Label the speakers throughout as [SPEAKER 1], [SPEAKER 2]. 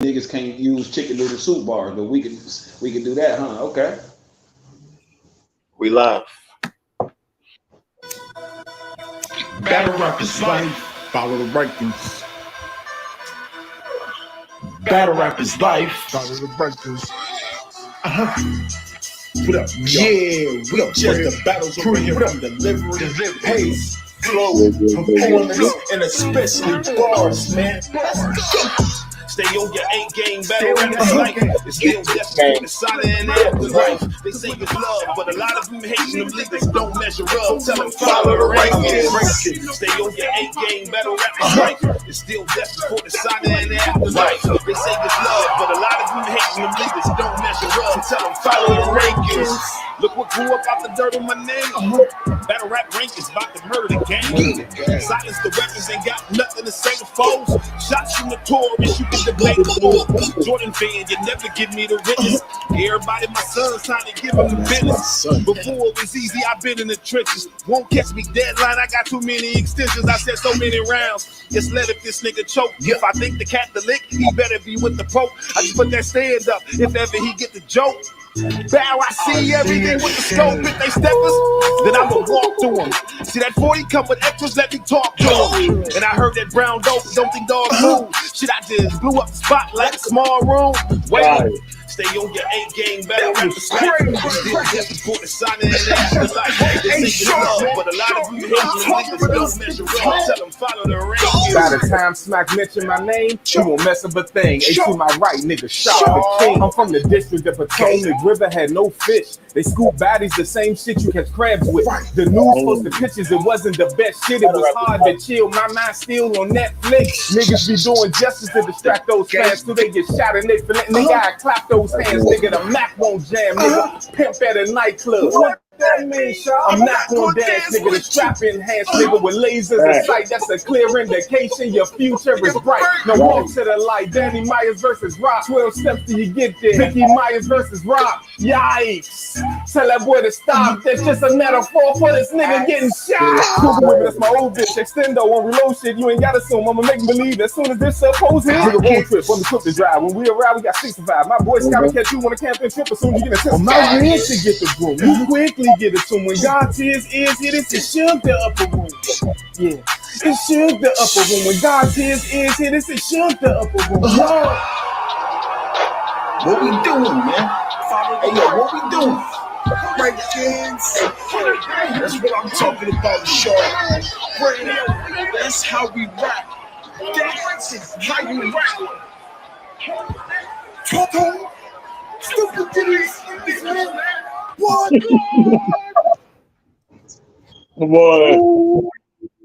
[SPEAKER 1] niggas can't use chicken noodle soup bars, but we can do that, huh? Okay.
[SPEAKER 2] We live.
[SPEAKER 3] Battle rap is life. Follow the rankings. Battle rap is life. Follow the rankings. What up? Yeah, we just the battles over here from delivery, pace, flow, performance, and especially bars, man.
[SPEAKER 4] Stay on your A game, battle rap is life. It's still destined to solid and afterlife. They say it's love, but a lot of them hating them leaders don't measure up. Tell them follow the rankings. Stay on your A game, battle rap is life. It's still destined for the solid and afterlife. They say it's love, but a lot of them hating them leaders don't measure up. Tell them follow the rankings. Look what grew up out the dirt on my name. Battle rap rankings about to murder the game. Silence the weapons, ain't got nothing to say to foes. Shots from the tourists, you can debate the war. Jordan fan, you never give me the witness. Everybody, my son's trying to give them the business. Before it was easy, I've been in the trenches. Won't catch me deadline, I got too many extensions. I said so many rounds. Just let if this nigga choke. If I think the Catholic, he better be with the Pope. I just put that stand up if ever he get the joke. Bow, I see everything with the scope. If they steppers, then I'ma walk through them. See that 40 come with extras, let me talk to them. And I heard that brown dope, don't think dogs move. Shit, I just blew up the spot like a small room. Wait, stay on your A game, battle rap is life. Still destined for the sign and the life. They say it's love, but a lot of you hate niggas don't measure up. Tell them follow the rankings.
[SPEAKER 5] By the time Smack mention my name, you won't mess up a thing. A to my right, nigga, shot the king. I'm from the district of Potomac. River had no fish. They scoop bodies, the same shit you catch crabs with. The news posted pictures, it wasn't the best shit. It was hard to chill. My mind still on Netflix. Niggas be doing justice to distract those fans till they get shot and they feeling. Nigga, I clap those hands. Nigga, the Mac won't jam. Nigga, pimp at a nightclub. What that mean, I'm not gonna dance, nigga. The strap enhanced, nigga, with lasers in sight. That's a clear indication your future is bright. No walk to the light. Danny Myers versus Rock. 12 steps till you get there. Vicky Myers versus Rock. Yikes. Tell that boy to stop. That's just a metaphor for this nigga getting shot. That's my old bitch. Extendo on reload shit. You ain't gotta assume. I'ma make believe as soon as this supposed hit. Nigga, road trip. On the trip to drive. When we arrive, we got 65. My boy Scott catch you on a camping trip as soon as you get a tip. My wrist to get the broom. You quickly get it to when God's ears here, this is shook the upper room. Yeah, it shook the upper room. When God's ears here, this is shook the upper room.
[SPEAKER 3] What we doing, man? Hey, yo, what we doing? Rankings. That's what I'm talking about, Sean. That's how we rap. That's how you rap. Stupid titties. What?
[SPEAKER 2] Boy.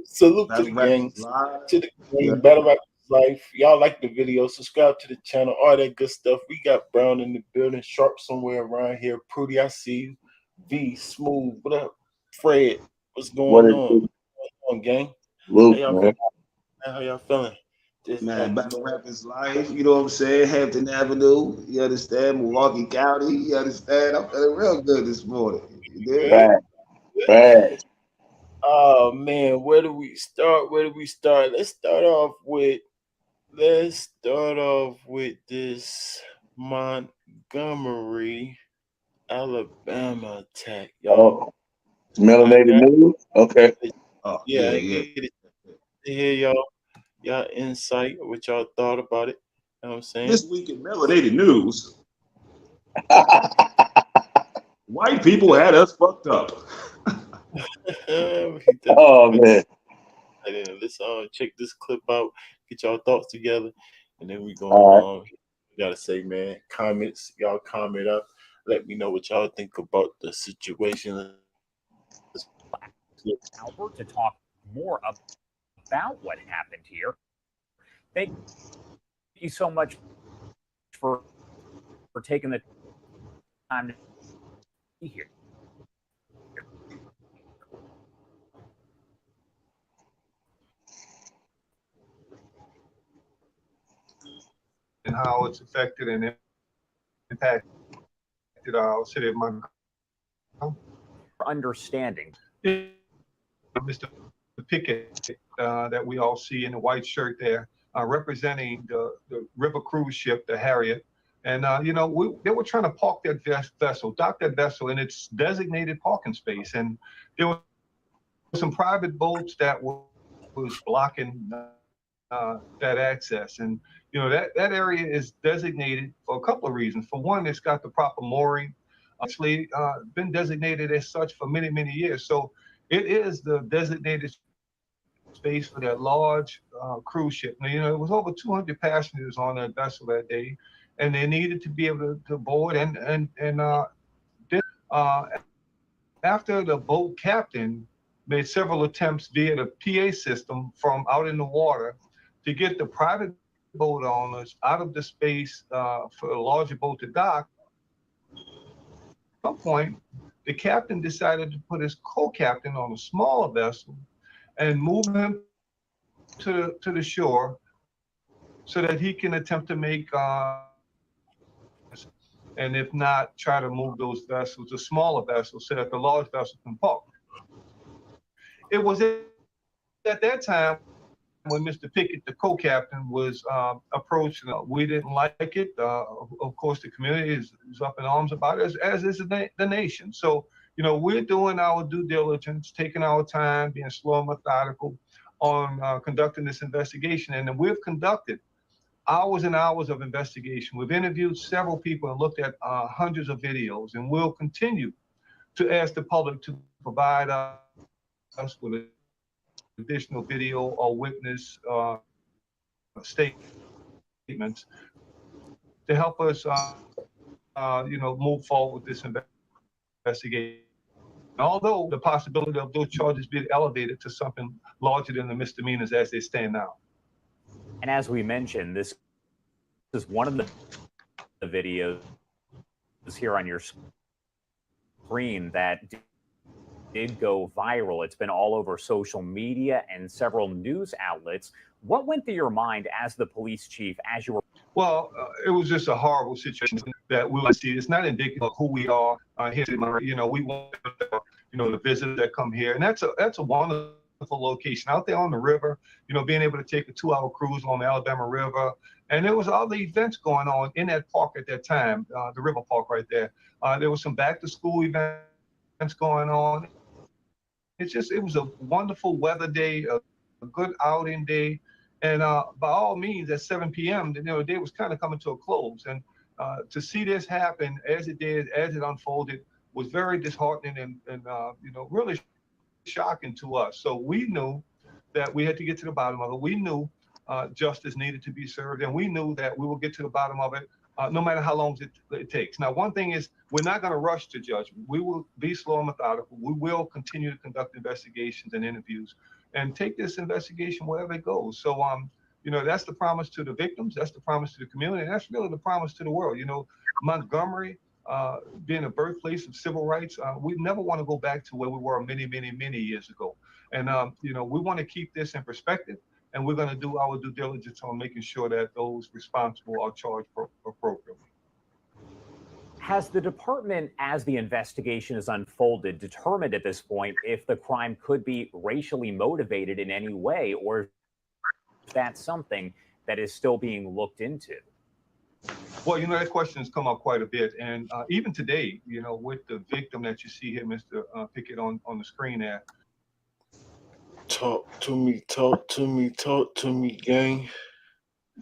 [SPEAKER 2] Salute to the gang. To the gang. Battle rap is life. Y'all like the video. Subscribe to the channel. All that good stuff. We got Brown in the building. Sharp somewhere around here. Prudy, I see you. V, Smooth. What up? Fred. What's going on? What's going on, gang?
[SPEAKER 6] Luke,
[SPEAKER 2] How y'all feeling?
[SPEAKER 1] Man, battle rap is life. You know what I'm saying? Hampton Avenue. You understand? Milwaukee County. You understand? I'm feeling real good this morning.
[SPEAKER 6] Bad.
[SPEAKER 2] Oh man, where do we start? Let's start off with this Montgomery, Alabama attack, y'all.
[SPEAKER 6] Oh, melanated news? Okay.
[SPEAKER 2] Yeah. To hear y'all insight, what y'all thought about it. You know what I'm saying?
[SPEAKER 1] This week in melanated news, white people had us fucked up.
[SPEAKER 6] Oh man.
[SPEAKER 2] Let's check this clip out, get y'all thoughts together, and then we go on. We gotta say, man, comments, y'all comment up. Let me know what y'all think about the situation.
[SPEAKER 7] Albert to talk more about what happened here. Thank you so much for taking the time to be here.
[SPEAKER 8] And how it's affected and impacted our city of Montgomery.
[SPEAKER 7] Understanding.
[SPEAKER 8] Mr. Pickett that we all see in the white shirt there representing the river cruise ship, the Harriet. And, they were trying to park that vessel, dock that vessel in its designated parking space. And there were some private boats that was blocking that access. And, that area is designated for a couple of reasons. For one, it's got the proper mooring. Actually, been designated as such for many, many years. So it is the designated space for that large cruise ship. Now, it was over 200 passengers on that vessel that day, and they needed to be able to board. After the boat captain made several attempts via the PA system from out in the water to get the private boat owners out of the space for a larger boat to dock, at some point, the captain decided to put his co-captain on a smaller vessel and move him to the shore so that he can attempt to make, and if not, try to move those vessels to smaller vessels so that the large vessel can park. It was at that time when Mr. Pickett, the co-captain, was approached. We didn't like it. Of course, the community is up in arms about it, as is the nation. So, we're doing our due diligence, taking our time, being slow and methodical on conducting this investigation. And we've conducted hours and hours of investigation. We've interviewed several people and looked at hundreds of videos, and we'll continue to ask the public to provide us with additional video or witness statements to help us, move forward with this investigation. Although the possibility of those charges being elevated to something larger than the misdemeanors as they stand now.
[SPEAKER 7] And as we mentioned, this is one of the videos here on your screen that did go viral. It's been all over social media and several news outlets. What went through your mind as the police chief, as you were?
[SPEAKER 8] Well, it was just a horrible situation that we would see. It's not indicative of who we are here in Mongomery. We want, the visitors that come here. And that's a wonderful location out there on the river, being able to take a 2-hour cruise on the Alabama River. And there was all the events going on in that park at that time, the river park right there. There was some back to school events going on. It was a wonderful weather day, a good outing day. And by all means, at 7 p.m., the day was kind of coming to a close. And to see this happen as it did, as it unfolded, was very disheartening and really shocking to us. So we knew that we had to get to the bottom of it. We knew justice needed to be served, and we knew that we will get to the bottom of it no matter how long it takes. Now, one thing is, we're not going to rush to judgment. We will be slow and methodical. We will continue to conduct investigations and interviews and take this investigation wherever it goes. So, that's the promise to the victims. That's the promise to the community. And that's really the promise to the world. Montgomery, being a birthplace of civil rights, we never want to go back to where we were many, many, many years ago. And, we want to keep this in perspective. And we're going to do our due diligence on making sure that those responsible are charged appropriately.
[SPEAKER 7] Has the department, as the investigation is unfolded, determined at this point if the crime could be racially motivated in any way, or is that something that is still being looked into?
[SPEAKER 8] Well, that question has come up quite a bit. And even today, with the victim that you see here, Mr. Pickett, on the screen there.
[SPEAKER 2] Talk to me, gang.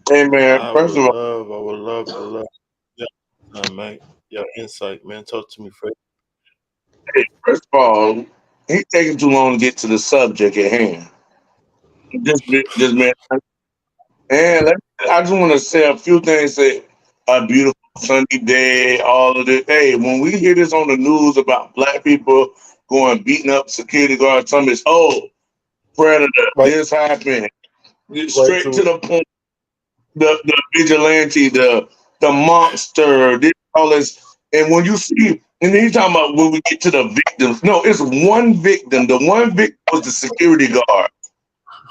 [SPEAKER 6] Hey, man,
[SPEAKER 2] I
[SPEAKER 6] first of all,
[SPEAKER 2] would love. Yeah, man. Your insight, man. Talk to me, Fred.
[SPEAKER 6] hey, first of all, he's taking too long to get to the subject at hand. Just man. And I just want to say a few things. Say a beautiful sunny day, all of this. Hey, when we hear this on the news about black people going beating up security guards, somebody's predator, this happened. Straight to the point. The vigilante, the monster, this, all this. And when you see, and then you're talking about when we get to the victims. No, it's one victim. The one victim was the security guard.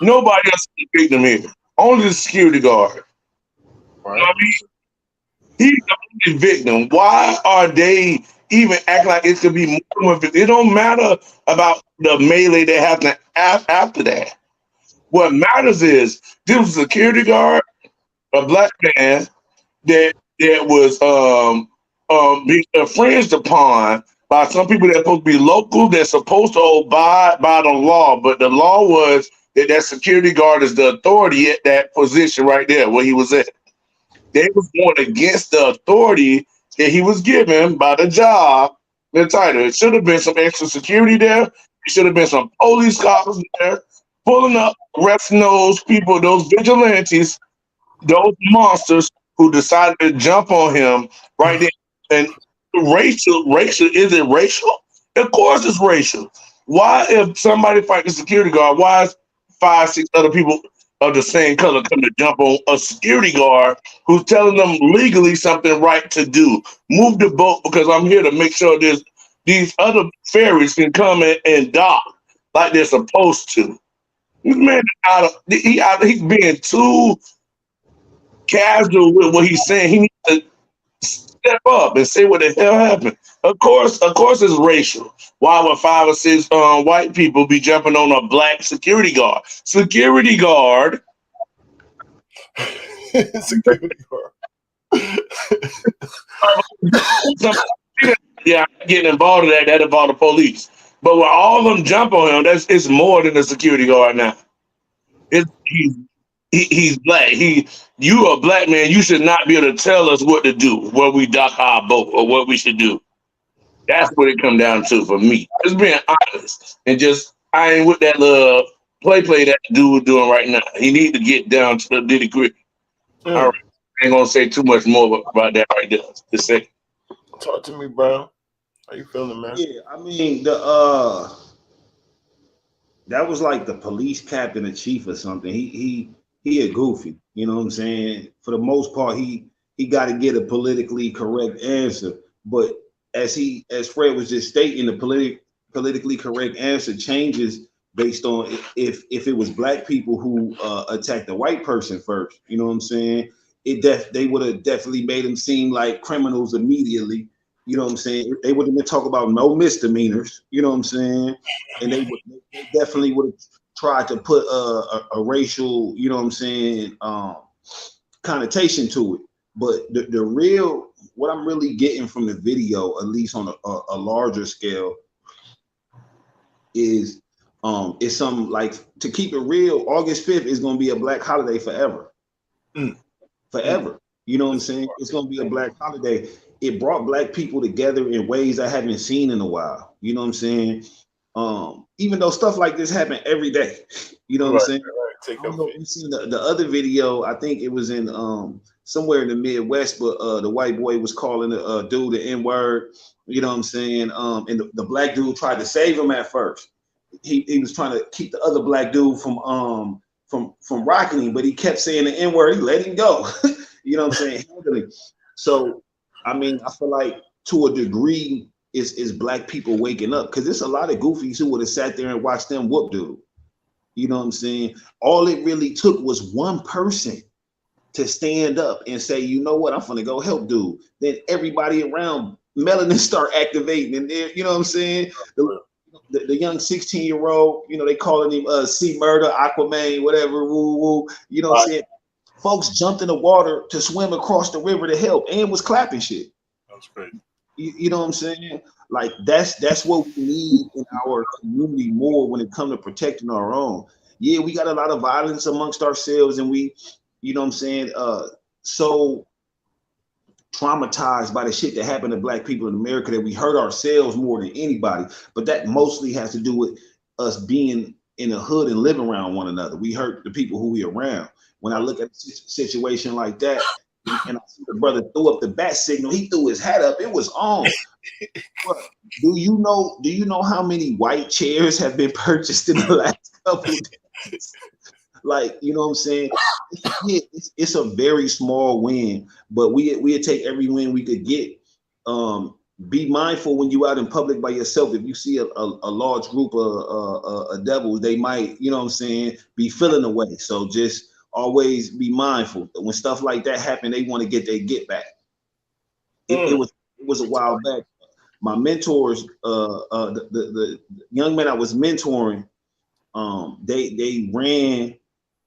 [SPEAKER 6] Nobody else is the victim here. Only the security guard.
[SPEAKER 2] Right.
[SPEAKER 6] You know what I mean? He's the only victim. Why are they even acting like it could be more victims? It don't matter about the melee that happened after that. What matters is this was a security guard, a black man that was being infringed upon by some people that's supposed to be local, that's supposed to abide by the law. But the law was that security guard is the authority at that position right there where he was at. They was going against the authority that he was given by the job, the title. It should have been some extra security there. It should have been some police cops there, pulling up, arresting those people, those vigilantes, those monsters who decided to jump on him right there. And racial, is it racial? Of course it's racial. Why, if somebody fight the security guard, why is 5, 6 other people of the same color come to jump on a security guard who's telling them legally something right to do? Move the boat because I'm here to make sure these other ferries can come in and dock like they're supposed to. This man he's being too casual with what he's saying. He needs to step up and say what the hell happened. Of course it's racial. Why would 5 or 6 white people be jumping on a black security guard? Security guard. Yeah, getting involved in that involved the police. But when all of them jump on him, it's more than a security guard now. He's black. You a black man, you should not be able to tell us what to do, where we dock our boat or what we should do. That's what it come down to for me. Just being honest and just I ain't with that little play that dude doing right now. He need to get down to the nitty gritty. All right. I ain't gonna say too much more about that right there. Just say.
[SPEAKER 2] Talk to me, bro. How you feeling, man?
[SPEAKER 1] Yeah, I mean that was like the police captain or chief or something. He a goofy. You know what I'm saying? For the most part, he got to get a politically correct answer. But as Fred was just stating, the politically correct answer changes based on if it was black people who attacked the white person first. You know what I'm saying? They would have definitely made them seem like criminals immediately. You know what I'm saying? They would have been talking about no misdemeanors. You know what I'm saying? And they definitely would have tried to put a racial, you know what I'm saying, connotation to it. But the real, what I'm really getting from the video, at least on a larger scale, is something like, to keep it real, August 5th is going to be a black holiday forever. Forever. You know what I'm saying? It's going to be a black holiday. It brought black people together in ways I haven't seen in a while. You know what I'm saying? Even though stuff like this happen every day. You know what I'm saying? Right. I don't know if you've seen the other video. I think it was in somewhere in the Midwest, but the white boy was calling the dude the N-word. You know what I'm saying? And the black dude tried to save him at first. He was trying to keep the other black dude from rocking him, but he kept saying the N-word. He let him go. You know what I'm saying? So, I mean, I feel like to a degree, is black people waking up, because there's a lot of goofies who would have sat there and watched them whoop dude. You know what I'm saying? All it really took was one person to stand up and say, you know what, I'm gonna go help dude. Then everybody around melanin start activating, and you know what I'm saying? The young 16-year-old, you know, they calling him C Murder, Aquaman, whatever, woo woo. You know what I'm saying? Folks jumped in the water to swim across the river to help and was clapping shit.
[SPEAKER 2] That's great.
[SPEAKER 1] You know what I'm saying? Like that's what we need in our community more when it comes to protecting our own. Yeah, we got a lot of violence amongst ourselves, and we, you know what I'm saying, so traumatized by the shit that happened to black people in America that we hurt ourselves more than anybody. But that mostly has to do with us being in the hood and living around one another. We hurt the people who we around. When I look at a situation like that, and I see the brother threw up the bat signal, he threw his hat up, it was on. But do you know how many white chairs have been purchased in the last couple of days? Like, you know what I'm saying? It's a very small win, but we take every win we could get. Be mindful when you out in public by yourself. If you see a large group of devils, they might, you know what I'm saying, be feeling away. So just always be mindful. When stuff like that happen, they want to get their get back. It was a while back. My mentors, the young men I was mentoring, they ran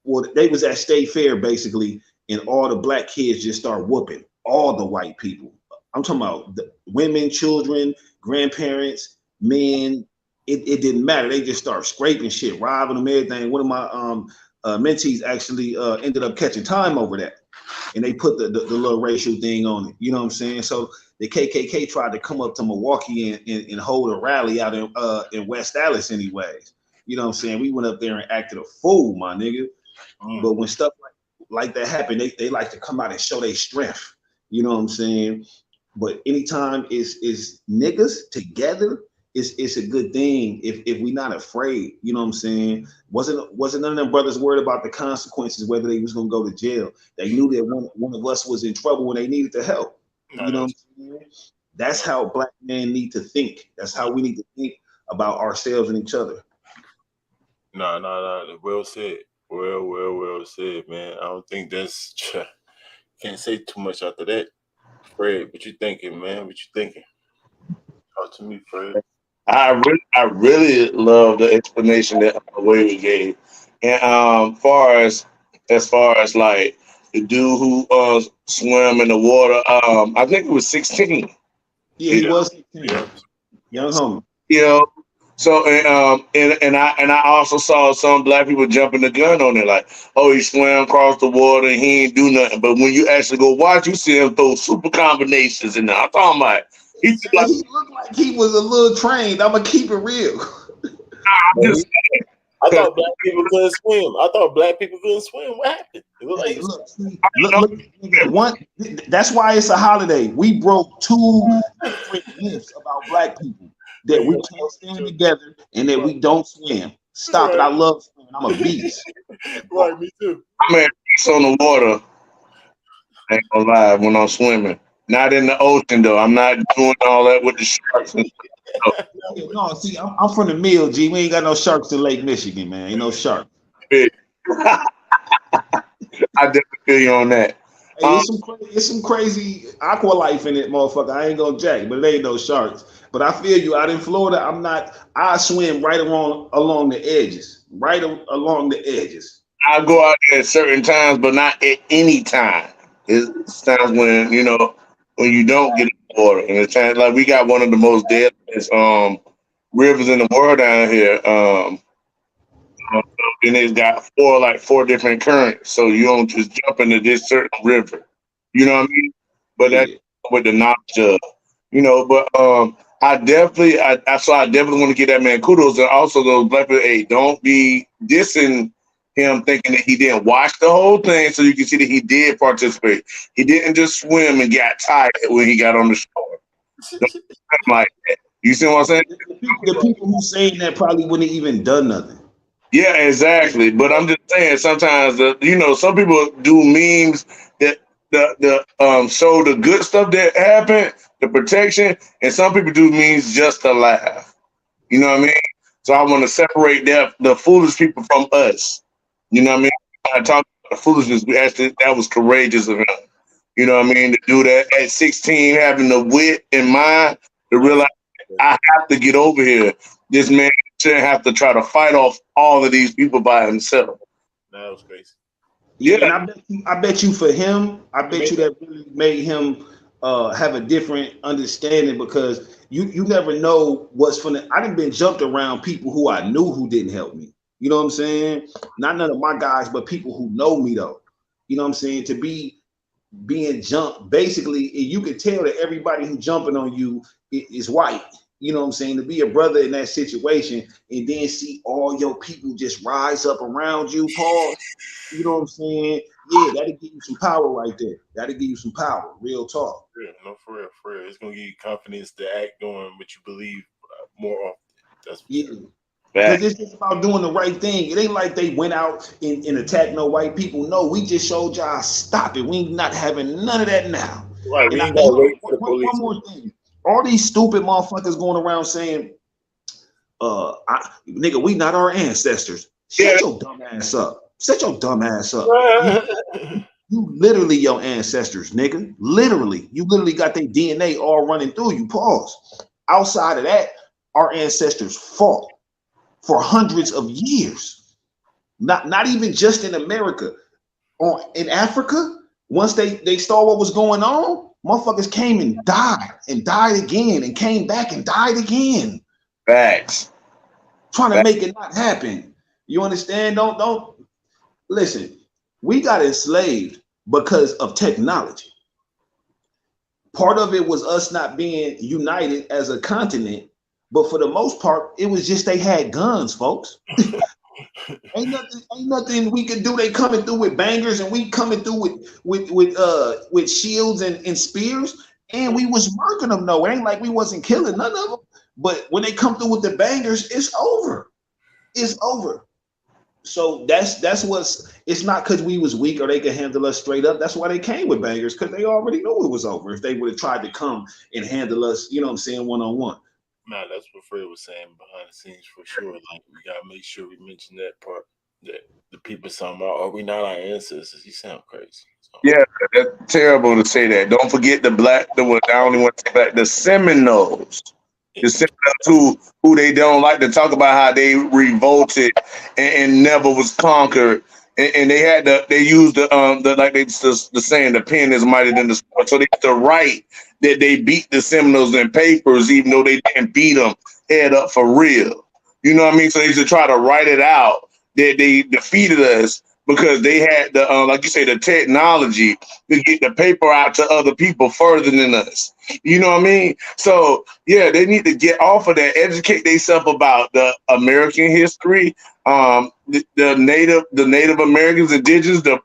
[SPEAKER 1] well, they was at State Fair basically, and all the black kids just start whooping all the white people. I'm talking about the women, children, grandparents, men. It didn't matter. They just start scraping shit, robbing them, everything. One of my mentees actually ended up catching time over that, and they put the little racial thing on it. You know what I'm saying? So the KKK tried to come up to Milwaukee and hold a rally out in West Dallas anyways. You know what I'm saying? We went up there and acted a fool, my nigga. But when stuff like that happened, they like to come out and show their strength. You know what I'm saying? But anytime is niggas together, it's a good thing if we not afraid. You know what I'm saying? Wasn't none of them brothers worried about the consequences, whether they was gonna go to jail. They knew that one of us was in trouble when they needed the help. You know what I'm saying? That's how black men need to think. That's how we need to think about ourselves and each other.
[SPEAKER 2] No. Well said. Well said, man. I don't think that's can't say too much after that. Fred, what you thinking, man? What you thinking? Talk to me, Fred.
[SPEAKER 6] I really love the explanation that Wavy gave, and as far as like the dude who swam in the water, I think it was 16.
[SPEAKER 1] Yeah, he was 16.
[SPEAKER 2] Yeah.
[SPEAKER 1] Young homie.
[SPEAKER 6] You know, so and I also saw some black people jumping the gun on it, like, oh, he swam across the water and he ain't do nothing. But when you actually go watch, you see him throw super combinations in there. I'm talking about.
[SPEAKER 1] He looked like he was a little trained. I'm gonna keep it real.
[SPEAKER 2] I thought black people couldn't swim. What happened?
[SPEAKER 1] Look, that's why it's a holiday. We broke 2 different myths about black people, that we can't stand together and that we don't swim. Stop it. I love swimming. I'm a beast.
[SPEAKER 2] Right, me too.
[SPEAKER 6] I'm at peace on the water. I ain't gonna lie, when I'm swimming. Not in the ocean though. I'm not doing all that with the sharks and stuff.
[SPEAKER 1] No, see, I'm from the Millz, G. We ain't got no sharks in Lake Michigan, man. Ain't no sharks.
[SPEAKER 6] I definitely feel you on that.
[SPEAKER 1] Hey, it's some crazy aqua life in it, motherfucker. I ain't gonna jack, but it ain't no sharks. But I feel you. Out in Florida, I swim right along the edges. Right along the edges.
[SPEAKER 6] I go out there at certain times, but not at any time. It's times when, when you don't get in the water. And it's times like we got one of the most deadliest rivers in the world down here. And it's got four different currents. So you don't just jump into this certain river. You know what I mean? But that's with the knowledge of, but I definitely want to give that man kudos. And also those black people, hey, don't be dissing him thinking that he didn't watch the whole thing, so you can see that he did participate. He didn't just swim and got tired when he got on the shore. Like that. You see what I'm saying?
[SPEAKER 1] The people who saying that probably wouldn't have even done nothing.
[SPEAKER 6] Yeah, exactly. But I'm just saying, sometimes some people do memes that show the good stuff that happened, the protection, and some people do memes just to laugh. You know what I mean? So I want to separate the foolish people from us. You know what I mean? I talk about foolishness. That was courageous of him. You know what I mean? To do that at 16, having the wit in mind to realize I have to get over here. This man shouldn't have to try to fight off all of these people by himself.
[SPEAKER 2] That was crazy.
[SPEAKER 1] Yeah, and I bet you for him, you that really made him have a different understanding, because you never know what's from the. I done been jumped around people who I knew who didn't help me. You know what I'm saying? Not none of my guys, but people who know me though. You know what I'm saying? To be being jumped, basically, you can tell that everybody who jumping on you is white. You know what I'm saying? To be a brother in that situation and then see all your people just rise up around you, Paul. You know what I'm saying? Yeah, that'll give you some power right there. That'll give you some power. Real talk.
[SPEAKER 2] Yeah, no, for real. It's gonna give you confidence to act on what you believe more often. That's
[SPEAKER 1] because it's just about doing the right thing. It ain't like they went out and attacked no white people. No, we just showed y'all stop it. We not having none of that now.
[SPEAKER 2] Right. We ain't gotta wait for the police.
[SPEAKER 1] One more thing. All these stupid motherfuckers going around saying, nigga, we not our ancestors. Shut your dumb ass up. Shut your dumb ass up. You literally your ancestors, nigga. Literally. You literally got their DNA all running through you. Pause. Outside of that, our ancestors fought for hundreds of years. Not even just in America. In Africa, once they saw what was going on, motherfuckers came and died again, and came back and died again.
[SPEAKER 6] Facts.
[SPEAKER 1] Trying to make it not happen. You understand? Don't listen. We got enslaved because of technology. Part of it was us not being united as a continent, but for the most part, it was just they had guns, folks. ain't nothing we could do. They coming through with bangers, and we coming through with shields and spears, and we was murking them. No, it ain't like we wasn't killing none of them. But when they come through with the bangers, it's over. It's over. So that's what's. It's not because we was weak or they could handle us straight up. That's why they came with bangers, because they already knew it was over. If they would have tried to come and handle us, you know what I'm saying, one-on-one.
[SPEAKER 2] Man, that's what Fred was saying behind the scenes for sure. Like, we gotta make sure we mention that part, that the people talking about, are we not our ancestors? You sound crazy. So.
[SPEAKER 6] Yeah, that's terrible to say that. Don't forget the Seminoles. The Seminoles who they don't like to talk about how they revolted and never was conquered. And they had they used the saying, the pen is mightier than the sword. So they had to write that they beat the Seminoles in papers, even though they didn't beat them head up for real. You know what I mean? So they used to try to write it out that they defeated us because they had the like you say, the technology to get the paper out to other people further than us. You know what I mean? So yeah, they need to get off of that, educate themselves about the American history, the Native Americans, indigenous, the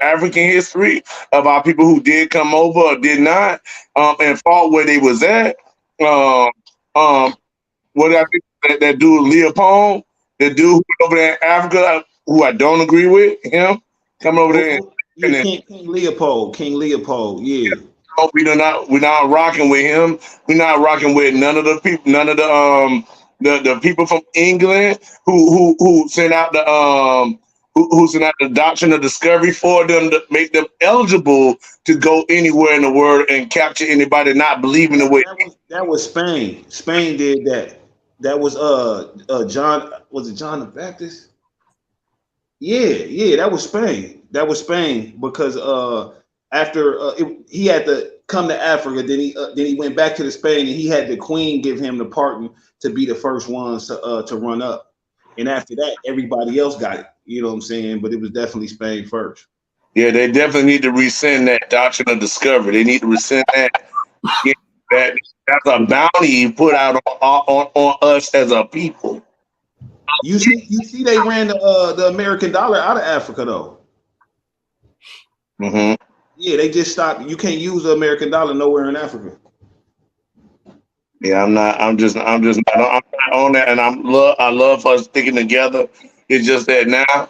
[SPEAKER 6] African history of our people who did come over or did not, and fought where they was at. What I think that dude Leopold, the dude who over there in Africa, who I don't agree with him, come over there.
[SPEAKER 1] King Leopold, yeah.
[SPEAKER 6] We're not rocking with him. We're not rocking with none of the people, the people from England who sent out who sent out the doctrine of discovery for them to make them eligible to go anywhere in the world and capture anybody not believing the way.
[SPEAKER 1] That was Spain. Spain did that. That was John. Was it John the Baptist? Yeah, that was Spain. That was Spain because after he had to come to Africa, then he went back to the Spain, and he had the Queen give him the pardon to be the first ones to run up. And after that, everybody else got it. You know what I'm saying? But it was definitely Spain first.
[SPEAKER 6] Yeah, they definitely need to rescind that doctrine of discovery. They need to rescind that. That's a bounty put out on us as a people.
[SPEAKER 1] You see, they ran the American dollar out of Africa though.
[SPEAKER 6] Mm-hmm.
[SPEAKER 1] Yeah, they just stopped. You can't use the American dollar nowhere in Africa.
[SPEAKER 6] Yeah, I'm not on that, and I love us sticking together. It's just that now,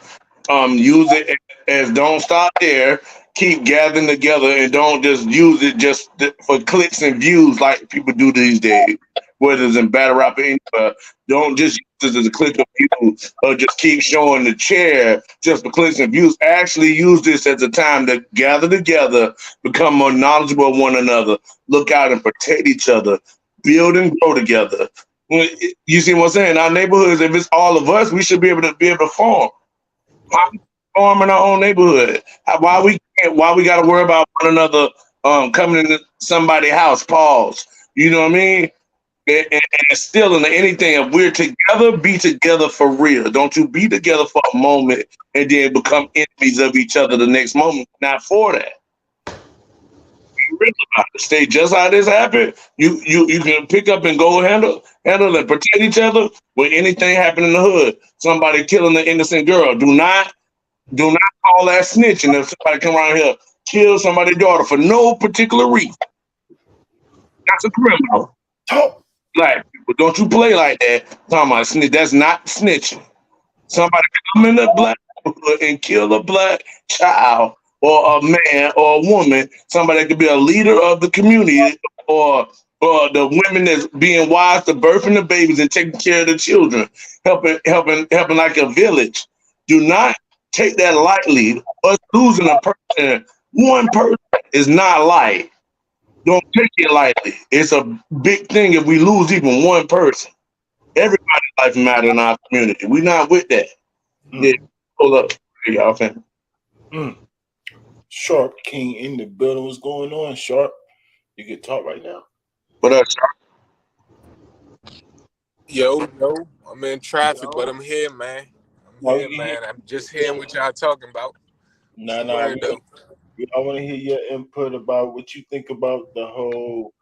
[SPEAKER 6] use it as don't stop there. Keep gathering together and don't just use it just for clicks and views like people do these days. Whether it's in battle rap or anything, don't just use it as a click of views or just keep showing the chair just for clicks and views. Actually use this as a time to gather together, become more knowledgeable of one another, look out and protect each other, build and grow together. You see what I'm saying? Our neighborhoods, if it's all of us, we should be able to farm. Farm in our own neighborhood. Why we got to worry about one another coming into somebody's house? Pause. You know what I mean? And still in anything, if we're together, be together for real. Don't you be together for a moment and then become enemies of each other the next moment. Not for that. Be real about it. Stay just how this happened. You can pick up and go handle and protect each other when anything happen in the hood. Somebody killing an innocent girl. Do not call that snitching. If somebody come around here, kill somebody's daughter for no particular reason. That's a criminal. Talk. Black people, don't you play like that. Talking about snitch, that's not snitching. Somebody come in the black neighborhood and kill a black child or a man or a woman. Somebody that could be a leader of the community or the women that's being wise to birthing the babies and taking care of the children, helping like a village. Do not take that lightly. Us losing a person, one person is not light. Don't take it lightly. It's a big thing if we lose even one person. Everybody's life matters in our community. We're not with that. Yeah, pull up. Y'all can.
[SPEAKER 2] Sharp King in the building. What's going on, Sharp? You can talk right now.
[SPEAKER 6] What up,
[SPEAKER 9] Yo, I'm in traffic, but I'm here, man. I'm just hearing what y'all talking about.
[SPEAKER 2] I want to hear your input about what you think about the whole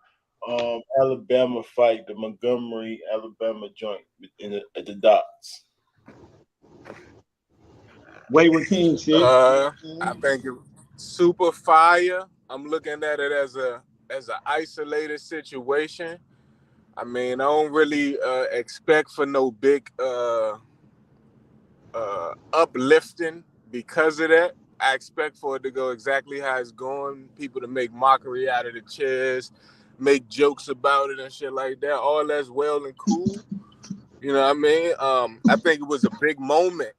[SPEAKER 2] Alabama fight, the Montgomery, Alabama joint at the docks.
[SPEAKER 1] Wayward King shit.
[SPEAKER 9] I think it super fire. I'm looking at it as a isolated situation. I mean, I don't really expect for no big uplifting because of that. I expect for it to go exactly how it's going. People to make mockery out of the chairs, make jokes about it and shit like that. All that's well and cool. You know what I mean? I think it was a big moment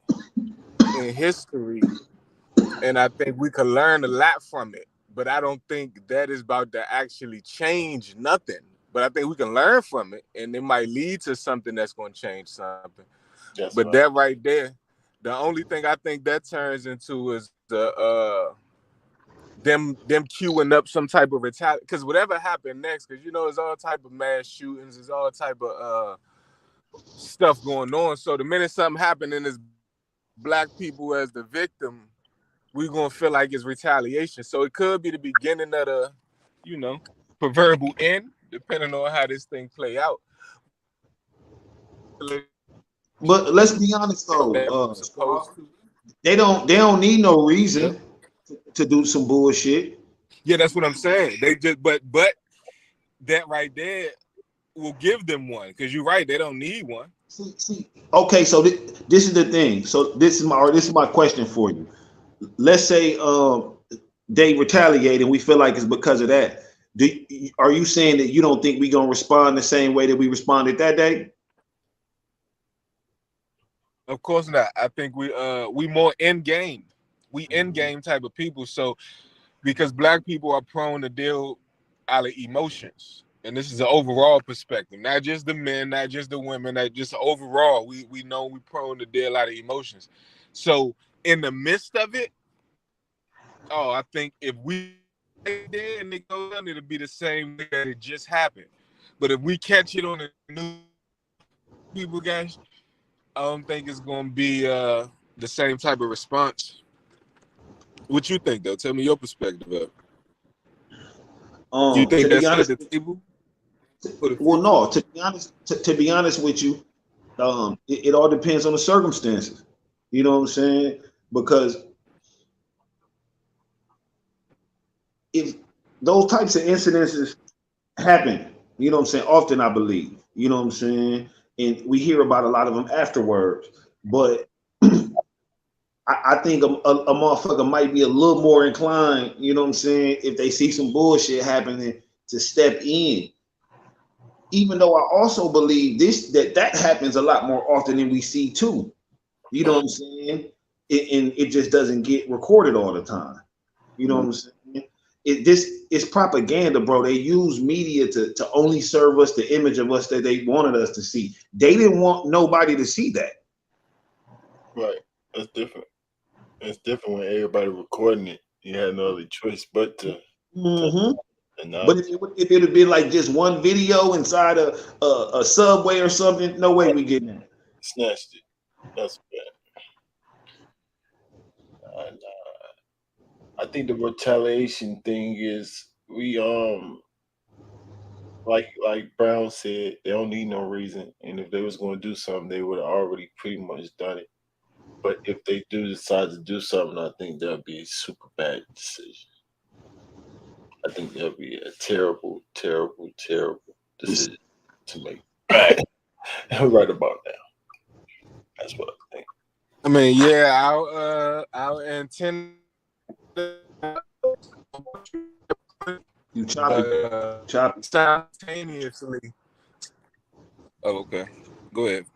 [SPEAKER 9] in history, and I think we could learn a lot from it. But I don't think that is about to actually change nothing. But I think we can learn from it, and it might lead to something that's going to change something. That right there, the only thing I think that turns into is the them queuing up some type of retaliation. Because whatever happened next, because you know, there's all type of mass shootings, there's all type of stuff going on. So the minute something happened and there's black people as the victim, we're gonna feel like it's retaliation. So it could be the beginning of the, proverbial end, depending on how this thing play out.
[SPEAKER 1] But let's be honest though, they don't need no reason to do some bullshit.
[SPEAKER 9] Yeah, that's what I'm saying. They just but that right there will give them one, because you're right, they don't need one.
[SPEAKER 1] See. Okay, so this is the thing. So this is my question for you. Let's say they retaliate and we feel like it's because of that. Are you saying that you don't think we gonna respond the same way that we responded that day?
[SPEAKER 9] Of course not. I think we more in game. We in game type of people. So because black people are prone to deal out of emotions. And this is an overall perspective, not just the men, not just the women, not just overall. We know we're prone to deal out of emotions. So in the midst of it, I think if we did and it goes on, it'll be the same way that it just happened. But if we catch it on the news, people, guys, I don't think it's gonna be the same type of response. What you think, though? Tell me your perspective of it. Do you think that's at the table?
[SPEAKER 1] Well, no. To be honest with you, it all depends on the circumstances. You know what I'm saying? Because if those types of incidences happen, you know what I'm saying, often I believe, you know what I'm saying, and we hear about a lot of them afterwards, but I think a motherfucker might be a little more inclined, you know what I'm saying, if they see some bullshit happening, to step in. Even though I also believe that happens a lot more often than we see too. You know what I'm saying? And it just doesn't get recorded all the time. You know what I'm saying? It's propaganda, bro. They use media to only serve us the image of us that they wanted us to see. They didn't want nobody to see that.
[SPEAKER 2] Right. That's different. It's different when everybody recording it. You had no other choice but to.
[SPEAKER 1] But if it had been like just one video inside a subway or something, no way we getting it.
[SPEAKER 2] Snatched it. That's bad. And, I think the retaliation thing is we like Brown said, they don't need no reason, and if they was going to do something, they would have already pretty much done it. But if they do decide to do something, I think that'd be a super bad decision. I think that'd be a terrible, terrible, terrible decision to make right about now. That's what I think.
[SPEAKER 9] I mean, yeah, our antenna.
[SPEAKER 1] You chop
[SPEAKER 9] simultaneously. Oh, okay. Go ahead.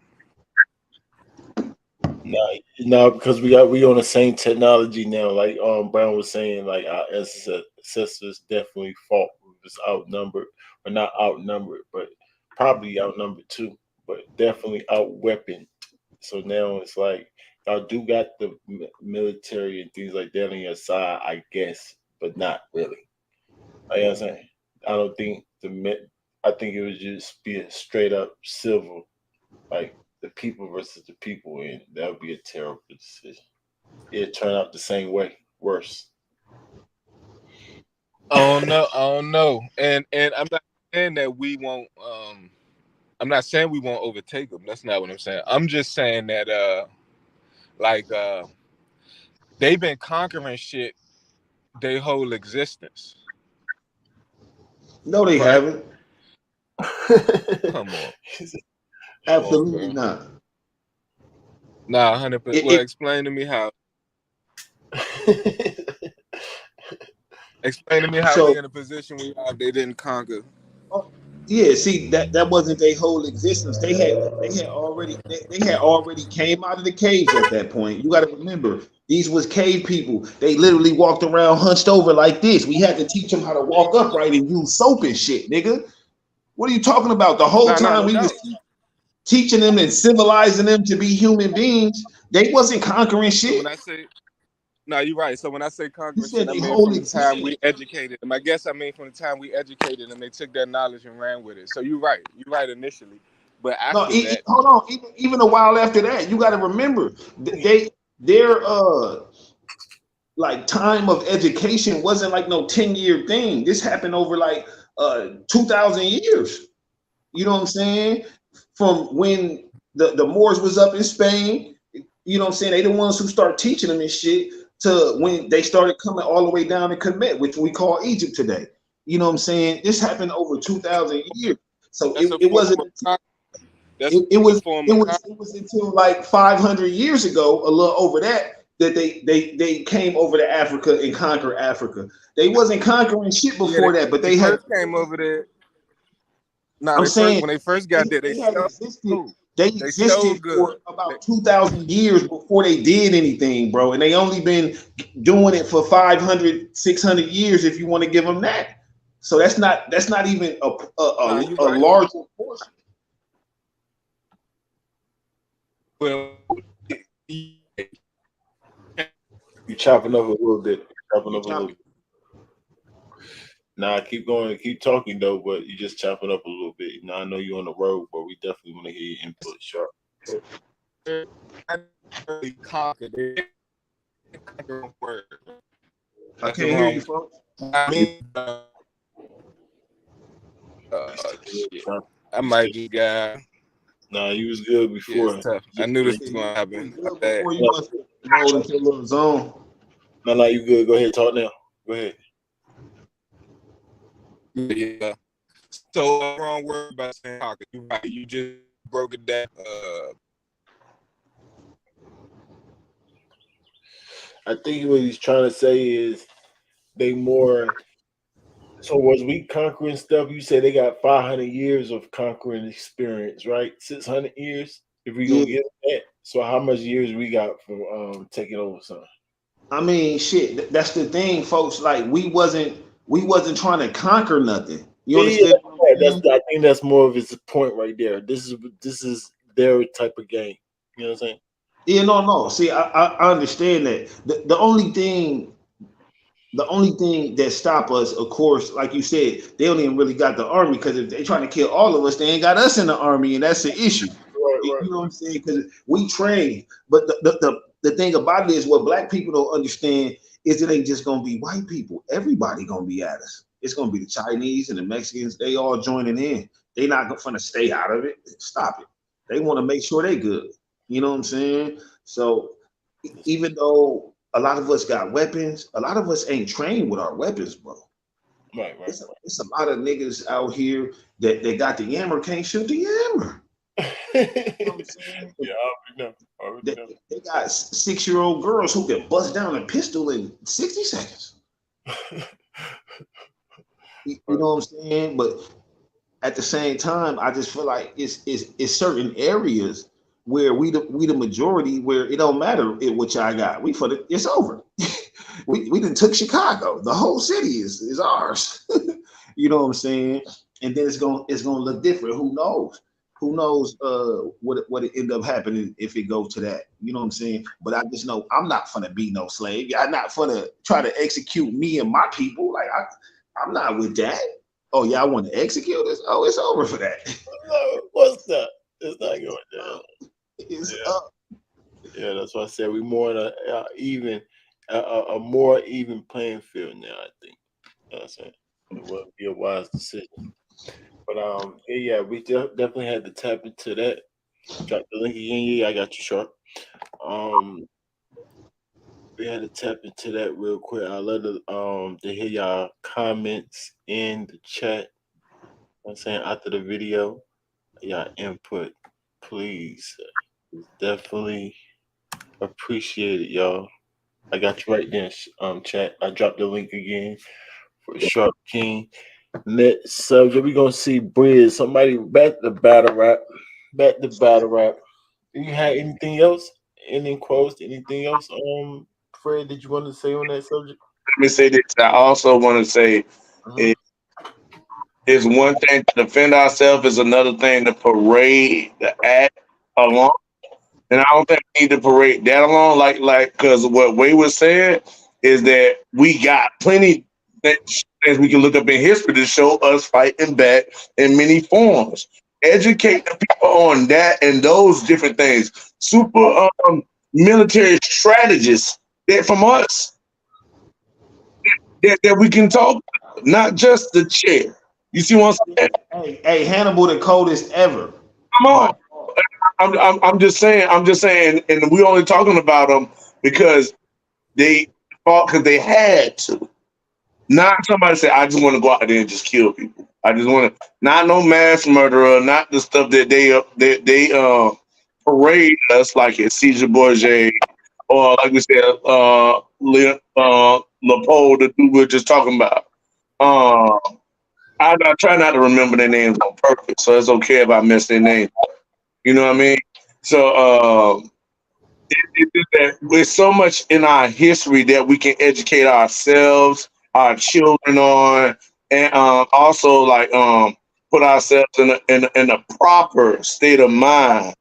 [SPEAKER 2] No, because we on the same technology now. Like Brown was saying, like our ancestors definitely fought. Was outnumbered, or not outnumbered, but probably outnumbered too. But definitely out-weaponed. So now it's like y'all do got the military and things like that on your side, I guess, but not really. You know what I'm saying? I don't think I think it would just be a straight up civil, like the people versus the people, and that would be a terrible decision. It'd turn out the same way, worse.
[SPEAKER 9] I don't know. And I'm not saying that we won't. I'm not saying we won't overtake them. That's not what I'm saying. I'm just saying that they've been conquering shit their whole existence.
[SPEAKER 1] No, they haven't.
[SPEAKER 9] Come on.
[SPEAKER 1] Absolutely not.
[SPEAKER 9] Nah, 100%. Well, explain to me how. Explain to me how they're in a position where they didn't conquer.
[SPEAKER 1] Yeah, see that wasn't their whole existence. They had already came out of the caves at that point. You got to remember, these was cave people. They literally walked around hunched over like this. We had to teach them how to walk upright and use soap and shit, nigga. What are you talking about? The whole time we was teaching them and civilizing them to be human beings. They wasn't conquering shit.
[SPEAKER 9] So when I say, no, you're right. So when I say conquering shit, I mean from the time we educated them. I guess I mean from the time we educated them, they took that knowledge and ran with it. So you're right. You're right initially. But after that,
[SPEAKER 1] hold on. Even a while after that, you got to remember their like time of education wasn't like no 10-year thing. This happened over like 2,000 years. You know what I'm saying? From when the Moors was up in Spain, you know what I'm saying? They the ones who start teaching them this shit to when they started coming all the way down to Kemet, which we call Egypt today. You know what I'm saying? This happened over 2,000 years. So it wasn't. It was until like 500 years ago, a little over that they came over to Africa and conquered Africa. They wasn't conquering shit before that, but they
[SPEAKER 9] came over there. No, when they first got there, they
[SPEAKER 1] existed for about 2,000 years before they did anything, bro. And they only been doing it for 500, 600 years, if you want to give them that. So that's not even a larger portion.
[SPEAKER 2] Well, you chopping up a little bit. Nah, keep going, keep talking though, but you just chopping up a little bit. Now I know you're on the road, but we definitely want to hear your input, sharp.
[SPEAKER 1] I can't hear you, folks.
[SPEAKER 9] I might be guy.
[SPEAKER 2] Nah, you was good before.
[SPEAKER 9] Yeah, I knew this was gonna happen.
[SPEAKER 1] Before you must roll into a little zone.
[SPEAKER 2] No, you good. Go ahead, talk now. Go ahead.
[SPEAKER 9] Yeah. So wrong word about saying conquer. You right. You just broke it down.
[SPEAKER 2] I think what he's trying to say is they more. So was we conquering stuff? You say they got 500 years of conquering experience, right? 600 years, if we gonna get that. So how much years we got from taking over something?
[SPEAKER 1] I mean, shit. That's the thing, folks. Like we wasn't trying to conquer nothing. You understand?
[SPEAKER 2] I think that's more of his point right there. This is their type of game. You know what I'm saying?
[SPEAKER 1] Yeah, no. See, I understand that. The only thing that stop us, of course, like you said, they don't even really got the army, because if they trying to kill all of us, they ain't got us in the army, and that's the issue. Right. You know what I'm saying? Because we train. But the thing about it is, what black people don't understand is it ain't just gonna be white people. Everybody gonna be at us. It's gonna be the Chinese and the Mexicans. They all joining in. They not gonna stay out of it. Stop it. They want to make sure they good. You know what I'm saying? So even though a lot of us got weapons, a lot of us ain't trained with our weapons, bro.
[SPEAKER 2] Right.
[SPEAKER 1] It's a lot of niggas out here that they got the yammer, can't shoot the yammer. You know what I'm saying?
[SPEAKER 2] Yeah, I already know.
[SPEAKER 1] They got 6-year-old girls who can bust down a pistol in 60 seconds. You know what I'm saying? But at the same time, I just feel like it's certain areas where we the majority, where it don't matter what y'all got. It's over. we done took Chicago. The whole city is ours. You know what I'm saying? And then it's gonna look different. Who knows? who knows what it end up happening if it goes to that. You know what I'm saying? But I just know I'm not finna be no slave. I'm not finna try to execute me and my people. Like I'm not with that. Oh, y'all want to execute us? Oh, it's over for that.
[SPEAKER 2] What's that? It's not going down.
[SPEAKER 1] It's up.
[SPEAKER 2] Yeah, that's why I said we're more on a more even playing field now, I think. You know what I'm saying? It would be a wise decision. But yeah, we definitely had to tap into that. Drop the link again. Yeah, I got you, Sharp. We had to tap into that real quick. I'd love to hear y'all comments in the chat. You know what I'm saying, after the video, y'all input, please. Definitely appreciate it, y'all. I got you right there, chat. I dropped the link again for Sharp King. Next subject, we're gonna see Brizz. Somebody back to battle rap. Back to battle rap. Do you have anything else? Any quotes? Anything else? Fred, did you want to say on that subject?
[SPEAKER 6] Let me say this. I also want to say it's one thing to defend ourselves, is another thing to parade the act along. And I don't think we need to parade that along, like because what Way was saying is that we got plenty things we can look up in history to show us fighting back in many forms. Educate the people on that and those different things. Super military strategists that from us that we can talk about, not just the chair. You see what I'm
[SPEAKER 1] saying? Hey, Hannibal the coldest ever.
[SPEAKER 6] Come on. I'm just saying, and we only talking about them because they fought because they had to. Not somebody say, I just want to go out there and just kill people. I just want to, not no mass murderer, not the stuff that they parade us like at Caesar Borgia or like we said, Leopold, the dude we were just talking about. I try not to remember their names on purpose, so it's okay if I miss their name. You know what I mean? So there's so much in our history that we can educate ourselves, our children on, and also like put ourselves in a proper state of mind.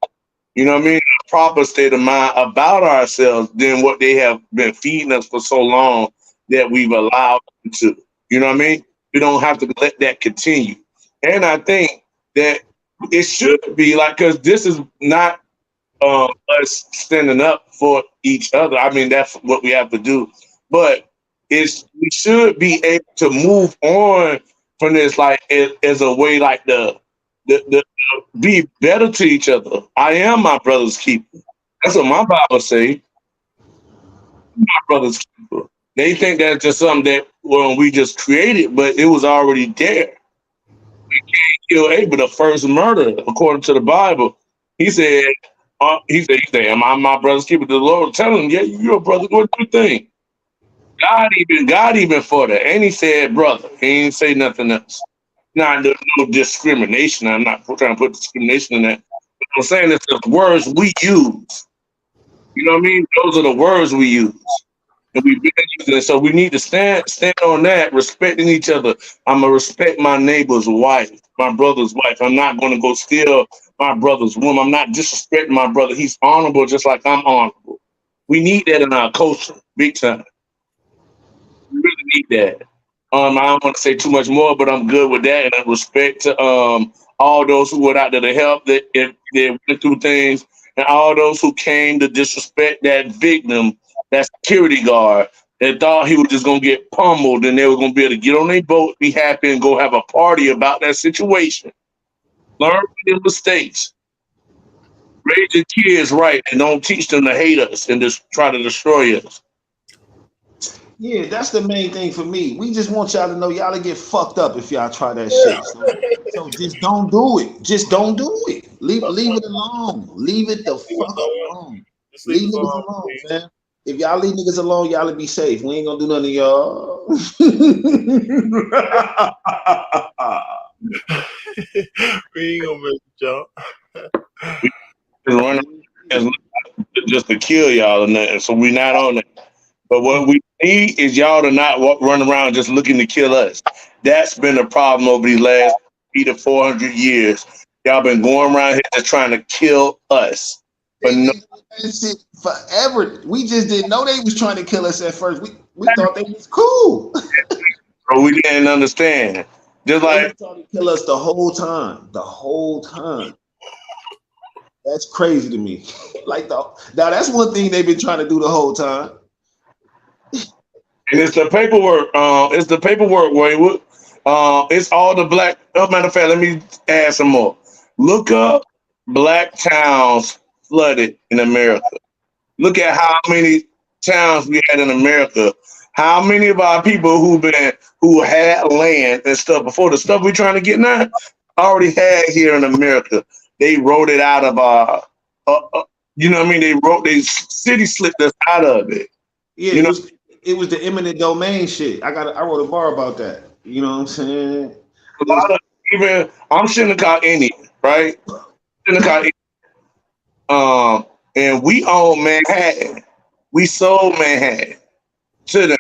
[SPEAKER 6] You know what I mean? A proper state of mind about ourselves than what they have been feeding us for so long that we've allowed them to. You know what I mean? We don't have to let that continue. And I think that it should be like, because this is not us standing up for each other. I mean, that's what we have to do. But we should be able to move on from this, like as a way, like the be better to each other. I am my brother's keeper. That's what my Bible say. My brother's keeper. They think that's just something that we just created, but it was already there. We can't kill Abel, the first murder, according to the Bible. He said, am I my brother's keeper? The Lord tell him, yeah, you're a brother, go do your thing. God even for that. And he said, brother. He didn't say nothing else. Not no discrimination. I'm not trying to put discrimination in that. But I'm saying it's the words we use. You know what I mean? Those are the words we use. And we've been using it. So we need to stand on that, respecting each other. I'm going to respect my neighbor's wife, my brother's wife. I'm not going to go steal my brother's woman. I'm not disrespecting my brother. He's honorable just like I'm honorable. We need that in our culture, big time. We really need that. I don't want to say too much more, but I'm good with that. And I respect to all those who were out there to help, that they went through things, and all those who came to disrespect that victim, that security guard, that thought he was just going to get pummeled and they were going to be able to get on their boat, be happy, and go have a party about that situation. Learn from their mistakes. Raise your kids right and don't teach them to hate us and just try to destroy us.
[SPEAKER 1] Yeah, that's the main thing for me. We just want y'all to know y'all to get fucked up if y'all try that shit. So just don't do it. Just don't do it. Leave it alone. Leave it the fuck alone. Leave niggas alone, man. If y'all leave niggas alone, y'all will be safe. We ain't gonna do nothing to y'all.
[SPEAKER 2] We ain't gonna mess with
[SPEAKER 6] y'all. Just to kill y'all or nothing. So we not on it. But what we need is y'all to not run around just looking to kill us. That's been a problem over these last 300 to 400 years. Y'all been going around here just trying to kill us. But no,
[SPEAKER 1] shit forever. We just didn't know they was trying to kill us at first. We thought they was cool.
[SPEAKER 6] Bro, we didn't understand. Just like
[SPEAKER 1] they trying to kill us the whole time. The whole time. That's crazy to me. Now that's one thing they've been trying to do the whole time.
[SPEAKER 6] And it's the paperwork. It's the paperwork, Waywood. It's all the black. Matter of fact, let me add some more. Look up black towns flooded in America. Look at how many towns we had in America. How many of our people who had land and stuff before the stuff we're trying to get now already had here in America. They wrote it out of you know what I mean? They city slipped us out of it.
[SPEAKER 1] Yeah, you know? It was the eminent domain shit. I wrote a bar about that. You know what I'm saying?
[SPEAKER 6] A lot of I'm Shinnecock Indian, right? Shinnecock Indian. And we own Manhattan. We sold Manhattan to them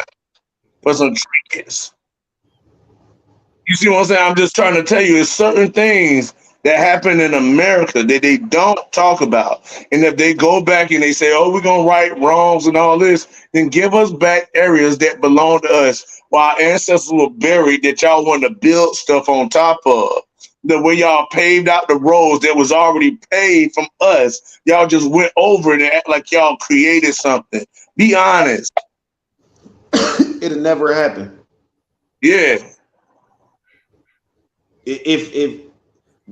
[SPEAKER 6] for some trinkets. You see what I'm saying? I'm just trying to tell you, it's certain things that happen in America that they don't talk about. And if they go back and they say, oh, we're going to right wrongs and all this, then give us back areas that belong to us while our ancestors were buried that y'all want to build stuff on top of. The way y'all paved out the roads that was already paved from us, y'all just went over it and act like y'all created something. Be honest.
[SPEAKER 1] It'll never happen.
[SPEAKER 6] Yeah.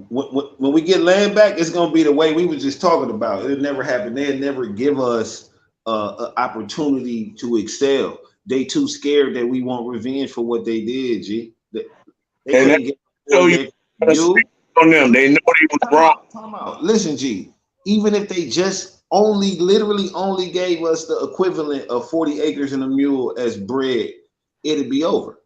[SPEAKER 1] When we get land back, it's gonna be the way we were just talking about. It'll never happen. They'll never give us an opportunity to excel. They too scared that we want revenge for what they did. G. They couldn't get you
[SPEAKER 6] on them. They know they was wrong.
[SPEAKER 1] Time out. Listen, G. Even if they just literally only gave us the equivalent of 40 acres and a mule as bread, it'd be over.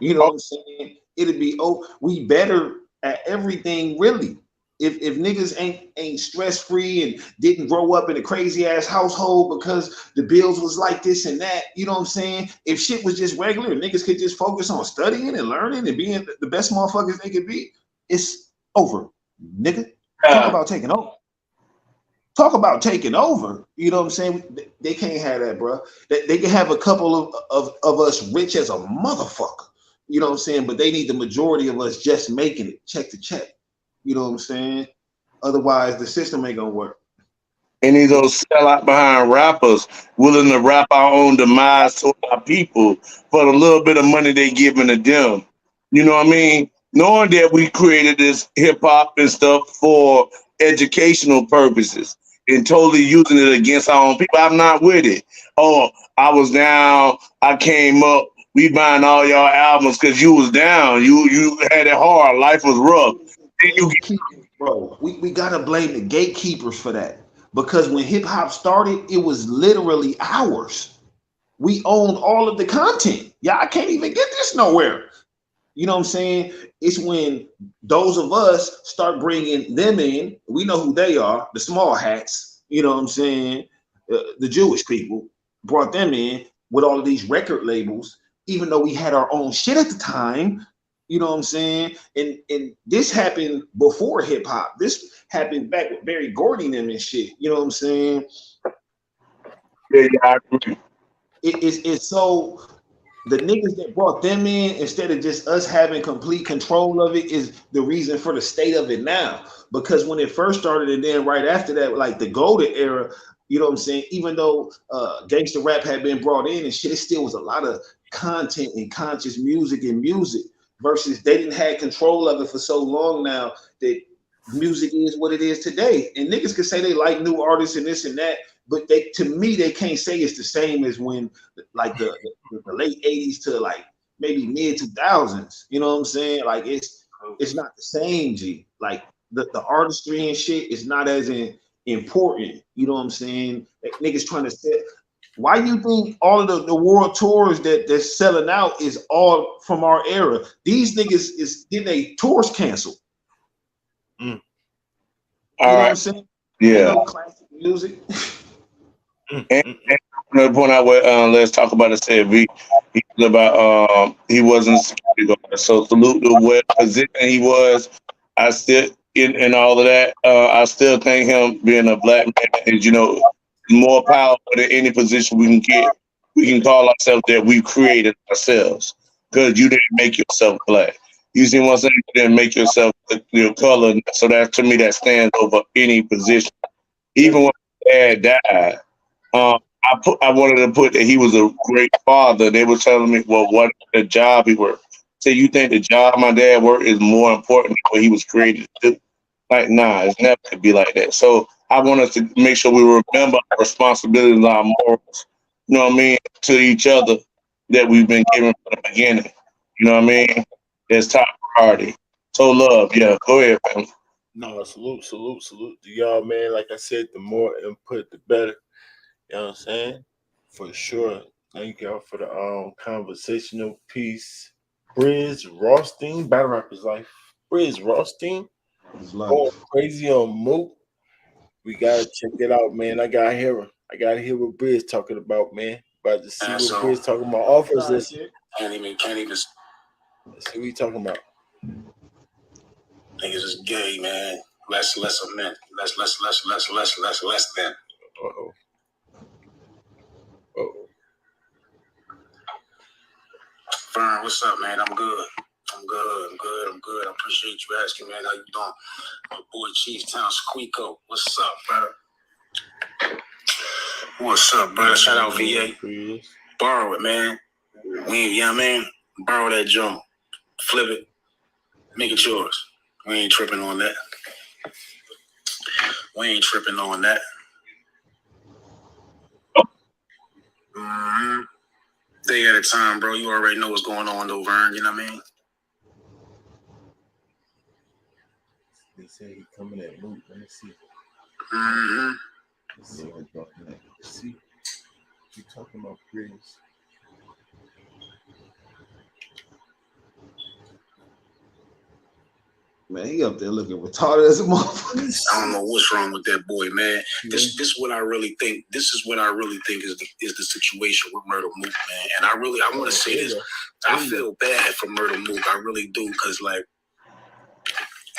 [SPEAKER 1] You know what I'm saying? It'd be over. We better at everything, really. If niggas ain't stress free and didn't grow up in a crazy ass household because the bills was like this and that, you know what I'm saying? If shit was just regular, niggas could just focus on studying and learning and being the best motherfuckers they could be, it's over, nigga. Talk about taking over. Talk about taking over. You know what I'm saying? They can't have that, bro. They can have a couple of us rich as a motherfucker. You know what I'm saying? But they need the majority of us just making it check to check. You know what I'm saying? Otherwise, the system ain't gonna work.
[SPEAKER 6] Any of those sell out behind rappers willing to rap our own demise to our people for the little bit of money they giving to them. You know what I mean? Knowing that we created this hip hop and stuff for educational purposes and totally using it against our own people. I'm not with it. Oh, I was down, I came up. We buying all y'all albums because you was down. You had it hard. Life was rough. Then
[SPEAKER 1] bro, we gotta blame the gatekeepers for that. Because when hip hop started, it was literally ours. We owned all of the content. Y'all can't even get this nowhere. You know what I'm saying? It's when those of us start bringing them in. We know who they are, the small hats. You know what I'm saying? The Jewish people brought them in with all of these record labels. Even though we had our own shit at the time, you know what I'm saying? And this happened before hip hop. This happened back with Barry Gordy and them and shit. You know what I'm saying?
[SPEAKER 6] Yeah, I agree.
[SPEAKER 1] It's so the niggas that brought them in, instead of just us having complete control of it, is the reason for the state of it now. Because when it first started, and then right after that, like the golden era, you know what I'm saying? Even though gangster rap had been brought in and shit, it still was a lot of content and conscious music versus they didn't have control of it for so long now that music is what it is today. And niggas could say they like new artists and this and that, but to me, they can't say it's the same as when like the late 80s to like maybe mid 2000s. You know what I'm saying? Like it's not the same, G. Like the artistry and shit is not as important. You know what I'm saying? Like, niggas trying to set. Why do you think all of the world tours that's selling out is all from our era? These niggas is getting their tours canceled.
[SPEAKER 6] All
[SPEAKER 1] you know what I'm saying?
[SPEAKER 6] Yeah.
[SPEAKER 1] No classic music.
[SPEAKER 6] And another point I would let's talk about it. Said he was about he wasn't a security guard. So salute the what position he was. I still in all of that. I still think him being a black man is, more powerful than any position we can get. We can call ourselves that we created ourselves because you didn't make yourself black. You see what I'm saying? You didn't make yourself your color. So that to me, that stands over any position. Even when my dad died, I wanted to put that he was a great father. They were telling me, well, what the job he worked. So you think the job my dad worked is more important than what he was created to do? Like, nah, it's never to be like that. So I want us to make sure we remember our responsibilities and our morals, you know what I mean, to each other that we've been given from the beginning. You know what I mean? That's top priority. So love, yeah. Go ahead, man.
[SPEAKER 2] No, salute to y'all, man. Like I said, the more input, the better. You know what I'm saying? For sure. Thank y'all for the conversational piece. Brizz Rothstein, Battle Rapper's Life. Brizz Rothstein. Going crazy on Mook. We gotta check it out, man. I gotta hear what Brizz talking about, man. About to see what Brizz talking about. Offers this.
[SPEAKER 3] Can't even.
[SPEAKER 2] Let's see what he talking about.
[SPEAKER 3] Niggas is gay, man. Less of men. Less than.
[SPEAKER 2] Uh-oh.
[SPEAKER 3] Fern, what's up, man? I'm good. I appreciate you asking, man. How you doing? My boy Chief Town Squeako. What's up, brother? What's up, brother? Shout out VA. Borrow it, man. You know what I mean? Borrow that junk. Flip it. Make it yours. We ain't tripping on that. Mm-hmm. Day at a time, bro. You already know what's going on, though, Vern. You know what I mean?
[SPEAKER 2] They say he coming at Mook. Let me see.
[SPEAKER 3] Mm-hmm.
[SPEAKER 2] Let's see what talking at. Let's see. You talking about Brizz?
[SPEAKER 1] Man, he up there looking retarded as a motherfucker.
[SPEAKER 3] I don't know what's wrong with that boy, man. This is what I really think. This is what I really think is the situation with Murder Mook, man. And I want to say this. I feel bad for Murder Mook. I really do, because like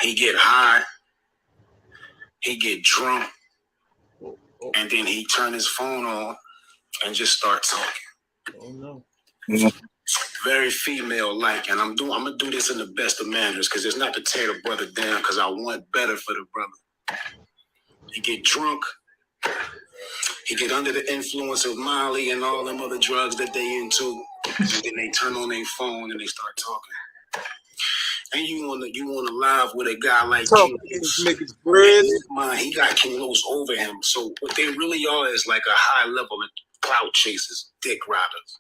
[SPEAKER 3] he get high, he get drunk, and then he turn his phone on and just start talking.
[SPEAKER 2] Oh no.
[SPEAKER 3] Very female-like, and I'm gonna do this in the best of manners, because it's not to tear the brother down, because I want better for the brother. He get drunk, he get under the influence of Molly and all them other drugs that they into, and then they turn on their phone and they start talking. And you wanna live with a guy like King Los. He got King Los over him. So what they really are is like a high level of clout chasers, dick riders.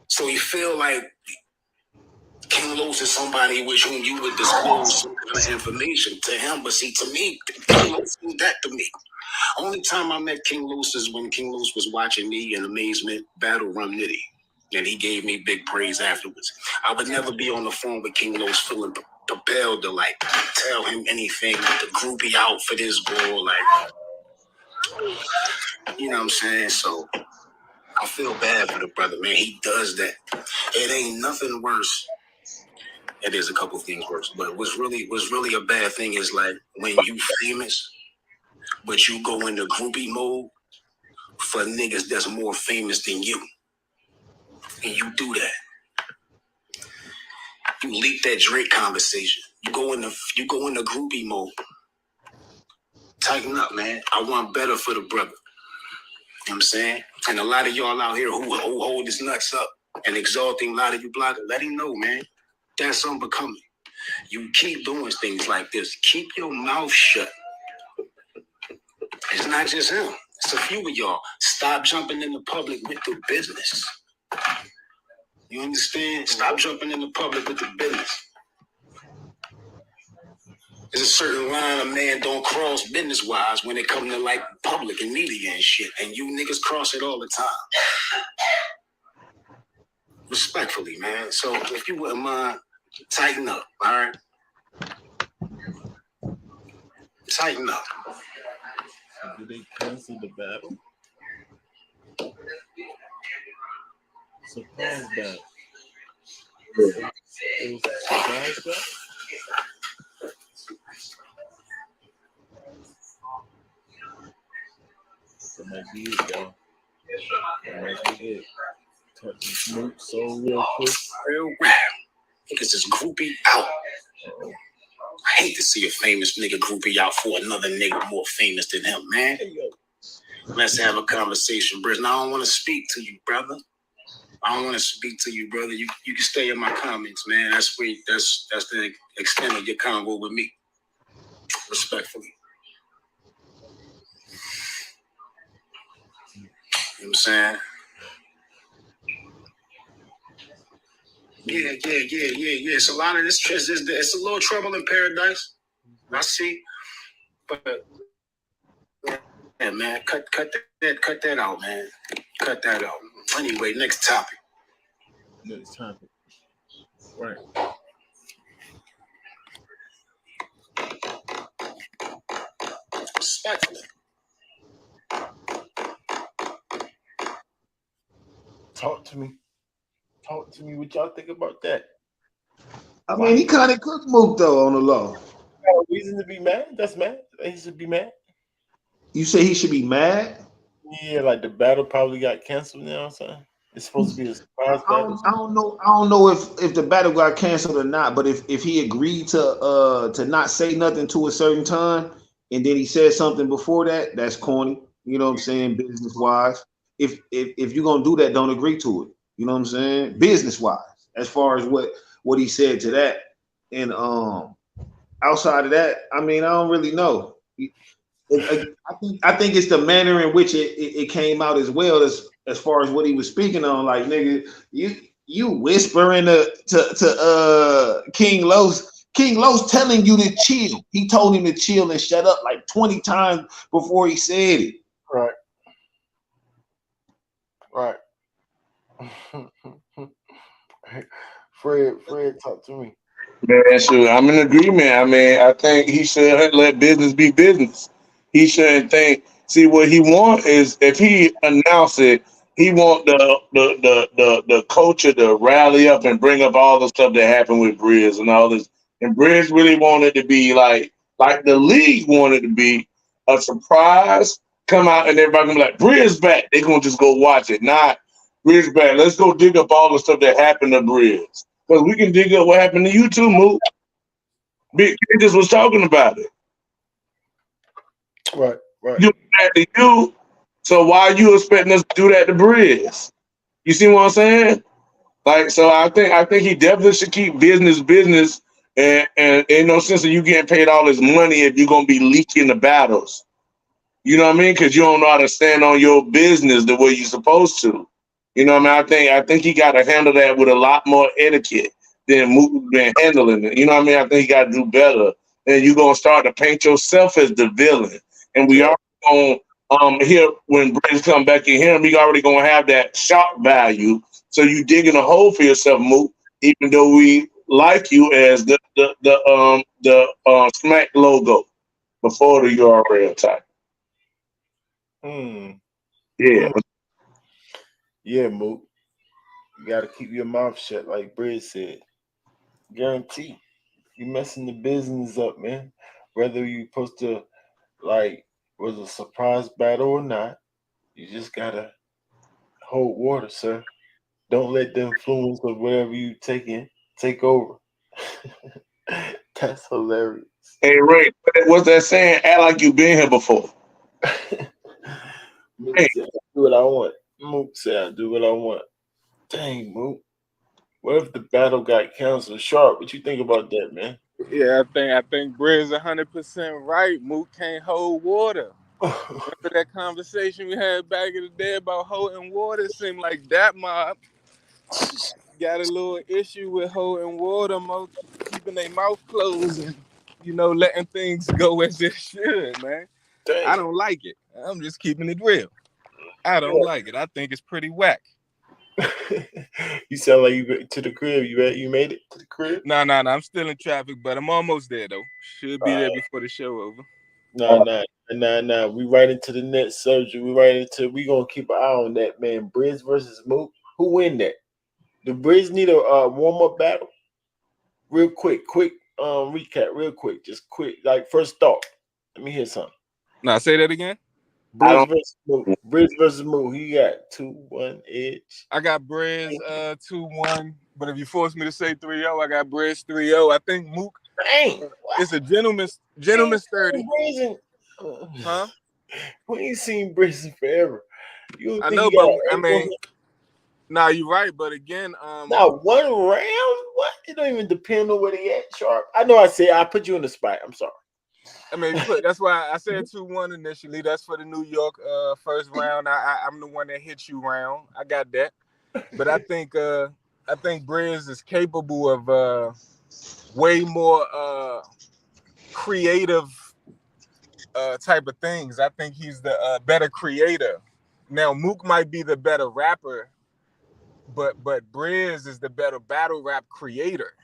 [SPEAKER 3] So you feel like King Los is somebody with whom you would disclose some kind of information to him. But see, to me, King Los did that to me. Only time I met King Los is when King Los was watching me in Amazement Battle Run Nitty. And he gave me big praise afterwards. I would never be on the phone with King Los feeling compelled to like tell him anything, to groupie out for this girl, like, you know what I'm saying? So I feel bad for the brother, man. He does that. It ain't nothing worse. It is a couple things worse, but what's really a bad thing is like when you famous, but you go into groupie mode for niggas that's more famous than you, and you do that. You leak that Drake conversation. You go into groupie mode. Tighten up, man. I want better for the brother. You know what I'm saying? And a lot of y'all out here who hold his nuts up and exalting a lot of you bloggers, let him know, man. That's unbecoming. You keep doing things like this. Keep your mouth shut. It's not just him. It's a few of y'all. Stop jumping in the public with the business. You understand? Stop jumping in the public with the business. There's a certain line a man don't cross business-wise when it comes to like public and media and shit. And you niggas cross it all the time. Respectfully, man. So if you wouldn't mind, tighten up, all right? Tighten up.
[SPEAKER 2] So did they cancel the battle? Surprise battle. It was a surprise battle? That might be it, y'all. That might be it. Touch this Mook so real quick.
[SPEAKER 3] Real rap. Niggas is groupie out. I hate to see a famous nigga groupie out for another nigga more famous than him, man. Let's have a conversation, Brizz. Now, I don't want to speak to you, brother. I don't want to speak to you, brother. You can stay in my comments, man. That's the extent of your convo with me. Respectfully. You know what I'm saying? Yeah. It's a lot of this. It's a little trouble in paradise. I see. But yeah, man, cut that out, man. Cut that out. Anyway, next topic.
[SPEAKER 2] Right.
[SPEAKER 3] Respectfully.
[SPEAKER 2] Talk to me. What y'all think about that?
[SPEAKER 1] I mean, he kind of cooked Mook though on the low.
[SPEAKER 2] Reason to be mad? That's mad. He should be mad.
[SPEAKER 1] You say he should be mad?
[SPEAKER 2] Yeah, like the battle probably got canceled now. So it's supposed to be a surprise battle.
[SPEAKER 1] I don't know if the battle got canceled or not. But if he agreed to not say nothing to a certain time, and then he said something before that, that's corny. You know what I'm saying? Business wise, if you're gonna do that, don't agree to it. You know what I'm saying? Business wise, as far as what he said to that, and outside of that, I mean, I don't really know. I think it's the manner in which it came out as well as far as what he was speaking on. Like, nigga, you whispering to King Los. King Los telling you to chill. He told him to chill and shut up like 20 times before he said it.
[SPEAKER 2] Right. Fred, talk to me.
[SPEAKER 6] Man, sure. I'm in agreement. I mean, I think he should let business be business. He shouldn't see what he want is if he announce it, he want the culture to rally up and bring up all the stuff that happened with Brizz and all this. And Brizz really wanted to be like the league wanted to be a surprise, come out and everybody gonna be like, Brizz back. They're gonna just go watch it. Not Brizz back. Let's go dig up all the stuff that happened to Brizz. Because we can dig up what happened to you too, Mook. Big just was talking about it.
[SPEAKER 2] Right.
[SPEAKER 6] You that to you. So why are you expecting us to do that to Brizz? You see what I'm saying? Like, so I think he definitely should keep business, and ain't no sense of you getting paid all this money if you're gonna be leaking the battles. You know what I mean? Because you don't know how to stand on your business the way you're supposed to. You know what I mean? I think he got to handle that with a lot more etiquette than Mook been handling it. You know what I mean? I think he got to do better. And you're gonna start to paint yourself as the villain. And we are gonna here when Brizz come back in here, we already gonna have that shock value. So you digging a hole for yourself, Mook. Even though we like you as the Smack logo before the URL type. Yeah.
[SPEAKER 2] Yeah, Mook. You gotta keep your mouth shut, like Brizz said. Guarantee. You messing the business up, man. Whether you supposed to was a surprise battle or not, you just gotta hold water, sir. Don't let the influence of whatever you take over. That's hilarious.
[SPEAKER 6] Hey Ray, what's that saying? Act like you've been here before.
[SPEAKER 2] Mook said, I do what I want. Mook said, I do what I want. Dang, Mook. What if the battle got canceled? Sharp, what you think about that, man?
[SPEAKER 9] Yeah, I think Brizz 100% right. Mook can't hold water. Remember that conversation we had back in the day about holding water? It seemed like that mob got a little issue with holding water, keeping their mouth closed and, letting things go as it should, man. Dang. I don't like it. I'm just keeping it real. I don't like it. I think it's pretty whack.
[SPEAKER 2] You sound like you to the crib. You made it to the crib?
[SPEAKER 9] No. I'm still in traffic, but I'm almost there, though. Should be there before the show over.
[SPEAKER 2] No. We right into the next subject. We gonna keep an eye on that, man. Brizz versus Mook. Who win that? Do Brizz need a warm-up battle? Real quick recap, real quick. Just quick, like first thought. Let me hear something.
[SPEAKER 9] Now, say that again.
[SPEAKER 2] Brizz versus Mook. Brizz versus Mook. He got 2-1 edge.
[SPEAKER 9] I got Brizz 2-1. But if you force me to say 3-0, I got Brizz 3-0. I think Mook. It's a gentleman's 30. Huh?
[SPEAKER 2] We ain't seen Brizz forever.
[SPEAKER 9] I know, but I mean, nah, you're right. But again,
[SPEAKER 2] now 1 round. What? It don't even depend on where they at. Sharp. I know. I put you in the spot. I'm sorry.
[SPEAKER 9] I mean, that's why I said 2-1 initially. That's for the New York first round. I'm the one that hit you round. I got that. But I think Brizz is capable of way more creative type of things. I think he's the better creator. Now Mook might be the better rapper, but Brizz is the better battle rap creator.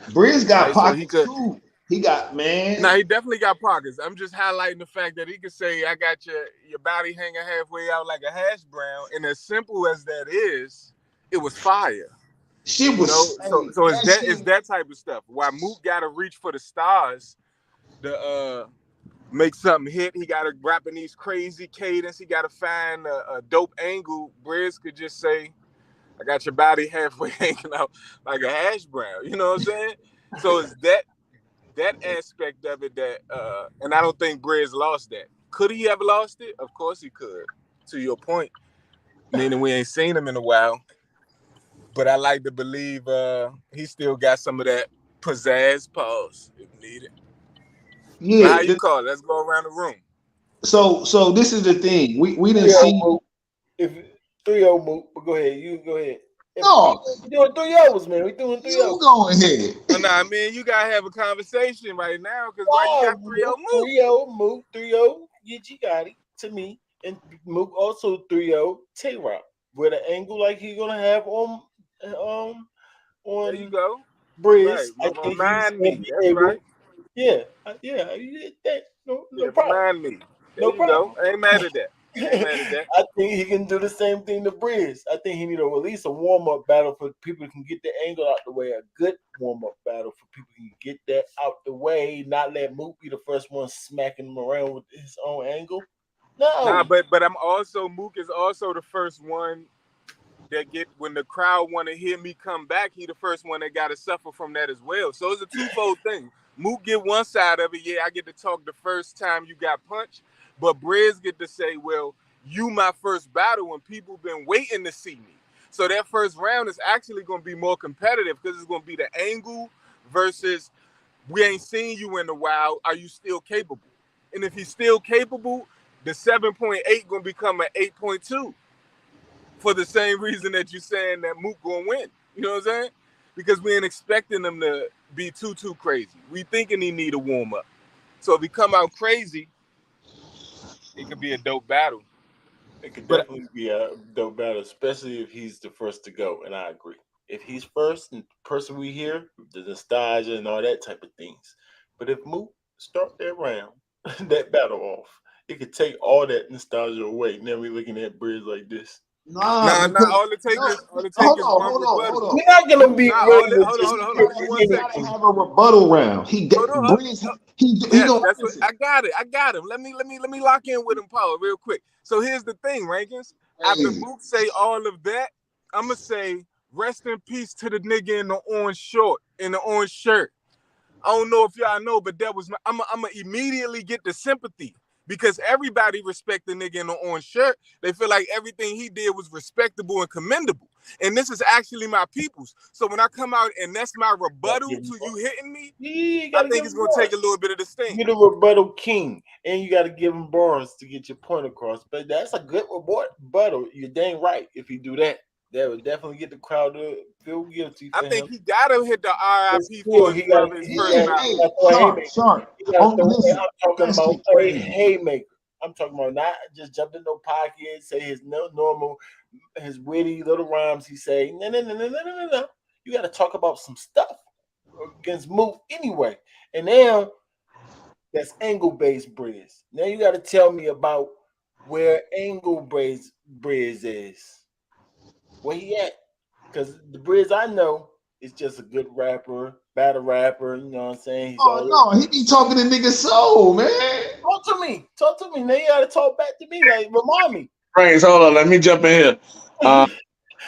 [SPEAKER 1] Brizz got pockets too. He got, man.
[SPEAKER 9] Nah, he definitely got pockets. I'm just highlighting the fact that he could say, I got your body hanging halfway out like a hash brown. And as simple as that is, it was fire.
[SPEAKER 1] Shit was
[SPEAKER 9] so it's that type of stuff. While Mook gotta reach for the stars to make something hit, he gotta rap in these crazy cadence, he gotta find a dope angle. Brizz could just say, I got your body halfway hanging out like a hash brown. You know what I'm saying? So it's that aspect of it that and I don't think Brizz lost that. Could he have lost it? Of course he could, to your point. Meaning we ain't seen him in a while. But I like to believe he still got some of that pizzazz pause if needed.
[SPEAKER 1] Yeah.
[SPEAKER 9] How you call it? Let's go around the room.
[SPEAKER 1] So this is the thing. We didn't see
[SPEAKER 2] if 3-0 Mook, but go ahead. You go ahead.
[SPEAKER 1] No,
[SPEAKER 2] we doing 3-0s, man. We doing 3-0.
[SPEAKER 1] You go ahead.
[SPEAKER 9] Nah, man, you gotta have a conversation right now because why you got 3-0 Mook?
[SPEAKER 2] 3-0 Mook, 3-0 you got it to me, and Mook also 3-0 Tay-Rock with an angle like he's gonna have on
[SPEAKER 9] there you go.
[SPEAKER 2] Brizz.
[SPEAKER 9] Right. Remind me. That's right.
[SPEAKER 2] Yeah. No problem.
[SPEAKER 9] Remind me.
[SPEAKER 2] No problem.
[SPEAKER 9] I ain't mad at that.
[SPEAKER 2] I think he can do the same thing to Brizz. I think he need to release a warm-up battle for people who can get the angle out the way. A good warm-up battle for people who can get that out the way. Not let Mook be the first one smacking him around with his own angle. No.
[SPEAKER 9] Nah, but Mook is also the first one that when the crowd want to hear me come back, he the first one that got to suffer from that as well. So it's a twofold thing. Mook get one side of it. Yeah, I get to talk the first time you got punched. But Brizz get to say, well, you my first battle when people been waiting to see me. So that first round is actually going to be more competitive because it's going to be the angle versus we ain't seen you in a while. Are you still capable? And if he's still capable, the 7.8 going to become an 8.2 for the same reason that you're saying that Mook going to win. You know what I'm saying? Because we ain't expecting him to be too crazy. We thinking he need a warm-up. So if he come out crazy, it could be a dope battle.
[SPEAKER 2] It could definitely be a dope battle, especially if he's the first to go. And I agree. If he's first and the person we hear, the nostalgia and all that type of things. But if Mook start that round, that battle off, it could take all that nostalgia away. Now we looking at Brizz like this.
[SPEAKER 9] Nah. All it takes is one rebuttal.
[SPEAKER 2] We're not gonna be
[SPEAKER 9] hold on. 1 second.
[SPEAKER 1] Have a rebuttal round. I
[SPEAKER 9] got him. Let me lock in with him, Paul, real quick. So here's the thing, Rankingz. After Mook say all of that, I'ma say rest in peace to the nigga in the orange short, in the orange shirt. I don't know if y'all know, but that was I'ma immediately get the sympathy. Because everybody respect the nigga in the orange shirt. They feel like everything he did was respectable and commendable. And this is actually my people's. So when I come out and that's my rebuttal to you hitting me, I think it's going to take a little bit of the sting.
[SPEAKER 2] You're the rebuttal king. And you got to give him bars to get your point across. But that's a good rebuttal. You're dang right. If you do that, that would definitely get the crowd to feel guilty.
[SPEAKER 9] I think he got to hit the RIP for his first
[SPEAKER 2] round. I'm talking about not just jump in no pocket, say his his witty little rhymes. He say, no. You got to talk about some stuff against Mook anyway. And now that's angle-based Brizz. Now you got to tell me about where angle-based Brizz is. Where he at? Because the Brizz I know is just a good rapper, battle rapper. You know what I'm saying?
[SPEAKER 1] He be talking to niggas soul, man.
[SPEAKER 2] Oh Talk to me. Now you gotta talk back to me. Like, remind me.
[SPEAKER 6] Rankingz, hold on. Let me jump in here.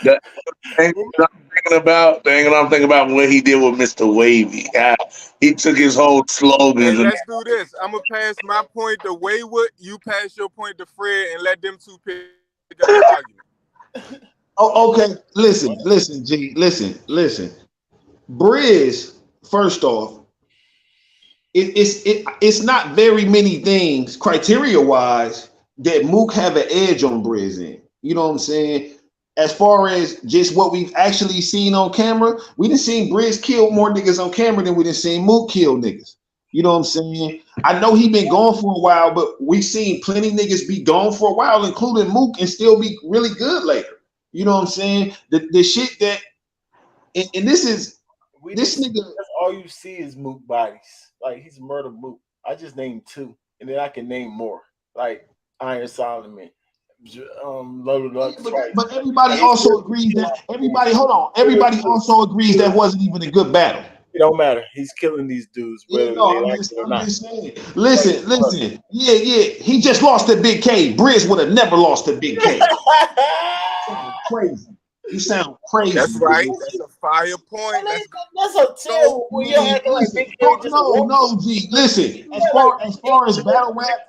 [SPEAKER 6] The angle I'm thinking about what he did with Mr. Wavy. He took his whole slogans.
[SPEAKER 9] Hey, let's do this. I'm gonna pass my point to Wayward. You pass your point to Fred, and let them two pick up the argument.
[SPEAKER 1] Oh, okay. Listen, G. Listen. Brizz, first off, it's not very many things criteria-wise that Mook have an edge on Brizz in. You know what I'm saying? As far as just what we've actually seen on camera, we done seen Brizz kill more niggas on camera than we done seen Mook kill niggas. You know what I'm saying? I know he been gone for a while, but we've seen plenty niggas be gone for a while, including Mook, and still be really good later. You know what I'm saying? The shit that, and this nigga.
[SPEAKER 2] That's all you see is Mook bodies. Like, he's murder Mook. I just named 2, and then I can name more. Like Iron Solomon.
[SPEAKER 1] But everybody also agrees that everybody also agrees that wasn't even a good battle.
[SPEAKER 2] It don't matter. He's killing these dudes.
[SPEAKER 1] I'm just saying. Listen. Yeah. He just lost to Big K. Brizz would have never lost to Big K. Crazy. You sound crazy.
[SPEAKER 9] That's right. That's a fire point.
[SPEAKER 2] That's a terrible.
[SPEAKER 1] No, G. Listen. As far as battle rap,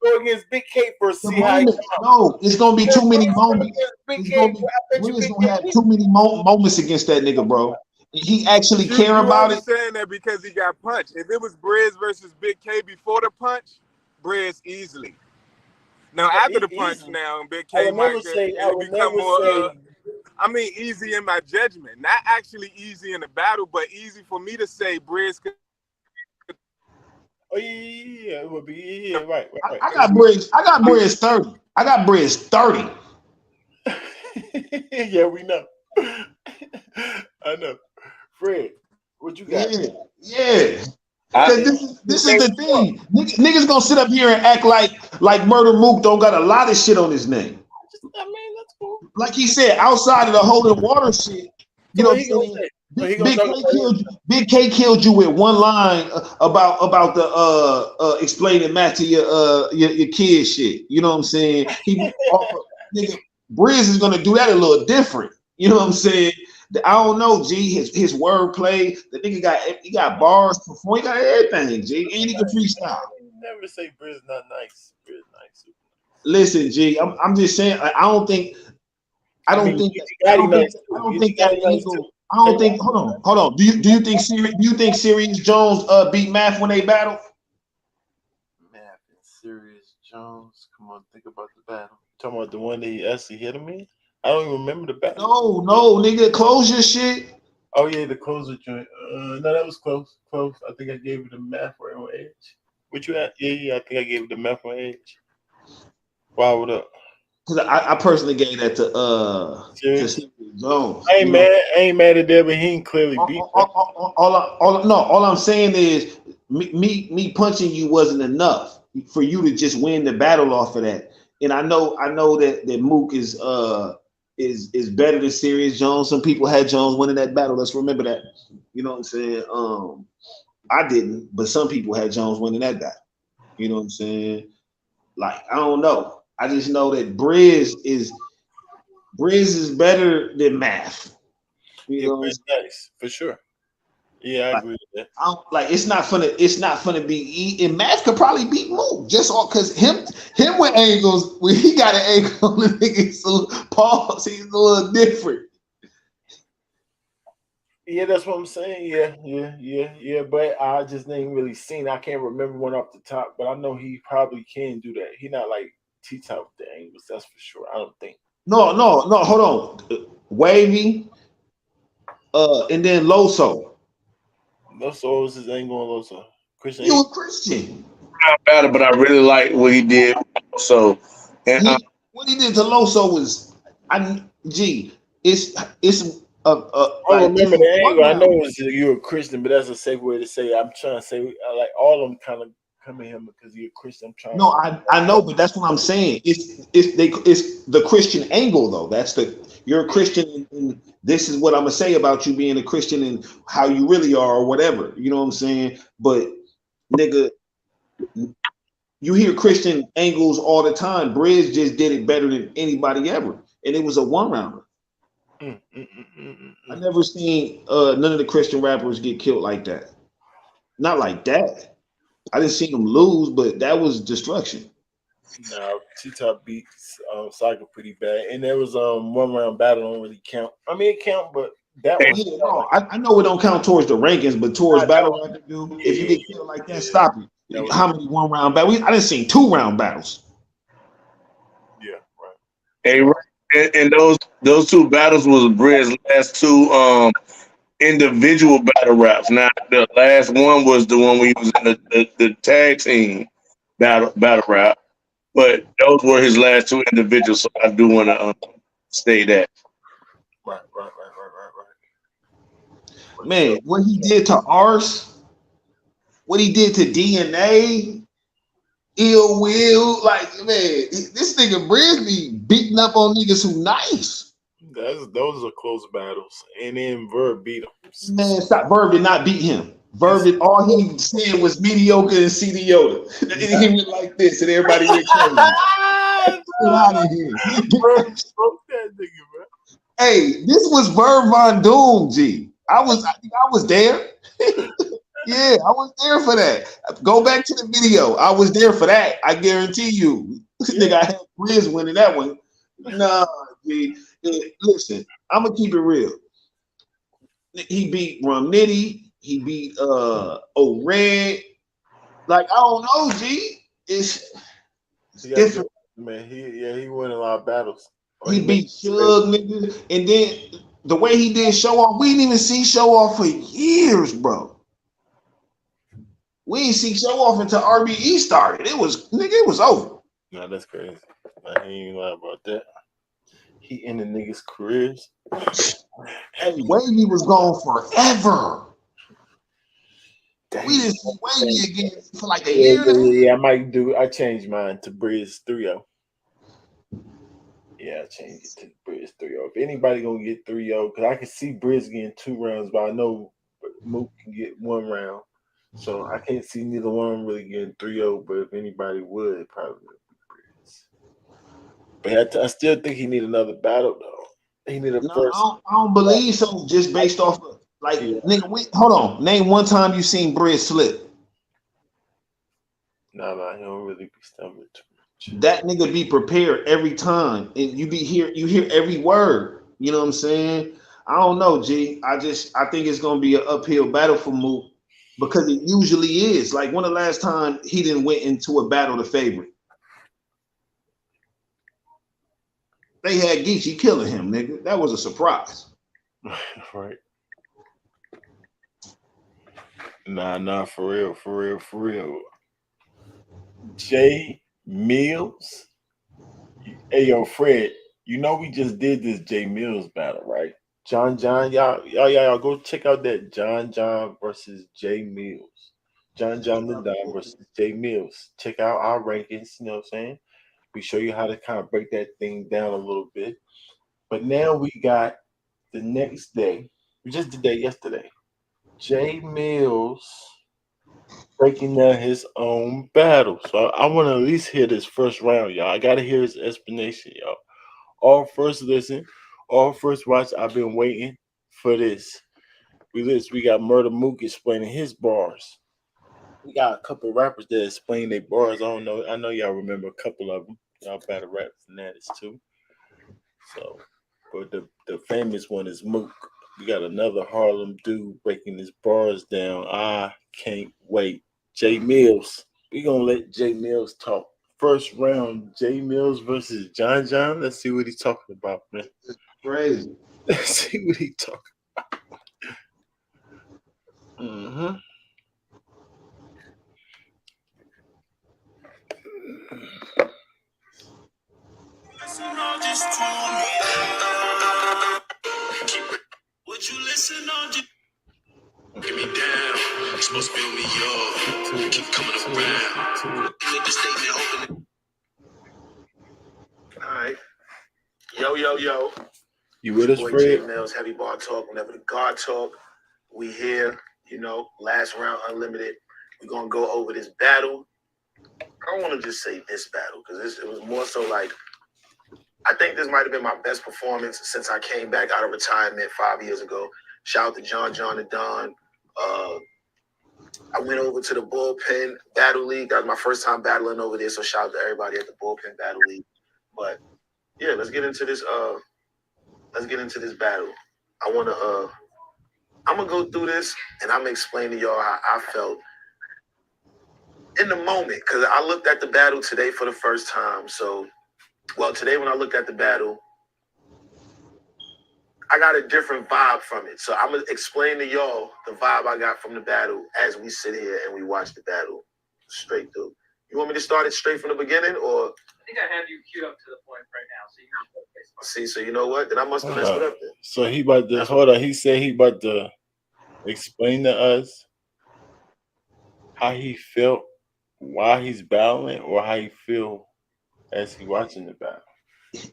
[SPEAKER 2] go against Big K for see how.
[SPEAKER 1] No, it's gonna be too many moments. Brizz gonna have too many moments against that nigga, bro. He actually care about it.
[SPEAKER 9] Saying that because he got punched. If it was Brizz versus Big K before the punch, Brizz easily. Now after the punch, now Big K might become more. Easy in my judgment. Not actually easy in the battle, but easy for me to say Brizz could.
[SPEAKER 2] Oh yeah, it would be right.
[SPEAKER 1] I got Brizz 30. I got Brizz 30.
[SPEAKER 2] Yeah, we know. I know. Fred, what you got?
[SPEAKER 1] Yeah. This is the thing. Niggas gonna sit up here and act like Murder Mook don't got a lot of shit on his name.
[SPEAKER 2] That's cool.
[SPEAKER 1] Like he said, outside of the holy water shit, you know what I'm saying? Big K killed you with one line about the explaining Matt to your kid shit. You know what I'm saying? Nigga, Brizz is gonna do that a little different. You know what I'm saying? I don't know, G. His wordplay, the nigga got bars before, he got everything, G. And he can freestyle.
[SPEAKER 2] Never say Brizz not nice. Brizz nice.
[SPEAKER 1] Listen, G. I'm just saying. I don't think. Hold on. Do you think Serious Jones beat Math when they battled?
[SPEAKER 2] Math and Serious Jones. Come on, think about the battle. Talking about the one that he actually hit him in. I don't even remember the battle.
[SPEAKER 1] No, nigga, close your shit.
[SPEAKER 2] Oh yeah, the closer joint. No, that was close. I think I gave you the Math right on edge. What you at? Yeah. I think I gave you the Math on edge. Wow, what up?
[SPEAKER 1] Because I personally gave that to Serious Jones.
[SPEAKER 2] I ain't mad at that, but he ain't clearly beat.
[SPEAKER 1] All I'm saying is me punching you wasn't enough for you to just win the battle off of that. And I know that Mook is better than Serious Jones. Some people had Jones winning that battle. Let's remember that. You know what I'm saying? I didn't, but some people had Jones winning that battle. You know what I'm saying? Like, I don't know. I just know that Brizz is better than Math. You know,
[SPEAKER 2] nice for sure. Yeah, I agree with that.
[SPEAKER 1] It's not finna be. And Math could probably beat Mook just all because him with angles when he got an angle on the nigga, so pause. He's a little different.
[SPEAKER 2] Yeah, that's what I'm saying. Yeah. But I just ain't really seen. I can't remember one off the top, but I know he probably can do that. He not like T-top with the angles, that's for sure. I don't think.
[SPEAKER 1] No. Hold on. Wavy, and then Loso.
[SPEAKER 2] Loso was his angle on Loso. Christian.
[SPEAKER 1] You a Christian.
[SPEAKER 6] Not bad, but I really like what he did. So,
[SPEAKER 1] what he did to Loso was, it's
[SPEAKER 2] I don't remember the angle. I know you're a Christian, but that's a safe way to say. I'm trying to say like all of them kind of come at him because you're a Christian.
[SPEAKER 1] I know, but that's what I'm saying. It's the Christian angle though. You're a Christian, and this is what I'm gonna say about you being a Christian and how you really are, or whatever. You know what I'm saying? But nigga, You hear Christian angles all the time. Brizz just did it better than anybody ever, and it was a one rounder. I never seen none of the Christian rappers get killed like that. Not like that. I didn't see them lose, but that was destruction.
[SPEAKER 2] No, T-Top beats Saga pretty bad, and there was one round battle don't really count. I mean, it count, but that one.
[SPEAKER 1] Yeah, no, I know it don't count towards the rankings, but towards battle rap, dude, if you get killed like that, stop it. How many one round battles? I didn't see 2 round battles.
[SPEAKER 2] Yeah, right.
[SPEAKER 6] Hey, and those 2 battles was Brizz's last 2 individual battle raps. Now the last one was the one we was in the tag team battle rap, but those were his last 2 individuals. So I do want to say that.
[SPEAKER 2] Right.
[SPEAKER 1] Man, what he did to Ars, what he did to DNA, Ill Will, like, man, this nigga Brizz be beating up on niggas who nice.
[SPEAKER 2] Those are close battles, and then Verb beat him.
[SPEAKER 1] Man, stop. Verb did not beat him. Verb did, all he said was mediocre and CD Yoda. And he went like this, and everybody went crazy. Get out of here. Hey, this was Verb Von Doom, G. I was there. Yeah, I was there for that. Go back to the video. I was there for that. I guarantee you. Nigga, I had Brizz winning that one. Nah, G. Listen, I'm gonna keep it real. He beat Rum Nitty. He beat O-Red. Like, I don't know, G. It's different.
[SPEAKER 2] Man, he won a lot of battles.
[SPEAKER 1] He beat Suge, nigga. And then the way he did Show Off, we didn't even see Show Off for years, bro. We didn't see Show Off until RBE started. It was over.
[SPEAKER 2] Nah, that's crazy. I ain't even lie about that. He ended niggas' careers.
[SPEAKER 1] Hey, Wavy was gone forever. Dang. We didn't see Wavy again for like a year.
[SPEAKER 2] Yeah, I changed mine to Brizz 3-0. Yeah, I changed it to Brizz 3-0. If anybody gonna get 3-0, because I can see Brizz getting 2 rounds, but I know Mook can get 1 round. So I can't see neither one really getting 3-0, but if anybody would, it probably would be Brizz. But I still think he need another battle though. He need a first.
[SPEAKER 1] I don't believe so. Just based off of nigga. Hold on. Name one time you seen Brizz slip.
[SPEAKER 2] Nah, he don't really be stumbling too much.
[SPEAKER 1] That nigga be prepared every time, and you hear every word. You know what I'm saying? I don't know, G. I think it's gonna be an uphill battle for Mook because it usually is. Like, when the last time he didn't went into a battle the favorite? They had Geechee killing him, nigga. That was a surprise.
[SPEAKER 2] Right. Nah, for real. J Millz. Hey, yo, Fred, you know we just did this J Millz battle, right? John, y'all go check out that John versus J Millz. John the Don versus J Millz. Check out our rankings, you know what I'm saying? We show you how to kind of break that thing down a little bit. But now we got the next day. We just did that yesterday. J Millz breaking down his own battle. So I want to at least hear this first round, y'all. I got to hear his explanation, y'all. All first listen, all first watch. I've been waiting for this. We got Murder Mook explaining his bars. We got a couple of rappers that explain their bars. I don't know. I know y'all remember a couple of them. Y'all battle rap fanatics too. So, but the famous one is Mook. We got another Harlem dude breaking his bars down. I can't wait. J Millz. We gonna let J Millz talk. First round, J Millz versus John. Let's see what he's talking about, man.
[SPEAKER 1] It's crazy.
[SPEAKER 2] Let's see what he's talking about. Mm-hmm.
[SPEAKER 4] Would you listen on just get me down? You're supposed to be on me, yo. Keep coming around. Make the statement, hoping. All right. Yo.
[SPEAKER 2] You with us,
[SPEAKER 4] Boy,
[SPEAKER 2] Fred?
[SPEAKER 4] J Millz, Heavy Bar Talk. Whenever the guard talk, we here. You know, last round unlimited. We're gonna go over this battle.
[SPEAKER 3] I don't want to just say this battle because it was more so like I think this might have been my best performance since I came back out of retirement 5 years ago. Shout out to John and Don. I went over to the Bullpen Battle League. That was my first time battling over there. So shout out to everybody at the Bullpen Battle League. But yeah, let's get into this. Let's get into this battle. I'm gonna go through this and I'm gonna explain to y'all how I felt in the moment because I looked at the battle today for the first time. So, well, today when I looked at the battle, I got a different vibe from it. So I'm gonna explain to y'all the vibe I got from the battle as we sit here and we watch the battle straight through. You want me to start it straight from the beginning, or?
[SPEAKER 10] I think I have you queued up to the point right now. So you can
[SPEAKER 3] see. So you know what? Then I must have messed it up. Then.
[SPEAKER 2] So he about to hold on. He said he about to explain to us how he felt while he's battling, or how he feel as he watching the battle.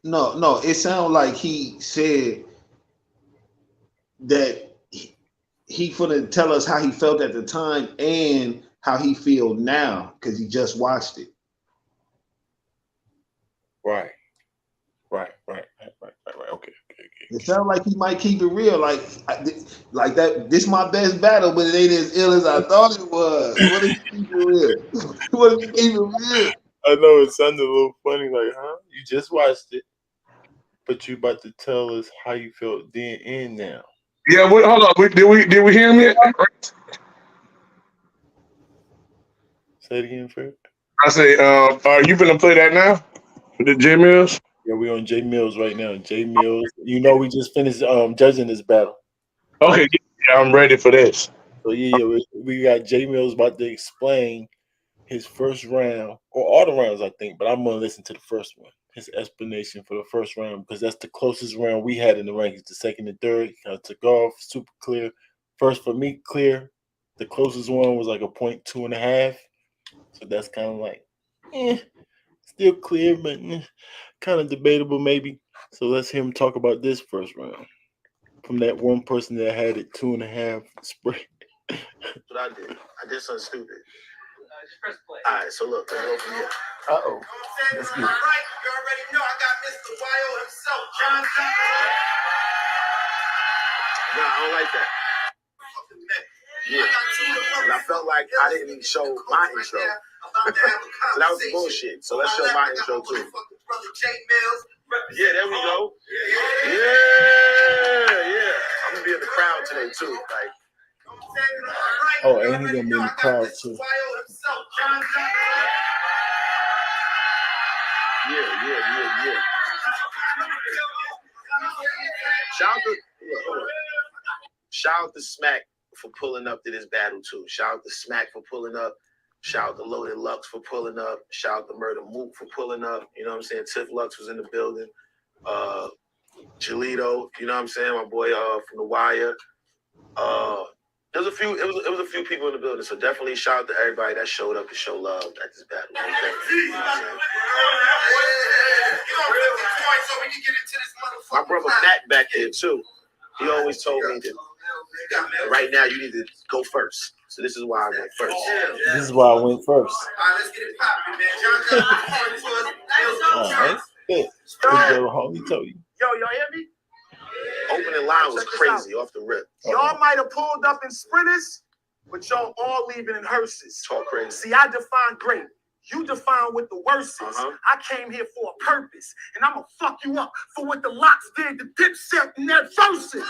[SPEAKER 1] No. It sounded like he said that he gonna tell us how he felt at the time and how he feel now because he just watched it.
[SPEAKER 2] Right. Okay.
[SPEAKER 1] It sounds like he might keep it real, like that. This my best battle, but it ain't as ill as I thought it was. What if he keep it real? What if he keep it real?
[SPEAKER 2] I know it sounded a little funny, like, huh? You just watched it, but you about to tell us how you felt then and now.
[SPEAKER 6] Yeah, hold on. Did we hear him yet?
[SPEAKER 2] Say it again, Fred.
[SPEAKER 6] I say, are you gonna play that now? The J Millz?
[SPEAKER 2] Yeah, we're on J Millz right now. J Millz. You know, we just finished judging this battle.
[SPEAKER 6] Okay, yeah, I'm ready for this.
[SPEAKER 2] So yeah, we got J Millz about to explain his first round, or all the rounds, I think, but I'm gonna listen to the first one. His explanation for the first round, because that's the closest round we had in the rankings. The second and third kind of took off, super clear. First for me, clear. The closest one was like a 0.2.5. So that's kind of like, still clear, but kind of debatable maybe. So let's hear him talk about this first round from that one person that had it 2.5 spread.
[SPEAKER 3] That's what I did. I did something stupid. Just press play. All right, so look, let's go from here.
[SPEAKER 2] Uh-oh. That's good.
[SPEAKER 3] All right, you already know I got Mr. YO himself, John. Nah, I don't like that. Yeah, and I felt like I didn't show my intro. So that was bullshit. So let's show my intro too. Yeah, there we go. Yeah. I'm gonna be in the crowd today too. Like,
[SPEAKER 2] oh, and he's gonna be in the crowd too.
[SPEAKER 3] Yeah. Shout out to Smack for pulling up to this battle too. Shout out to Smack for pulling up. Shout out to Loaded Lux for pulling up. Shout out to Murder Mook for pulling up. You know what I'm saying? Tiff Lux was in the building. Jalito, you know what I'm saying? My boy from The Wire. There was a few. It was a few people in the building. So definitely shout out to everybody that showed up to show love at this battle. My brother Matt back there too. He always told me that right now you need to go first. So this is why I went first.
[SPEAKER 2] This is why I went first.
[SPEAKER 3] All right, let's get it popping, man.
[SPEAKER 2] All right. He told you.
[SPEAKER 3] Yo, y'all hear me? Opening line was crazy off the rip. Y'all might have pulled up in sprinters, but y'all all leaving in hearses. Talk crazy. See, I define great. You define what the worst is. I came here for a purpose, and I'm gonna fuck you up for what the Locks did to Dipset in that verses.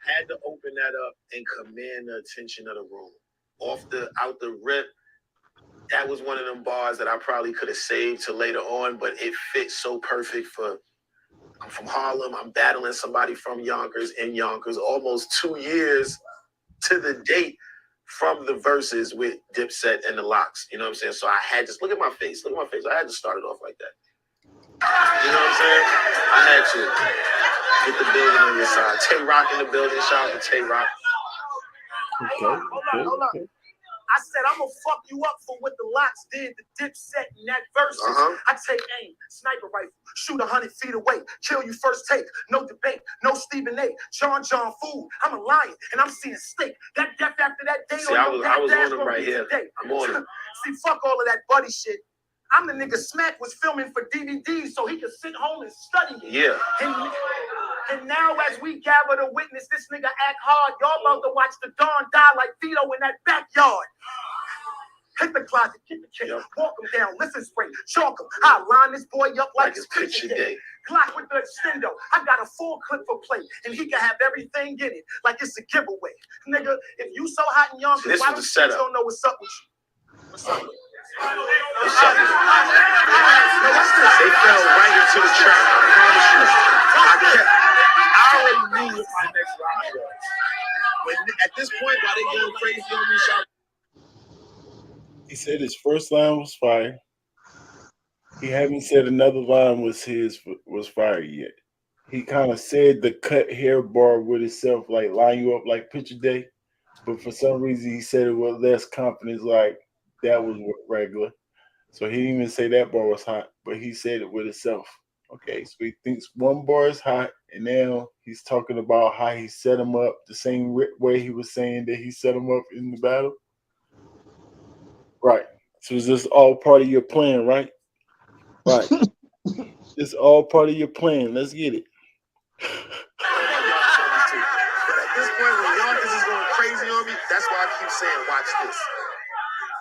[SPEAKER 3] Had to open that up and command the attention of the room. Out the rip, that was one of them bars that I probably could have saved to later on, but it fits so perfect for. I'm from Harlem. I'm battling somebody from Yonkers in Yonkers, almost 2 years to the date from the verses with Dipset and the Locks. You know what I'm saying? So I had to look at my face. I had to start it off like that. You know what I'm saying? I had to get the building on your side. Tay Rock in the building. Shout out to Tay Rock.
[SPEAKER 2] Okay.
[SPEAKER 3] I said, I'm gonna fuck you up for what the Lox did, the Dipset in that verse. I take aim, sniper rifle, shoot 100 feet away, kill you first take, no debate, no Stephen A. John fool. I'm a lion and I'm seeing steak. That death after that day.
[SPEAKER 4] See, I was on him right here. I'm on him.
[SPEAKER 3] See, fuck all of that buddy shit. I'm the nigga Smack was filming for DVDs so he could sit home and study it.
[SPEAKER 4] Yeah.
[SPEAKER 3] And now as we gather to witness this nigga act hard, y'all about to watch the Dawn die like Vito in that backyard. Hit the closet, get the kid, walk him down, listen spray, chalk him. I line this boy up like it's picture day. Glock with the extendo. I got a full clip for play, and he can have everything in it like it's a giveaway. Nigga, if you so hot and young, why don't you don't know what's up with you? What's up with you?
[SPEAKER 4] They fell right into the trap. I promise you. I already knew what my next line was. At this point, while they going crazy on me,
[SPEAKER 2] he said his first line was fire. He haven't said another line was fire yet. He kind of said the cut hair bar with himself, like line you up like picture day. But for some reason, he said it with less confidence, like that was regular. So he didn't even say that bar was hot, but he said it with himself. Okay, so he thinks one bar is hot, and now he's talking about how he set him up the same way he was saying that he set him up in the battle. Right. So is this all part of your plan, right? Right. It's all part of your plan. Let's get it.
[SPEAKER 4] But at this point, when Yonkers is going crazy on me, that's why I keep saying, watch this.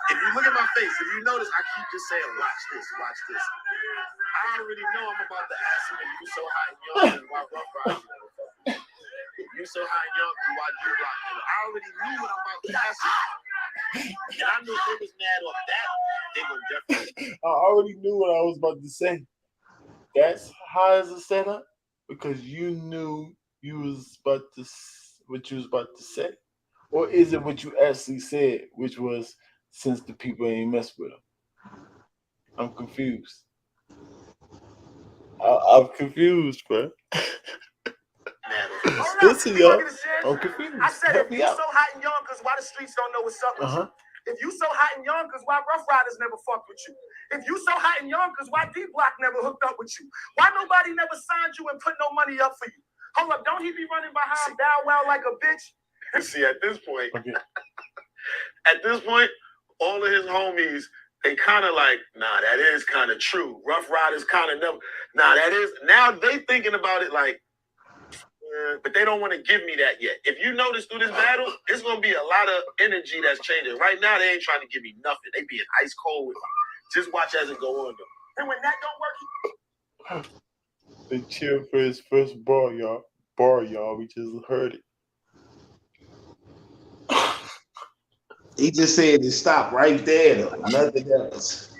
[SPEAKER 4] If you look at my face, if you notice, I keep just saying, watch this, watch this. I already know I'm about to ask him if you so hot and young, why Rough Riders never fuck with you. If you so hot and young, why you block me? I already knew what I'm about to ask him. And I knew if they was mad off that, they would definitely.
[SPEAKER 2] I already knew what I was about to say. That's how is it set up? Because you knew you was about to what you was about to say. Or is it what you actually said, which was since the people ain't mess with him? I'm confused. I'm confused, bro. Listen, y'all. I'm confused.
[SPEAKER 3] I said, if you so hot and young, because why the streets don't know what's up with you? If you so hot and young, because why Rough Riders never fucked with you? If you so hot and young, because why D-Block never hooked up with you? Why nobody never signed you and put no money up for you? Hold up, don't he be running behind Bow Wow like a bitch?
[SPEAKER 4] See, at this point, all of his homies, they kind of like, nah, that is kind of true. Rough Riders kind of never, nah, that is. Now they thinking about it like, but they don't want to give me that yet. If you notice through this battle, it's going to be a lot of energy that's changing. Right now, they ain't trying to give me nothing. They being ice cold with me. Just watch as it go on, though.
[SPEAKER 3] And when that don't work,
[SPEAKER 2] they cheer for his first bar, y'all. We just heard it.
[SPEAKER 1] He just said to stop right there, though. Nothing else.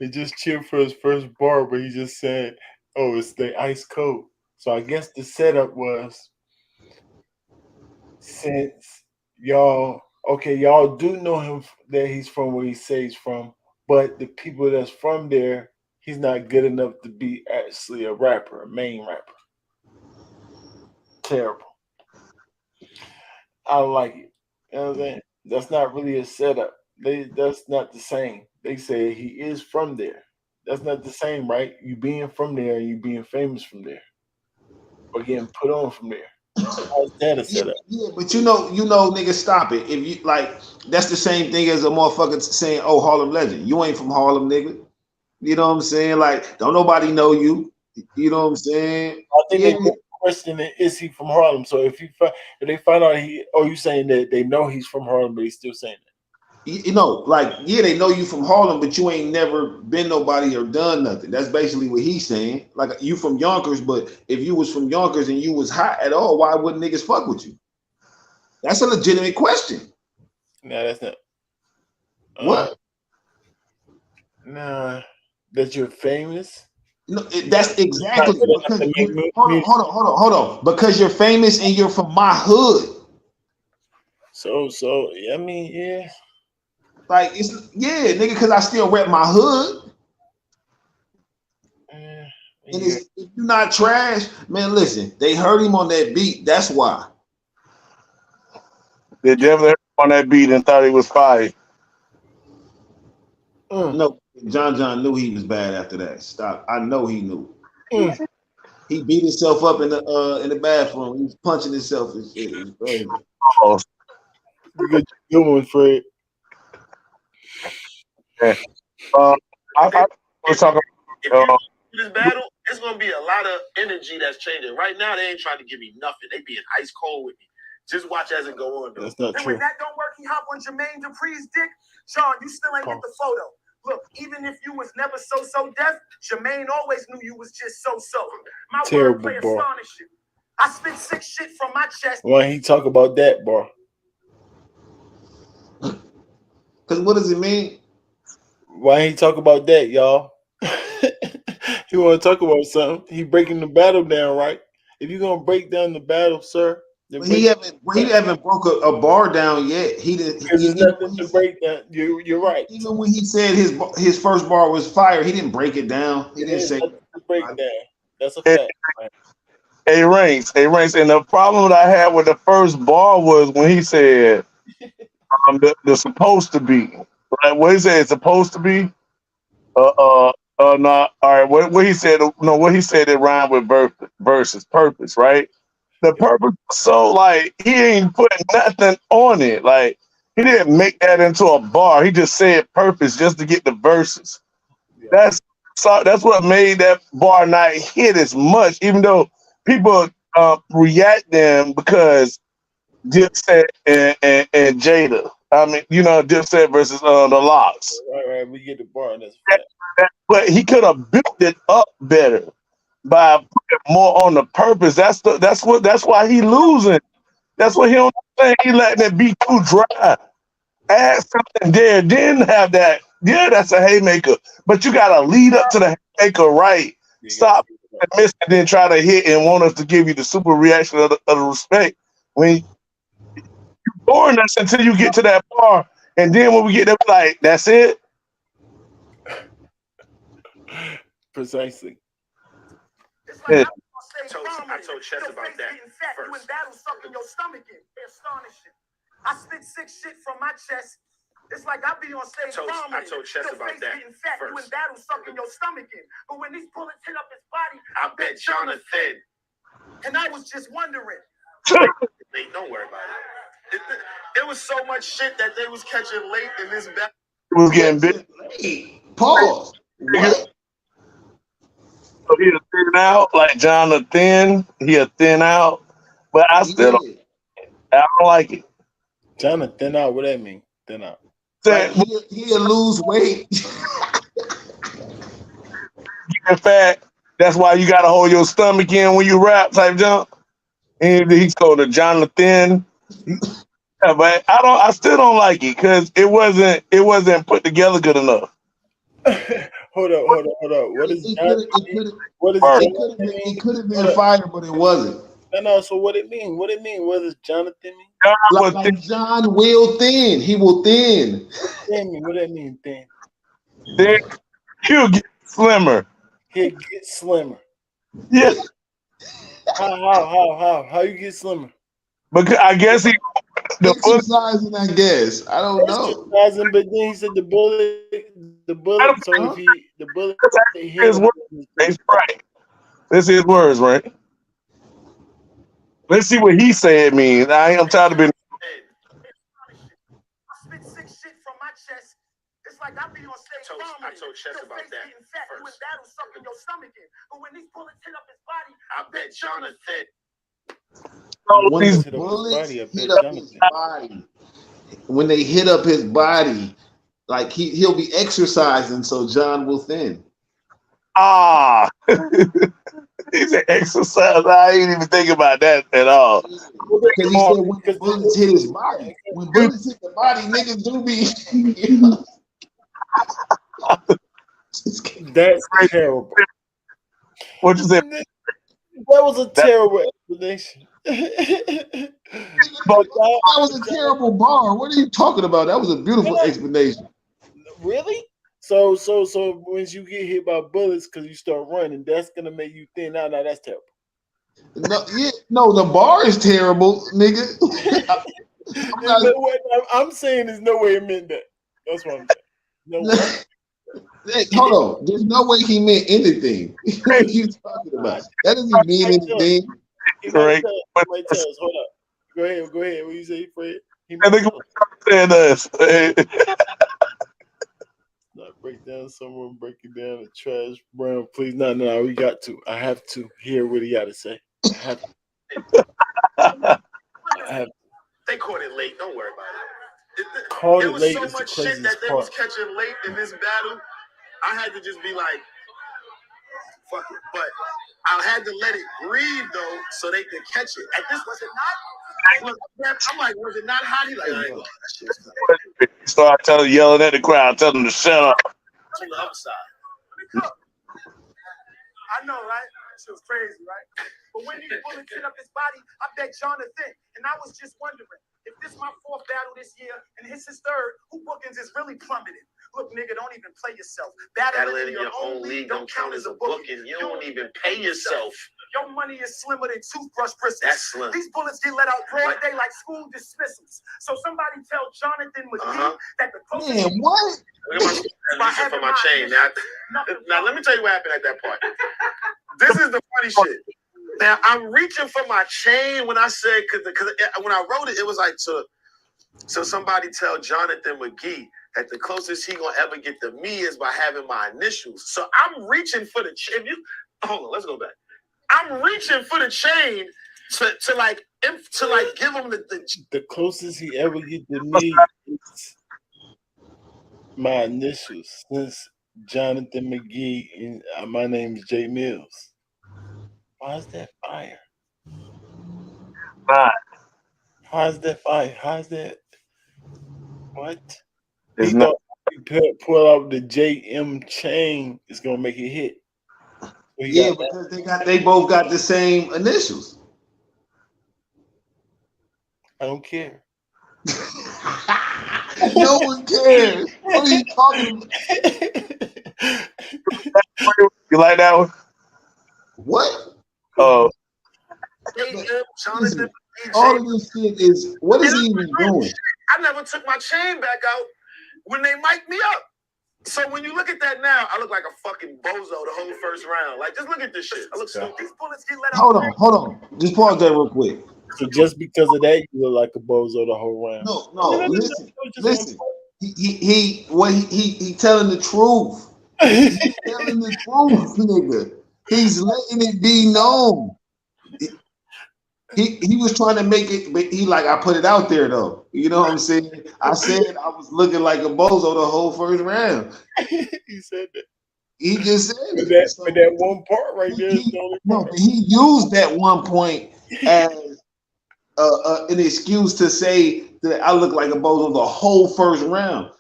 [SPEAKER 2] He just cheered for his first bar, but he just said, oh, it's the ice cold. So I guess the setup was, since y'all do know him, that he's from where he says he's from, but the people that's from there, he's not good enough to be actually a rapper, a main rapper. Terrible. I don't like it. You know what I'm saying? That's not really a setup. That's not the same. They say he is from there. That's not the same, right? You being from there and you being famous from there. Or getting put on from there. How's that a setup?
[SPEAKER 1] Yeah, but you know, nigga, stop it. If you like, that's the same thing as a motherfucker saying, oh, Harlem legend. You ain't from Harlem, nigga. You know what I'm saying? Like, don't nobody know you. You know what I'm saying?
[SPEAKER 2] I think they question it, is he from Harlem? So if they find out you saying that they know he's from Harlem, but he's still saying that.
[SPEAKER 1] You know, like, yeah, they know you from Harlem, but you ain't never been nobody or done nothing. That's basically what he's saying. Like, you from Yonkers, but if you was from Yonkers and you was hot at all, why wouldn't niggas fuck with you? That's a legitimate question.
[SPEAKER 2] No, that's not.
[SPEAKER 1] What?
[SPEAKER 2] Nah, that you're famous?
[SPEAKER 1] No, that's exactly. Hold on. Because you're famous and you're from my hood.
[SPEAKER 2] So I mean, yeah.
[SPEAKER 1] Like, nigga, because I still rep my hood. And if you're not trash, man, listen, they heard him on that beat. That's why.
[SPEAKER 6] They definitely on that beat and thought he was fire.
[SPEAKER 1] No, John knew he was bad after that. Stop. I know he knew. He beat himself up in the bathroom. He was punching himself and shit. It was crazy.
[SPEAKER 6] Oh,
[SPEAKER 2] Good one, Fred.
[SPEAKER 6] yeah. I was talking.
[SPEAKER 3] This battle, it's gonna be a lot of energy that's changing. Right now, they ain't trying to give me nothing. They being ice cold with me. Just watch as it go on. Though.
[SPEAKER 2] That's not
[SPEAKER 3] and
[SPEAKER 2] true.
[SPEAKER 3] when that don't work, he hop on Jermaine Dupri's dick. Sean, you still ain't get the photo. Look, even if you was never so deaf, Jermaine always knew you was just so. My
[SPEAKER 2] Terrible
[SPEAKER 3] wordplay
[SPEAKER 2] bar.
[SPEAKER 3] astonishing. I spit sick shit from my chest.
[SPEAKER 2] Why he talk about that, bro?
[SPEAKER 1] Because what does it mean?
[SPEAKER 2] Why he talk about that, y'all? He want to talk about something. He breaking the battle down, right? If you're gonna break down the battle, sir, then
[SPEAKER 1] He haven't broke a bar down yet. He didn't.
[SPEAKER 2] Because there's nothing to break down. You're right.
[SPEAKER 1] Even when he said his first bar was fire, he didn't break it down. He didn't say
[SPEAKER 2] nothing to break down. That's a fact. Man.
[SPEAKER 6] Hey, Rankz. And the problem that I had with the first bar was when he said the supposed to be. Like what he said, it's supposed to be. No. All right. What he said? No. What he said it rhymed with versus purpose, right? The purpose. So like he ain't putting nothing on it. Like he didn't make that into a bar. He just said purpose just to get the verses. Yeah. That's what made that bar not hit as much, even though people react them because Dipset and Jada. I mean, Dipset versus the Locks.
[SPEAKER 2] Right. We get the bar. That's
[SPEAKER 6] but he could have built it up better by putting more on the purpose. That's why he losing. That's what he don't think. He letting it be too dry. Add something there, then have that. Yeah, that's a haymaker. But you gotta lead up to the haymaker, right? Stop and miss and then try to hit and want us to give you the super reaction of the respect. When you boring us until you get to that bar, and then when we get there, like that's it.
[SPEAKER 2] Precisely.
[SPEAKER 3] I told Chess about that first. You in battle sucking your stomach in. Astonishing. I spit sick shit from my chest. It's like I be on stage. I told Chess about that first. You in battle sucking your stomach in. But when these bullets hit up his body, I bet Jonathan. And I was just wondering. Don't worry about it. It was so much shit that they was catching late in this battle.
[SPEAKER 6] It was getting big.
[SPEAKER 1] Pause. What?
[SPEAKER 6] So he'll thin out like Jonathan. He'll thin out, but I still don't like it.
[SPEAKER 2] Jonathan out. What that mean? Thin out.
[SPEAKER 1] Like he'll lose weight.
[SPEAKER 6] In fact, that's why you gotta hold your stomach in when you rap type jump. And he's called a Jonathan. Yeah, but I still don't like it because it wasn't put together good enough.
[SPEAKER 2] Hold up. What is
[SPEAKER 1] it could have been fire, but it wasn't.
[SPEAKER 2] No. So what it mean? What does Jonathan mean?
[SPEAKER 1] Like John will thin. He will thin.
[SPEAKER 2] What that mean? Thin.
[SPEAKER 6] Then he'll get slimmer.
[SPEAKER 2] He'll get slimmer.
[SPEAKER 6] Yeah.
[SPEAKER 2] How you get slimmer?
[SPEAKER 6] Because I guess he
[SPEAKER 1] exercising. I guess I don't know.
[SPEAKER 2] Exercising, but then he said the bullet. So if the bullet hit
[SPEAKER 6] his words, right? That's his words, right? Let's see what he said means. I'm tired of being.
[SPEAKER 3] I spit sick shit from my chest. It's like I be on stage. I told Chess about that first. You in battle sucking your stomach in. But when these bullets hit up his body, I bet Jonathan.
[SPEAKER 1] When these bullets hit up his body, when they hit up his body, like he'll be exercising, so John will thin.
[SPEAKER 6] He's an exercise. I ain't even think about that at all.
[SPEAKER 1] Because he said when the bullets hit his body, when bullets hit the body, niggas do be.
[SPEAKER 2] That's terrible.
[SPEAKER 6] What you say?
[SPEAKER 2] That was a terrible explanation.
[SPEAKER 1] That was a terrible bar. What are you talking about? That was a beautiful explanation.
[SPEAKER 2] Really? So once you get hit by bullets because you start running, that's gonna make you thin out. Now that's terrible.
[SPEAKER 1] No, the bar is terrible, nigga.
[SPEAKER 2] No way, I'm saying there's no way it meant that. That's what I'm saying. No way.
[SPEAKER 1] Hold on. There's no way he meant anything. What are you talking about? That doesn't mean anything.
[SPEAKER 6] Correct.
[SPEAKER 2] Hold up. Go ahead. What you say, Fred?
[SPEAKER 6] I think saying us.
[SPEAKER 2] Not break down someone breaking down the trash, Brown. Please, no. We got to. I have to hear what he got to say. I have to.
[SPEAKER 3] They caught it late. Don't worry about it.
[SPEAKER 2] Caught
[SPEAKER 3] There
[SPEAKER 2] it late
[SPEAKER 3] was so
[SPEAKER 2] is the
[SPEAKER 3] much shit
[SPEAKER 2] craziest
[SPEAKER 3] that they
[SPEAKER 2] part.
[SPEAKER 3] was catching late in this battle. I had to just be like, fuck it. But I had to let it breathe though, so they could catch it. At this, was it not? Look, I'm like, was it not hot? He like, oh, that shit's good.
[SPEAKER 6] Start yelling at the crowd, tell them to shut up.
[SPEAKER 3] On the other side. I know, right? This was crazy, right? But when these bullets hit up his body, I bet Jonathan. And I was just wondering, if this is my 4th battle this year and his 3rd, who bookings is really plummeted? Look, nigga, don't even play yourself. Battling in your own league don't count as a booking. You don't even pay yourself. Your money is slimmer than toothbrush bristles. That's slim. These bullets get let out broad day like school dismissals. So somebody tell Jonathan McGee that the closest...
[SPEAKER 1] Man, what?
[SPEAKER 3] For my chain. Now, let me tell you what happened at that part. This is the funny shit. Now, I'm reaching for my chain when I said, because when I wrote it, it was like, so somebody tell Jonathan McGee that the closest he gonna ever get to me is by having my initials. So I'm reaching for the chain. Hold on, let's go back. I'm reaching for the chain to give him
[SPEAKER 2] the closest he ever get to me is my initials. Since Jonathan McGee and my name is Jay Millz. Why is that fire? How is that fire? How is that? What? He thought pull out the JM chain is gonna make it hit.
[SPEAKER 1] Yeah, because they both got the same initials.
[SPEAKER 2] I don't care.
[SPEAKER 1] No one cares. What are you talking about?
[SPEAKER 6] You like that one?
[SPEAKER 1] What?
[SPEAKER 6] Oh.
[SPEAKER 1] Listen, all of this shit is, what is he even doing?
[SPEAKER 3] I never took my chain back out when they mic'd me up. So when you look at that now, I look like a fucking bozo the whole first round. Like, just look at this shit. I look stupid. These bullets get let out.
[SPEAKER 1] Hold on. Just pause that real quick.
[SPEAKER 2] So just because of that, you look like a bozo the whole round.
[SPEAKER 1] No. Listen. He telling the truth. He's telling the truth, nigga. He's letting it be known. He was trying to make it, but I put it out there though. You know what I'm saying? I said I was looking like a bozo the whole first round.
[SPEAKER 2] He said that.
[SPEAKER 1] He just said
[SPEAKER 2] it. But that one part right there is the only part.
[SPEAKER 1] But he used that one point as an excuse to say that I look like a bozo the whole first round.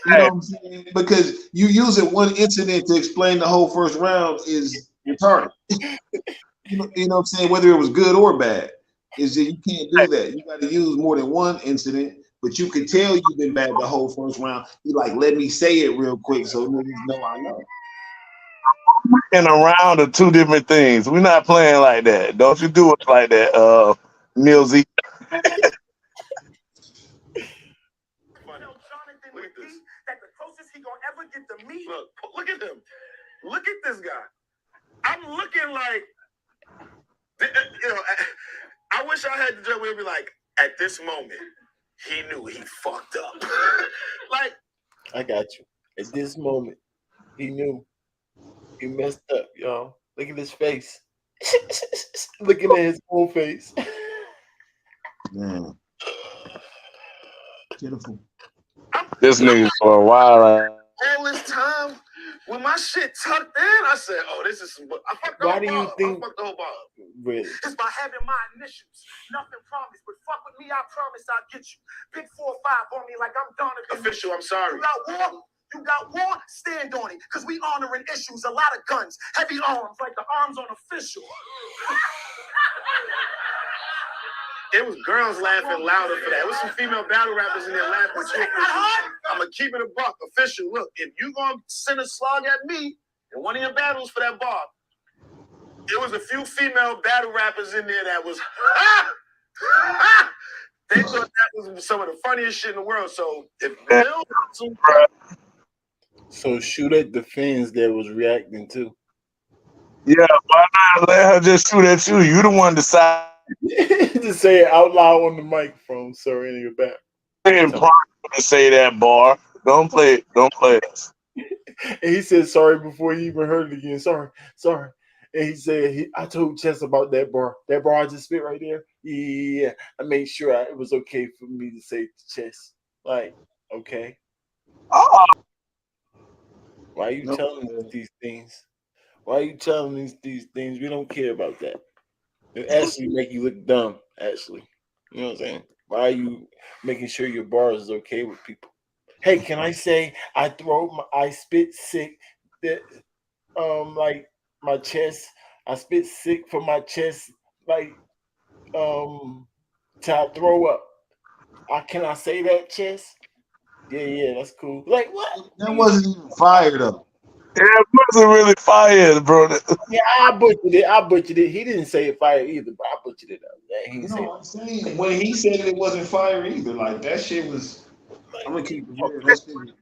[SPEAKER 1] You know what I'm saying? Because you using one incident to explain the whole first round is retarded. You know what I'm saying? Whether it was good or bad, is that you can't do that. You got to use more than one incident, but you can tell you've been bad the whole first round. You let me say it real quick so niggas know I know.
[SPEAKER 6] And around are two different things. We're not playing like that. Don't you do it like that, Millz.
[SPEAKER 3] Look at him. Look at this guy. I'm looking like, I wish I had the joke where it'd be like, at this moment, he knew he fucked up.
[SPEAKER 2] I got you. At this moment, he knew he messed up, y'all. Look at his face. Looking at his whole face.
[SPEAKER 1] Man. Beautiful.
[SPEAKER 6] This nigga for a while.
[SPEAKER 3] All this time, when my shit tucked in, I said, "Oh, this is some." I fucked the whole bar. I fucked the whole bar. It's by having my initials. Nothing promised, but fuck with me. I promise I'll get you. Pick 4 or 5 on me like I'm Donovan. Official, I'm sorry. You got war? Stand on it, because we honoring issues. A lot of guns, heavy arms, like the arms on official. It was girls laughing louder for that. It was some female battle rappers in there laughing too. I'm going to keep it a buck. Official, look, if you going to send a slug at me in one of your battles for that bar, it was a few female battle rappers in there that was, They thought that was some of the funniest shit in the world. So if
[SPEAKER 2] So shoot at the fans that was reacting too.
[SPEAKER 6] Yeah, why not let her just shoot at you? You the one decide.
[SPEAKER 2] Just say it out loud on the microphone, so in your back.
[SPEAKER 6] To say that bar. Don't play it. Don't play it.
[SPEAKER 2] And he said sorry before he even heard it again. Sorry. And he said, I told Chess about that bar. That bar I just spit right there. Yeah. I made sure it was okay for me to say to Chess. Like, okay. Why are you telling us these things? Why are you telling us these things? We don't care about that. It actually make you look dumb, actually. You know what I'm saying? Why are you making sure your bar is okay with people? Hey, can I say I spit sick that like my chest, I spit sick from my chest, like to throw up. Can I say that, Chess? Yeah, that's cool. Like what?
[SPEAKER 1] That wasn't even fire though.
[SPEAKER 6] Yeah, it wasn't really fire, bro.
[SPEAKER 2] Yeah, I butchered it. He didn't say it fire either, but I butchered it up. Yeah, he didn't say
[SPEAKER 1] I'm saying when he said it wasn't fire either. Like that shit was. I'm gonna keep it real. That shit was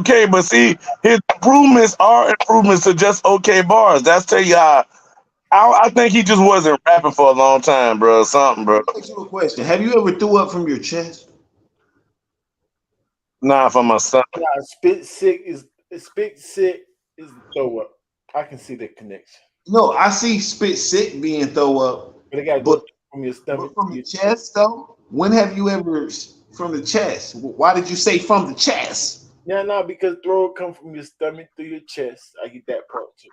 [SPEAKER 6] okay, but see, his improvements are improvements to just okay bars. That's tell you how. I think he just wasn't rapping for a long time, bro. Something, bro.
[SPEAKER 1] I'll ask you a question. Have you ever threw up from your chest?
[SPEAKER 6] Nah, for my son.
[SPEAKER 2] Nah, spit sick is throw up. I can see the connection.
[SPEAKER 1] No, I see spit sick being throw up.
[SPEAKER 2] But it gotta go from your stomach.
[SPEAKER 1] But from your chest though? When have you ever from the chest? Why did you say from the chest?
[SPEAKER 2] Yeah, no, because throw up come from your stomach through your chest. I get that part too.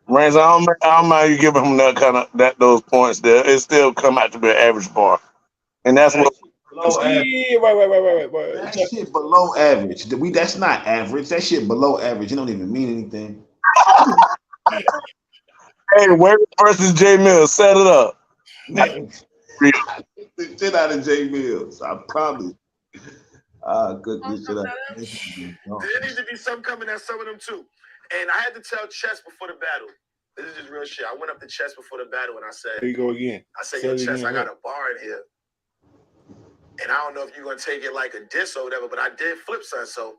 [SPEAKER 6] Rankingz, I don't mind you giving him those points there. It still come out to be an average bar. And that's what
[SPEAKER 1] Right. That shit below average. That's not average. That shit below average. It don't even mean anything.
[SPEAKER 6] Hey, Word versus J Millz, set it up.
[SPEAKER 1] The shit out of J Millz. I promise. Cook this shit up.
[SPEAKER 3] There needs to be some coming at some of them too. And I had to tell Chess before the battle. This is just real shit. I went up to Chess before the battle and I said,
[SPEAKER 2] there you go again.
[SPEAKER 3] I said, yo, Chess, I got a bar in here. And I don't know if you're going to take it like a diss or whatever, but I did flip something. So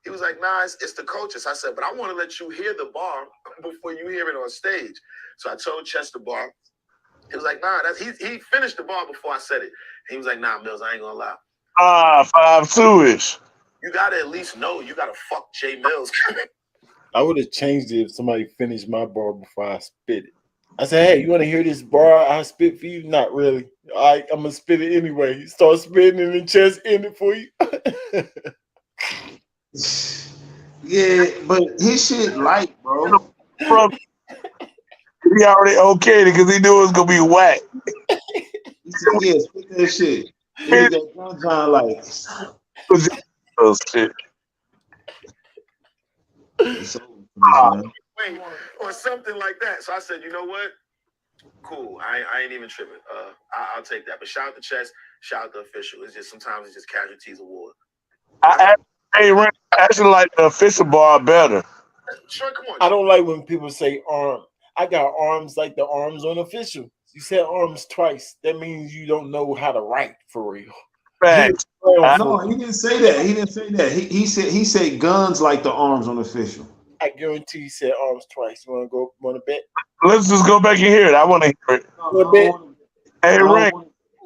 [SPEAKER 3] he was like, nah, it's the coaches. I said, but I want to let you hear the bar before you hear it on stage. So I told Chess the bar. He was like, nah, he finished the bar before I said it. He was like, nah, Millz, I ain't going to lie.
[SPEAKER 6] 5-2-ish.
[SPEAKER 3] You got to at least know you got to fuck J Millz.
[SPEAKER 2] I would have changed it if somebody finished my bar before I spit it. I said, hey, you want to hear this bar I spit for you? Not really. All right, I'm going to spit it anyway. You start spitting and the chest end it for you.
[SPEAKER 1] Yeah, but his shit light, bro.
[SPEAKER 6] He already okayed it because he knew it was going to be whack.
[SPEAKER 1] He said, yeah, spit that shit. He got John like.
[SPEAKER 6] Oh, shit.
[SPEAKER 3] Wait, or something like that. So I said, you know what? Cool. I ain't even tripping. I'll take that. But shout out to Chess, shout out to Official. It's just sometimes it's just casualties of war.
[SPEAKER 6] Hey, Rank, I actually like the official bar better.
[SPEAKER 3] Sure, come on.
[SPEAKER 2] I don't like when people say arm. I got arms like the arms on Official. You said arms twice. That means you don't know how to write for real.
[SPEAKER 6] Facts.
[SPEAKER 1] No, he didn't say that. He didn't say that. He said guns like the arms on Official.
[SPEAKER 2] I guarantee he said arms twice. You want to bet?
[SPEAKER 6] Let's just go back and hear it. I want to hear it. Hey, Rank.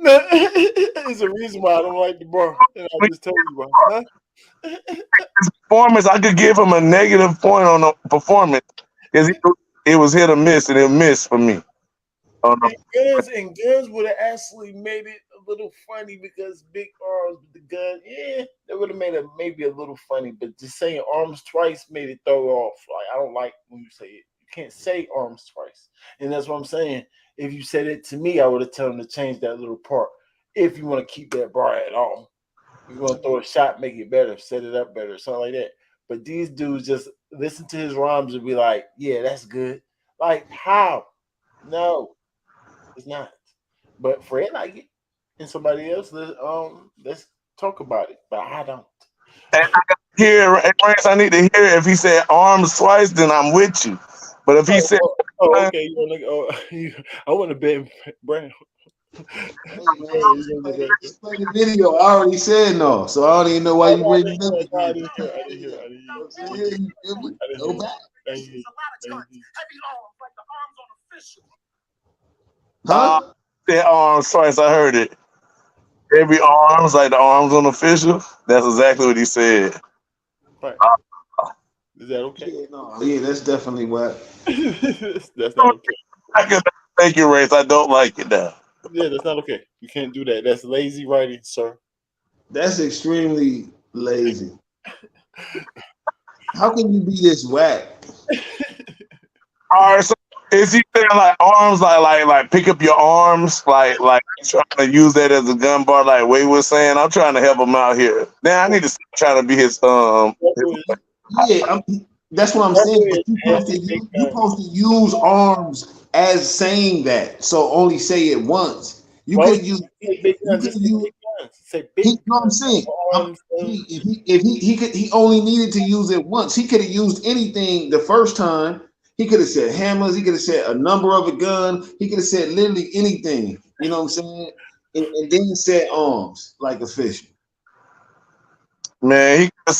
[SPEAKER 2] There's a reason why I don't like the bar. And I'll just tell you why. Huh?
[SPEAKER 6] His performance, I could give him a negative point on the performance because it was hit or miss, and it missed for me.
[SPEAKER 2] And guns would have actually made it a little funny because big arms with the gun, yeah, that would have made it maybe a little funny. But just saying arms twice made it throw off. Like I don't like when you say it. You can't say arms twice, and that's what I'm saying. If you said it to me, I would have told him to change that little part. If you want to keep that bar at all, you're gonna throw a shot, make it better, set it up better, something like that. But these dudes just listen to his rhymes and be like, "Yeah, that's good." Like how? No. It's not, but Fred like it, and somebody else. Let's talk about it. But I don't.
[SPEAKER 6] And I need to hear it. If he said arms twice, then I'm with you. But if he said,
[SPEAKER 2] okay, I want to bet Brown.
[SPEAKER 1] Explain the video. I already said no, so I don't even know why you bring it up.
[SPEAKER 2] I didn't hear.
[SPEAKER 1] Go back. Huh?
[SPEAKER 6] Their arms twice. I heard it. Every arms, like the arms on official. That's exactly what he said.
[SPEAKER 2] Right. Is that okay?
[SPEAKER 1] Yeah, that's definitely what.
[SPEAKER 2] That's not okay.
[SPEAKER 6] I can thank you, Race. I don't like it now.
[SPEAKER 2] Yeah, that's not okay. You can't do that. That's lazy writing, sir.
[SPEAKER 1] That's extremely lazy. How can you be this whack?
[SPEAKER 6] All right, so is he saying like arms, like pick up your arms, like trying to use that as a gun bar, like Wade was saying? I'm trying to help him out here. Now I need to stop trying to be his
[SPEAKER 1] Yeah, that's what I'm saying. But you supposed to use arms as saying that, so only say it once. You could use. You know what I'm saying? If he only needed to use it once. He could have used anything the first time. He could have said hammers. He could have said a number of a gun. He could have said literally anything. You know what I'm saying? And then said arms like official.
[SPEAKER 6] Man, he could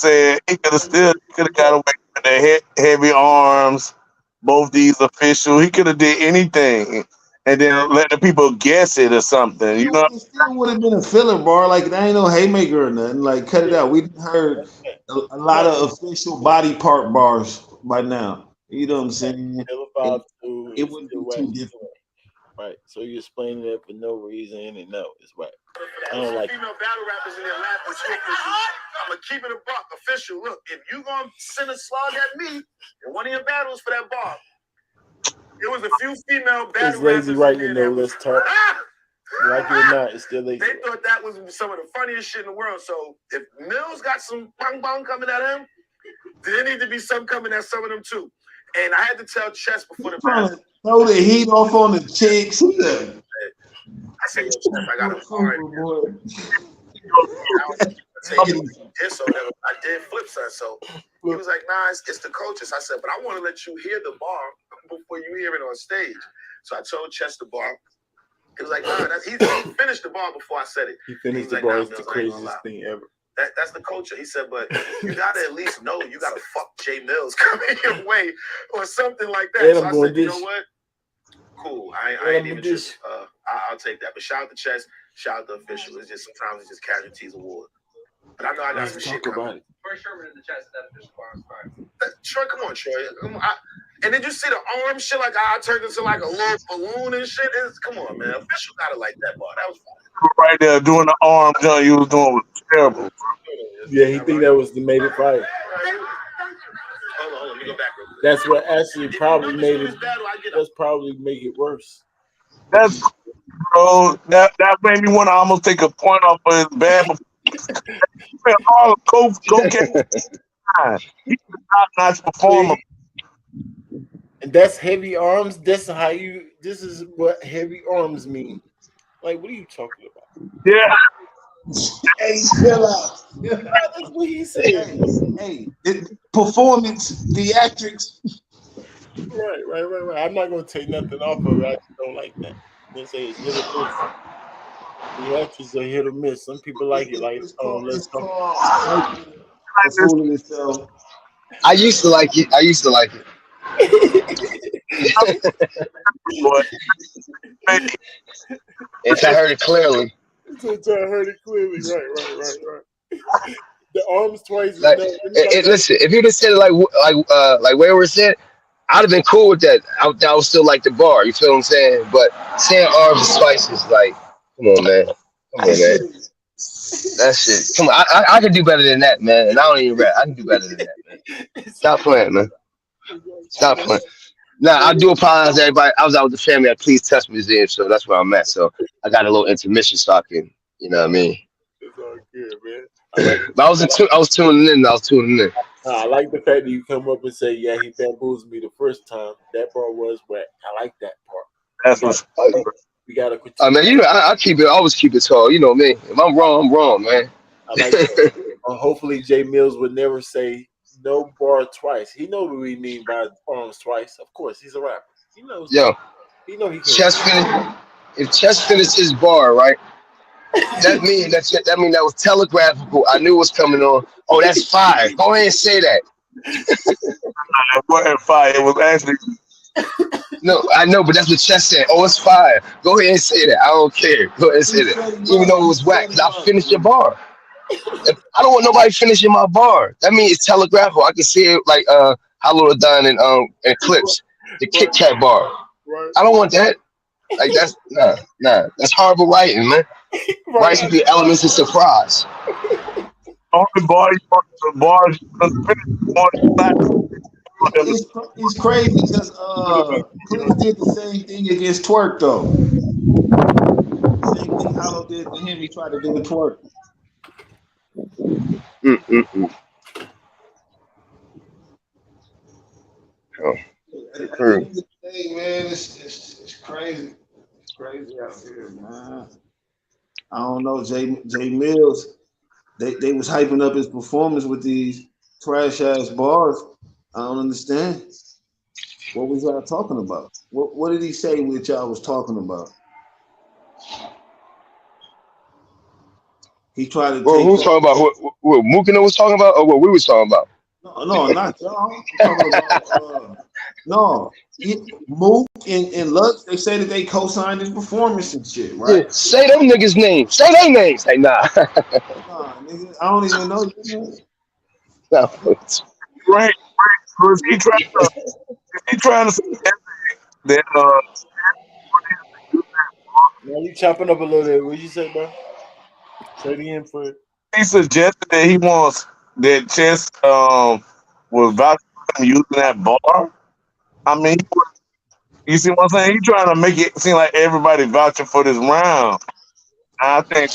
[SPEAKER 6] have got away with the heavy arms, both these official. He could have did anything and then let the people guess it or something. You know,
[SPEAKER 1] it still would have been a filler bar. Like there ain't no haymaker or nothing. Like cut it out. We heard a lot of official body part bars by now. You know what I'm saying? It wouldn't be too different.
[SPEAKER 2] Right. So you're explaining that for no reason, and no, it's right. I don't like
[SPEAKER 3] female battle rappers in their lap with I'm gonna keep it a buck. Official. Look, if you gonna send a slug at me in one of your battles for that bar, there was a few female battle rappers.
[SPEAKER 2] It's lazy writing though. Let's talk. Like it or not, it's still lazy.
[SPEAKER 3] They thought that was some of the funniest shit in the world. So if Millz got some bang bang coming at him, there need to be some coming at some of them too. And I had to tell Chess before the battle.
[SPEAKER 1] Throw the heat off on the chicks.
[SPEAKER 3] I said, Chess, I got a hard. I did flip side. So he was like, nah, it's the coaches. I said, but I want to let you hear the bar before you hear it on stage. So I told Chess the bar. He was like, nah, he finished the bar before I said it.
[SPEAKER 2] He finished the bar. It's the craziest thing ever.
[SPEAKER 3] That's the culture. He said, but you gotta at least know you gotta fuck Jay Millz coming your way or something like that. So I said, you know what? Cool. I ain't even just I'll take that. But shout out to Chess, shout out to Official. It's just sometimes it's just casualties award. But I know I got some shit coming.
[SPEAKER 10] Troy Sherman in the chest, that official bar is fine.
[SPEAKER 3] Troy, come on, Troy. And then you see the arm shit like I turned into like a little balloon and shit. Come on, man. Official gotta like that bar. That was fun.
[SPEAKER 6] Right there doing the arm jump you was doing was terrible.
[SPEAKER 2] Yeah, he think that was the made it fight.
[SPEAKER 3] Hold on, let me go back real quick.
[SPEAKER 2] That's what actually probably made it. That's probably make it worse.
[SPEAKER 6] That's bro. That made me want to almost take a point off of his bad. All cocaine. He's a top-notch performer.
[SPEAKER 2] And that's heavy arms. This is what heavy arms mean. Like, what are you talking about?
[SPEAKER 6] Yeah.
[SPEAKER 1] Hey, chill out.
[SPEAKER 2] That's what he said.
[SPEAKER 1] Hey, performance, theatrics.
[SPEAKER 2] Right. I'm not gonna take nothing off of it. I just don't like that. They say it's hit or miss. Theatrics are hit or miss. Some people like it. Like, let's go.
[SPEAKER 11] I used to like it. If I heard it clearly.
[SPEAKER 2] Right. The arms twice.
[SPEAKER 11] Like, listen, if you just said it like Wayward said, I'd have been cool with that. I would still like the bar. You feel what I'm saying? But saying arms twice is like, come on, man. That shit. Come on, I can do better than that, man. And I don't even rap. I can do better than that, man. Stop playing, man. Stop playing. Nah, I do apologize, everybody. I was out with the family at Please Touch Museum, so that's where I'm at. So I got a little intermission, so I can, you know what I mean.
[SPEAKER 2] It's all good, man.
[SPEAKER 11] But I was tuning in.
[SPEAKER 2] I like the fact that you come up and say, "Yeah, he bamboozled me the first time." That part was wet. I like that part.
[SPEAKER 6] That's what's.
[SPEAKER 2] We gotta.
[SPEAKER 11] Man, you know, I always keep it tall. You know me. If I'm wrong, I'm wrong, man.
[SPEAKER 2] I like that. Hopefully, Jay Millz would never say no bar twice. He knows what we mean by arms twice. Of course, he's a rapper. He knows.
[SPEAKER 11] Yo,
[SPEAKER 2] he know he can.
[SPEAKER 11] Chest finish. If Chess finished his bar, right? That mean that was telegraphical. I knew it was coming on. Oh, that's fire. Go ahead and say that.
[SPEAKER 6] It wasn't fire. It was actually.
[SPEAKER 11] No, I know, but that's what Chess said. Oh, it's fire. Go ahead and say that. I don't care. Go ahead and say that. Even though it was whack, because I finished your bar. I don't want nobody finishing my bar. That means it's telegraphical. I can see it like Hollow done in Clips, the Kit Kat bar. I don't want that. Like that's nah. That's horrible writing, man. Writing should be elements of surprise.
[SPEAKER 6] Only bars
[SPEAKER 1] It's crazy because Clips did the same thing against Twerk though. Same thing Hollow did to him. He tried to do with Twerk.
[SPEAKER 11] Oh.
[SPEAKER 1] Hey man, it's crazy. It's crazy out here, man. I don't know, Jay Millz. They was hyping up his performance with these trash ass bars. I don't understand. What was y'all talking about? What did he say which y'all was talking about? He tried to.
[SPEAKER 11] Well, who was talking about? What Mook was talking about, or what we was talking about?
[SPEAKER 1] No, not y'all. I'm talking about, Mook and Lux. They say that they co-signed his performance and shit, right?
[SPEAKER 11] Yeah, say them niggas' names. Say their names. Say nah.
[SPEAKER 1] Nah, nigga, I don't even know.
[SPEAKER 11] No.
[SPEAKER 6] Right. He trying to say that
[SPEAKER 2] Now you chopping up a little bit. What you say, bro? Say it again for it.
[SPEAKER 6] He suggested that he wants that Chess was about to using that bar. I mean, you see what I'm saying? He trying to make it seem like everybody vouching for this round. I think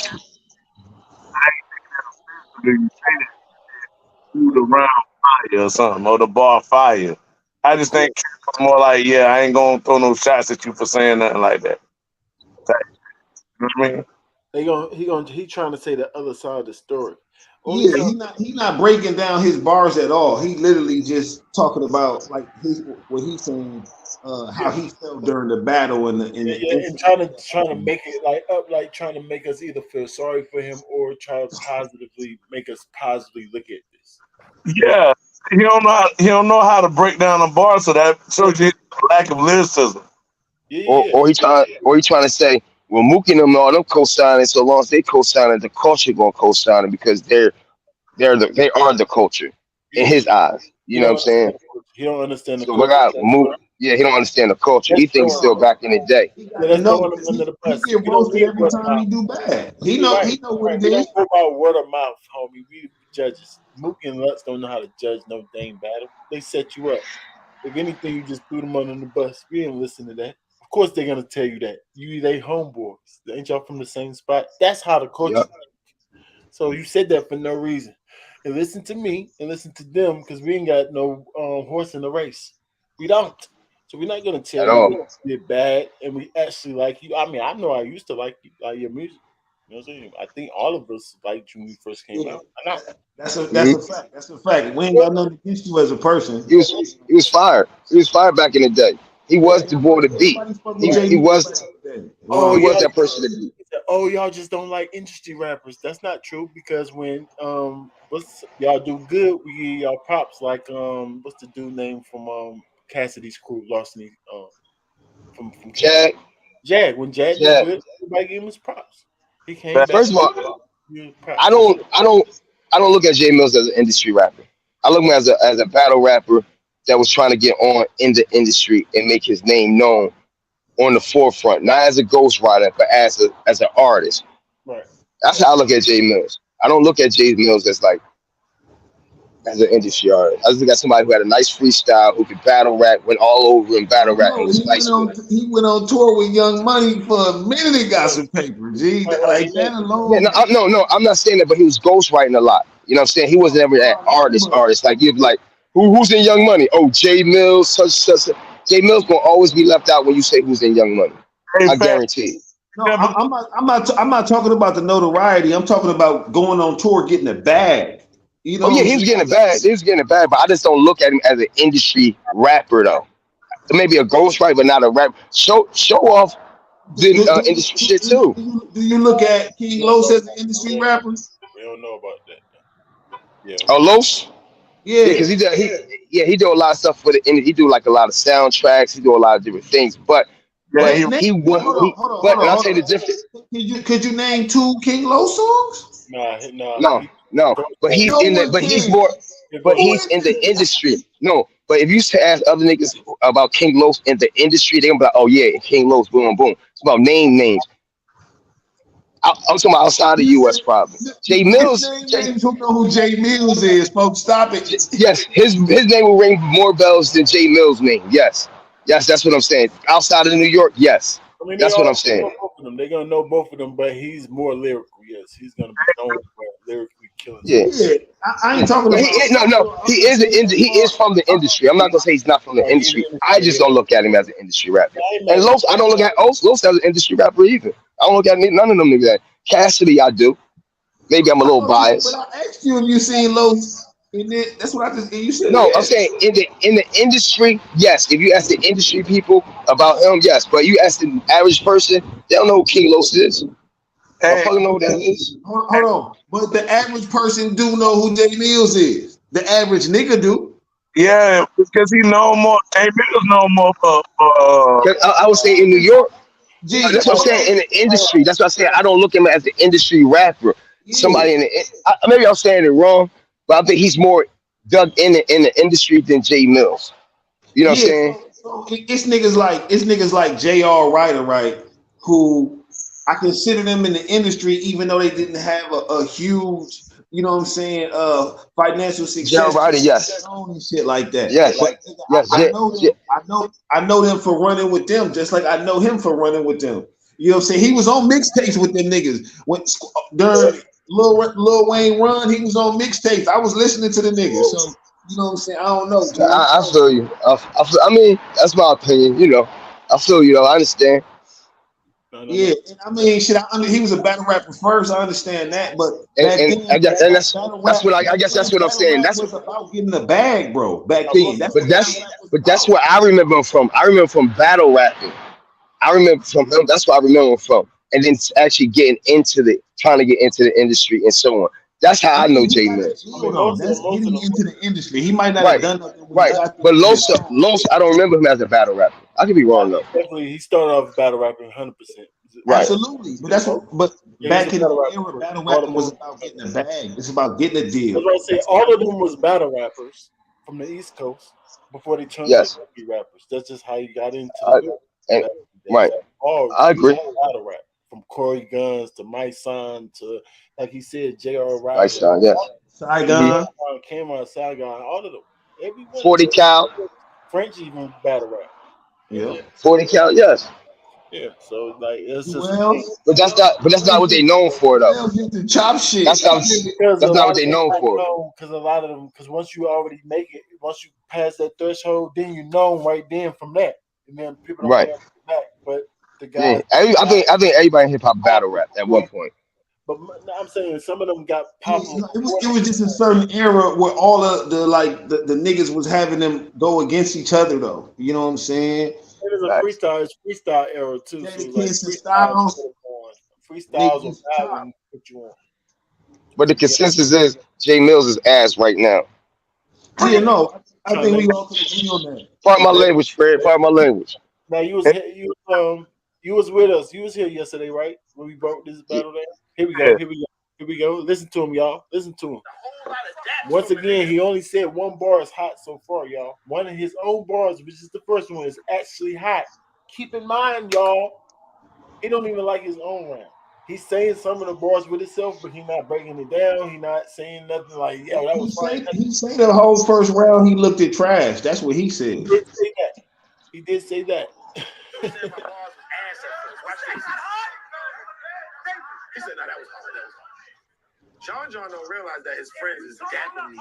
[SPEAKER 6] the round fire or something, or the bar fire. I just think it's more like, yeah, I ain't gonna throw no shots at you for saying nothing like that. You know what I mean?
[SPEAKER 2] He trying to say the other side of the story.
[SPEAKER 1] Yeah, he not breaking down his bars at all. He literally just talking about like what he's saying, how he felt during the battle and
[SPEAKER 2] trying to make it like trying to make us either feel sorry for him or try to positively make us positively look at this.
[SPEAKER 6] Yeah, he don't know how to break down a bar, so that shows you lack of lyricism.
[SPEAKER 11] Or he trying to say, well, Mook and them all them co-signing, so long as they co-signing, the culture gonna co-sign it because they are the culture in his eyes. You know what I'm saying?
[SPEAKER 2] He don't understand the
[SPEAKER 11] so
[SPEAKER 2] culture.
[SPEAKER 11] Mook, he don't understand the culture. He thinks still back in the day.
[SPEAKER 1] He get roasted every time he do bad. He know what it is.
[SPEAKER 2] We don't go by word of mouth, homie. We judges. Mook and Lutz don't know how to judge no dang battle. They set you up. If anything, you just threw them under the bus. We didn't listen to that. Of course, they're gonna tell you that they homeboys. Ain't y'all from the same spot? That's how the culture. Yep. So you said that for no reason. And listen to me and listen to them because we ain't got no horse in the race. We don't. So we're not gonna tell you you're bad and we actually like you. I mean, I know I used to like your music. You know what I'm saying? I think all of us liked you when you first came out.
[SPEAKER 1] That's a fact. That's a fact. We ain't got nothing against you as a person.
[SPEAKER 11] He was fired. He was fired back in the day. He was the boy to beat. He was that person to beat.
[SPEAKER 2] Oh, y'all just don't like industry rappers. That's not true because when y'all do good, we give y'all props. Like what's the dude name from Cassidy's crew? Lost in from
[SPEAKER 11] Jag.
[SPEAKER 2] Jag. When Jag did good, everybody gave him his props. He came back.
[SPEAKER 11] First of all, I don't look at Jay Millz as an industry rapper. I look at him as a battle rapper that was trying to get on in the industry and make his name known on the forefront, not as a ghostwriter, but as an artist.
[SPEAKER 2] Right.
[SPEAKER 11] That's how I look at Jay Millz. I don't look at Jay Millz as an industry artist. I just look at somebody who had a nice freestyle, who could battle rap, went all over and battle rap.
[SPEAKER 1] He went on tour with Young Money for a minute. He got some paper, G. Like that alone.
[SPEAKER 11] Yeah, no, I'm not saying that, but he was ghostwriting a lot. You know what I'm saying? He wasn't ever that artist. Like you'd be like, who's in Young Money? Oh, Jay Millz, such. Jay Millz gonna always be left out when you say who's in Young Money. I guarantee.
[SPEAKER 1] No, I'm not talking about the notoriety. I'm talking about going on tour, getting a bag. You know?
[SPEAKER 11] Oh yeah, he was getting a bag. He was getting a bag, but I just don't look at him as an industry rapper though. Maybe a ghostwriter, but not a rapper. Show off industry shit too.
[SPEAKER 1] Do you look at King Los as an industry rapper?
[SPEAKER 2] We don't know about that. Yeah.
[SPEAKER 11] Oh, Los?
[SPEAKER 1] Yeah,
[SPEAKER 11] because he do a lot of stuff for the indie. He do like a lot of soundtracks. He do a lot of different things. But
[SPEAKER 6] Yeah,
[SPEAKER 11] and I'll tell you the difference.
[SPEAKER 1] Could you name 2 King Los songs?
[SPEAKER 11] No. But he's in the. But he's more. But he's in the industry. No. But if you ask other niggas about King Los in the industry, they're gonna be like, oh yeah, King Los, boom, boom. It's about names. I'm talking about outside the U.S. probably. Jay Millz.
[SPEAKER 1] Who know who Jay Millz is, folks? Stop it.
[SPEAKER 11] Yes, his name will ring more bells than Jay Millz' name. Yes, that's what I'm saying. Outside of New York, yes,
[SPEAKER 2] I mean,
[SPEAKER 11] that's what I'm saying.
[SPEAKER 2] They're gonna know both of them, but he's more lyrical. Yes, he's gonna be known for lyrically killing.
[SPEAKER 11] Yeah,
[SPEAKER 1] I ain't talking about.
[SPEAKER 11] No. He is from the industry. I'm not gonna say he's not from the industry. I just don't look at him as an industry rapper. And Los, I don't look at Los as an industry rapper either. I don't look at none of them niggas. Cassidy, I do. Maybe I'm a little biased.
[SPEAKER 1] But I asked you if you seen Los. That's what I just. You said.
[SPEAKER 11] No, I'm saying in the industry, yes. If you ask the industry people about him, yes. But you ask the average person, they don't know who King Los is. I fucking know who that is.
[SPEAKER 1] Hold on. But the average person do know who Jay Millz is. The average nigga do.
[SPEAKER 6] Yeah, because he know more. Jay Millz know more for
[SPEAKER 11] I would say in New York. That's what I'm saying in the industry. That's what I say. I don't look at him as an industry rapper. Somebody in the maybe I'm saying it wrong, but I think he's more dug in the industry than Jay Millz. You know what I'm saying?
[SPEAKER 1] So it's niggas like J.R. Ryder, right? Who I consider them in the industry, even though they didn't have a huge, you know what I'm saying, financial success.
[SPEAKER 11] J.R. Ryder, yes.
[SPEAKER 1] And shit like that.
[SPEAKER 11] Yes.
[SPEAKER 1] But I know them for running with them, just like I know him for running with them. You know what I'm saying? He was on mixtapes with them niggas. During Lil Wayne run, he was on mixtapes. I was listening to the niggas. So, you know what I'm saying? I don't know.
[SPEAKER 11] I feel you. I mean, that's my opinion. You know, I feel you though. I understand.
[SPEAKER 1] Yeah, I mean, he was a battle rapper first. I understand that, but
[SPEAKER 11] that's what I guess that's what I'm saying. That's
[SPEAKER 1] about getting the bag, bro. Back then,
[SPEAKER 11] that's what I remember him from. I remember from battle rapping. I remember from him. That's what I remember him from. And then actually trying to get into the industry and so on. That's how I know Jay Millz.
[SPEAKER 1] That's getting into the industry. He might not have done nothing.
[SPEAKER 11] Right. But Los, I don't remember him as a battle rapper. I could be wrong though.
[SPEAKER 2] Definitely, he started off battle rapping 100%.
[SPEAKER 11] Right.
[SPEAKER 1] Absolutely. But back in the era, battle rapping was about getting a bag. It's about getting a deal.
[SPEAKER 2] I say all of them was battle rappers from the East Coast before they turned into rappers. That's just how you got into it.
[SPEAKER 11] Right. I agree.
[SPEAKER 2] Battle rap. From Corey Guns to Mike Son to, like he said, J.R. Ryder.
[SPEAKER 11] Mike Son, yes.
[SPEAKER 1] Saigon.
[SPEAKER 2] Cameron, Saigon, all of them. Everybody.
[SPEAKER 11] 40 Cal.
[SPEAKER 2] French even battle rap.
[SPEAKER 1] Yeah.
[SPEAKER 11] 40 Cal, yes.
[SPEAKER 2] Yeah. So like it's just.
[SPEAKER 11] But that's not what they known for though.
[SPEAKER 1] Chop shit.
[SPEAKER 11] That's not what they known for.
[SPEAKER 2] Because a lot of them, because once you already make it, once you pass that threshold, then you know right then from that, and then people don't come back. But the guy,
[SPEAKER 11] I think everybody in hip hop battle rap at one point.
[SPEAKER 2] But I'm saying some of them got popular.
[SPEAKER 1] It was just a certain era where all of the niggas was having them go against each other though. You know what I'm saying?
[SPEAKER 2] It is a freestyle era too. Freestyles on that one put you on.
[SPEAKER 11] But the consensus is Jay Millz is ass right now.
[SPEAKER 1] Yeah, no, I think we all can agree on that.
[SPEAKER 11] Pardon my language, Fred. Pardon my language.
[SPEAKER 2] Now you was with us. You was here yesterday, right? When we broke this battle down. Here we go. Listen to him, y'all. Listen to him. Once again, he only said one bar is hot so far, y'all. One of his own bars, which is the first one, is actually hot. Keep in mind, y'all, he don't even like his own round. He's saying some of the bars with himself, but he's not breaking it down. He's not saying nothing like, yeah, that was fine.
[SPEAKER 1] He said the whole first round he looked at trash. That's what he said.
[SPEAKER 2] He did say that.
[SPEAKER 4] He said, no, that was hard. John don't realize that his friends is dapping me.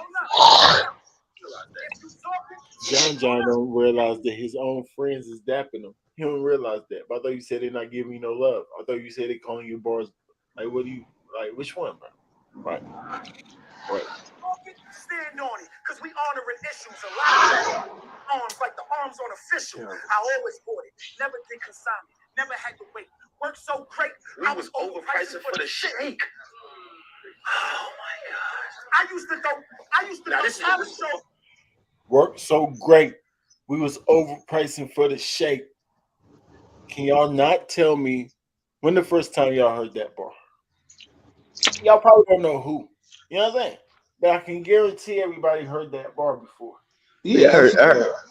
[SPEAKER 2] John don't realize that his own friends is dapping him. He don't realize that. But I thought you said they're not giving you no love. I thought you said they're calling you bars. Like, what do you, like, which one, bro? Right.
[SPEAKER 4] Stand on it, because we honoring issues a lot. Arms like the arms on official. I always bought it. Never did consignment.
[SPEAKER 3] Never had to wait. Work so great. I was overpricing for the shake. Oh my God. I used to go talent show. Work so great. We was overpricing for the shake. Can y'all not tell me when the first time y'all heard that bar? Y'all probably don't know who. You know what I'm saying? But I can guarantee everybody heard that bar before.
[SPEAKER 11] Yeah, I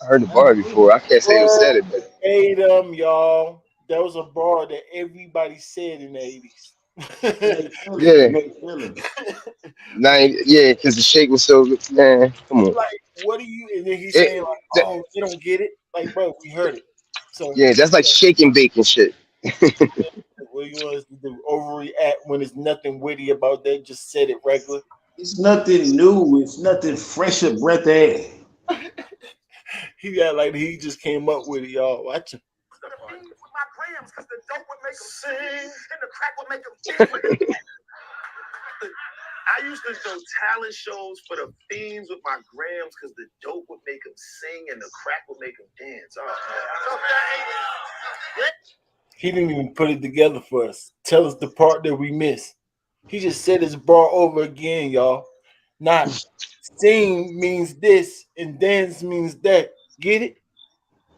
[SPEAKER 11] heard the bar before. I can't say who said it, but
[SPEAKER 3] y'all. That was a bar that everybody said in the 80s.
[SPEAKER 11] Yeah, because the shake was so good. Man, come on.
[SPEAKER 3] Like, what are you? And then he's saying, like, oh, they don't get it. Like, bro, we heard it. So
[SPEAKER 11] yeah, that's like shake and bake and shit.
[SPEAKER 3] What you want us to do? Overreact when there's nothing witty about that? Just said it regular.
[SPEAKER 1] It's nothing new. It's nothing fresh of breath air.
[SPEAKER 3] He got like he just came up with it, y'all. Watch him. My grams, because the dope would make him sing, and the crack would make him dance. I used to do talent shows for the fiends with my grams, because the dope would make him sing, and the crack would make him dance. Oh, he didn't even put it together for us. Tell us the part that we missed. He just said his bar over again, y'all. Not sing means this and dance means that. Get it?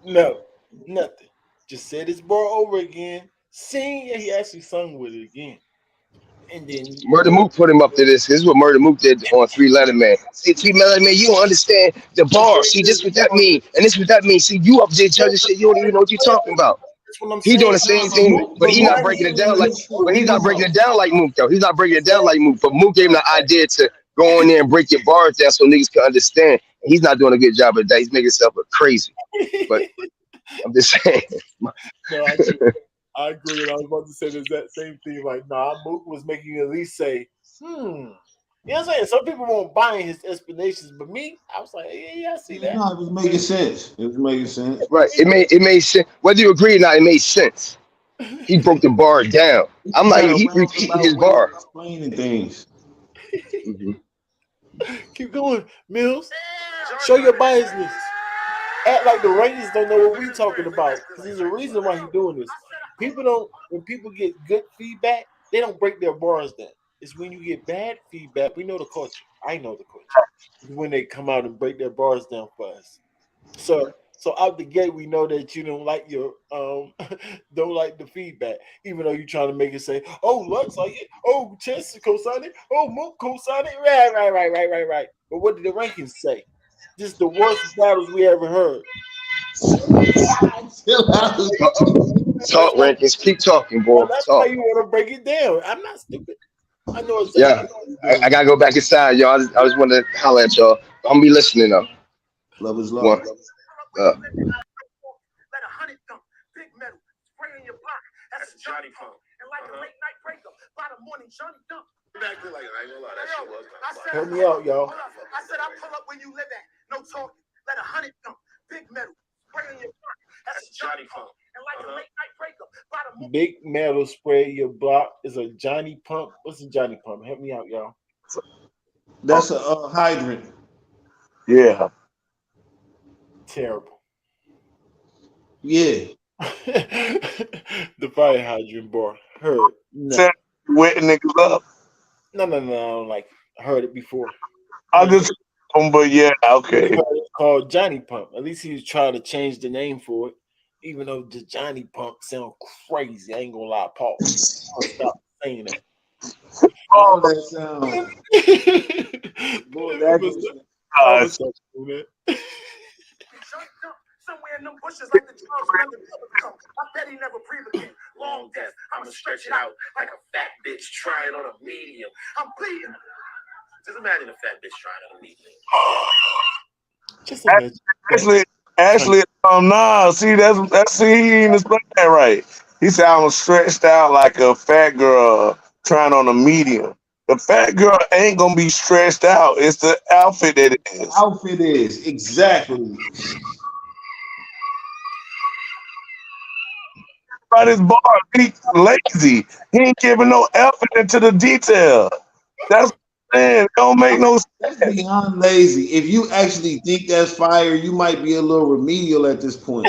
[SPEAKER 3] No, nothing. Just said his bar over again. Sing, and he actually sung with it again. And then
[SPEAKER 11] Murder Mook put him up to this. This is what Murder Mook did on 3 Letter Man. See, 3 Letter Man, you don't understand the bar. See, this what that mean, and this what that mean. See, you up there judging shit, you don't even know what you're talking about. He doing the same thing, but he's not breaking it down like. But he's not breaking it down like Mook though. He's not breaking it down like Mook. But Mook gave him the idea to go in there and break your bars down so niggas can understand. He's not doing a good job of that. He's making himself look crazy. But I'm just saying.
[SPEAKER 3] No, I agree. And I was about to say that same thing. Like, nah, Mook was making you at least say, You know what I'm saying? Some people won't buy his explanations, but me, I was like, yeah, I see that.
[SPEAKER 1] No, it was making sense. It was making sense.
[SPEAKER 11] Right. It made sense. Whether you agree or not, it made sense. He broke the bar down. I'm like, he repeated his bar.
[SPEAKER 1] Explaining things.
[SPEAKER 3] Keep going, Millz. Show your biasness. Act like the Rankingz don't know what we talking about. Because there's a reason why he's doing this. People don't, when people get good feedback, they don't break their bars down. It's when you get bad feedback. We know the culture. I know the culture. It's when they come out and break their bars down for us. So out the gate, we know that you don't like your don't like the feedback, even though you're trying to make it say, "Oh, Lux like it. Oh, Chance co-sign it. Oh, Mook co-sign it." Right. But what did the Rankingz say? This is the worst battles we ever heard.
[SPEAKER 11] Talk, Rankingz. Keep talking, boy.
[SPEAKER 3] Well, that's why you want to break it down. I'm not stupid. I know
[SPEAKER 11] exactly. Yeah, I gotta go back inside, y'all. I just want to holler at y'all. I'm gonna be listening though.
[SPEAKER 1] Love is love.
[SPEAKER 3] Let 100 thump, big metal, spray in your block. That's a Johnny Pump. And like a late night breakup, by the morning, Johnny Dump. Back there, like, I ain't gonna lie, that shit was. Help me out, y'all. I said I pull up where you live at. No talking. Let 100 thump, big metal, spray in your block. That's a Johnny Pump. And like a late night breakup, by the morning. Big metal spray your block is a Johnny Pump. What's a Johnny Pump? Help me out, y'all.
[SPEAKER 1] That's a hydrant.
[SPEAKER 6] Yeah.
[SPEAKER 3] Terrible.
[SPEAKER 1] Yeah.
[SPEAKER 3] The fire hydrant bar. Heard. No.
[SPEAKER 6] Wetting niggas up.
[SPEAKER 3] No. I don't like heard it before.
[SPEAKER 6] I just but yeah, okay.
[SPEAKER 3] It's called Johnny Pump. At least he was trying to change the name for it. Even though the Johnny Pump sound crazy. I ain't gonna lie, Paul. I'll stop saying that.
[SPEAKER 1] Oh, that sound. Boy, that
[SPEAKER 3] somewhere in them bushes like the Charles London Public. I bet he never breathed again. Long death. I'ma stretch it out like a fat bitch trying on a medium. I'm bleeding. Just imagine a fat bitch trying on a medium. Just imagine.
[SPEAKER 6] Ashley, nah, see, that's he ain't explain that right. He said I was stretched out like a fat girl trying on a medium. The fat girl ain't gonna be stretched out. It's the outfit that it is.
[SPEAKER 1] Outfit is, exactly.
[SPEAKER 6] By this bar, he lazy. He ain't giving no effort into the detail. That's man, it don't make no sense.
[SPEAKER 1] That's beyond lazy. If you actually think that's fire, you might be a little remedial at this point.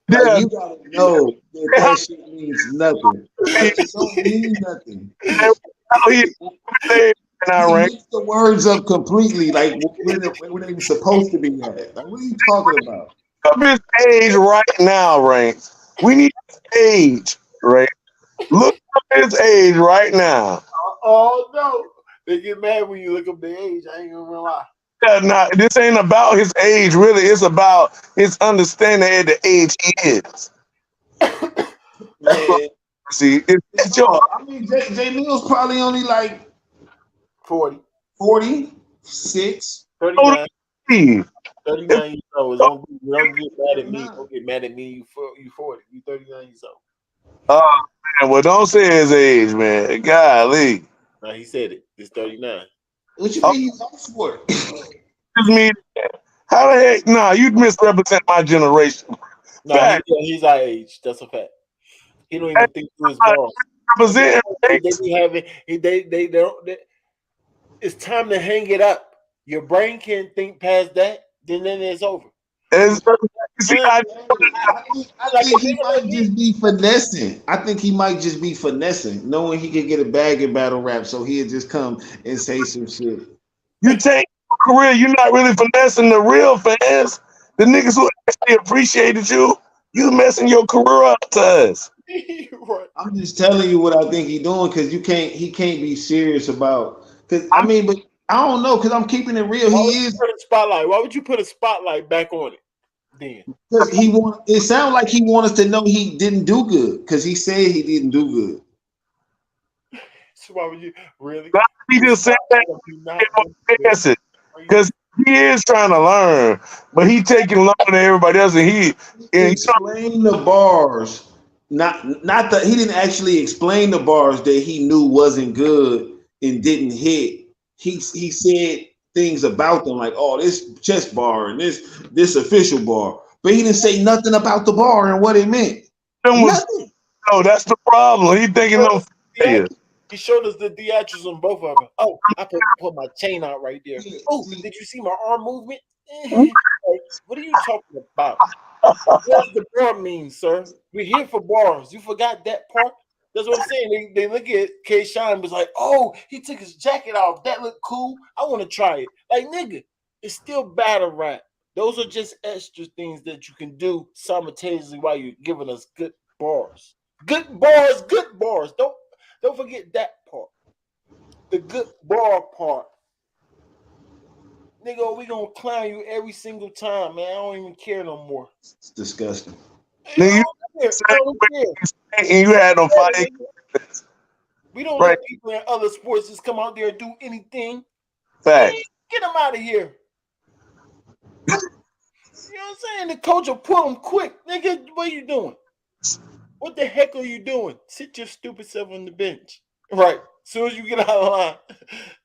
[SPEAKER 1] Like, you gotta know that shit means nothing. Like, it don't mean nothing. He mixed the words up completely, like when they were supposed to be at. Like, what are you talking about?
[SPEAKER 6] Look up his age right now, Rankz. We need his age, right? Look up his age right now.
[SPEAKER 2] Oh no, they get mad when you look up their age. I ain't gonna lie.
[SPEAKER 6] Yeah, nah, this ain't about his age, really. It's about his understanding at the age he is.
[SPEAKER 1] Man,
[SPEAKER 6] see, it's your.
[SPEAKER 1] I mean, Jay Millz probably only like
[SPEAKER 2] 40,
[SPEAKER 1] 46,
[SPEAKER 2] 39. 39
[SPEAKER 6] 39
[SPEAKER 2] years old. Don't get mad at me. Don't get mad at me. You 40. You 39 years old.
[SPEAKER 6] Oh man, well don't say his age, man. Golly.
[SPEAKER 2] No, he said it. It's 39.
[SPEAKER 1] What you mean he's off for it?
[SPEAKER 6] Just mean, how the heck? Nah, you misrepresent my generation.
[SPEAKER 2] No, he's our age. That's a fact. He don't even think through his balls. They don't. It's time to hang it up. Your brain can't think past that. Then it's over.
[SPEAKER 1] I think he might just be finessing. I think he might just be finessing, knowing he could get a bag in battle rap, so he'll just come and say some shit.
[SPEAKER 6] You take your career, you're not really finessing the real fans. The niggas who actually appreciated you, you messing your career up to us.
[SPEAKER 1] I'm just telling you what I think he's doing, because he can't be serious about, because I mean, but I don't know, because I'm keeping it real. He is
[SPEAKER 2] put a spotlight. Why would you put a spotlight back on it? Then
[SPEAKER 1] because it sounds like he wants us to know he didn't do good, because he said he didn't do good.
[SPEAKER 2] So why would you really?
[SPEAKER 6] He just said that because he is trying to learn, but he taking longer than everybody else, and he
[SPEAKER 1] explain the bars. Not that he didn't actually explain the bars that he knew wasn't good and didn't hit. He said things about them, like, oh, this chest bar and this official bar, but he didn't say nothing about the bar and what it meant. Nothing.
[SPEAKER 6] No, that's the problem. He thinking of.
[SPEAKER 2] He showed us the theatrics on both of them. Oh, I put my chain out right there. Oh, did you see my arm movement? What are you talking about? What does the bar mean, sir? We're here for bars. You forgot that part? That's what I'm saying. They look at K Shine, was like, oh, he took his jacket off. That looked cool. I want to try it. Like, nigga, it's still battle rap. Those are just extra things that you can do simultaneously while you're giving us good bars. Good bars, good bars. Don't forget that part. The good bar part. Nigga, we gonna clown you every single time, man. I don't even care no more.
[SPEAKER 1] It's disgusting.
[SPEAKER 6] And you had no fight.
[SPEAKER 2] We don't let people in other sports just come out there and do anything.
[SPEAKER 6] Fact.
[SPEAKER 2] Get them out of here. You know what I'm saying? The coach will pull them quick. Nigga, what are you doing? What the heck are you doing? Sit your stupid self on the bench. Right. As soon as you get out of line.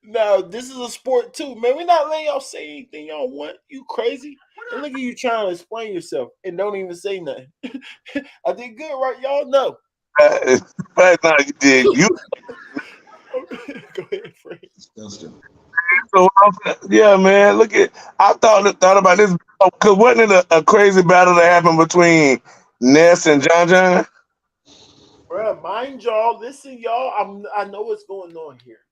[SPEAKER 2] Now, this is a sport too, man. We're not letting y'all say anything y'all want. You crazy? And look at you trying to explain yourself and don't even say nothing. I did good, right? Y'all know.
[SPEAKER 6] No, you did. You
[SPEAKER 2] go ahead, Frank.
[SPEAKER 6] So yeah, man. Look at. I thought about this because wasn't it a crazy battle that happened between Ness and John John?
[SPEAKER 2] Bro, mind y'all, listen, y'all. I know what's going on here.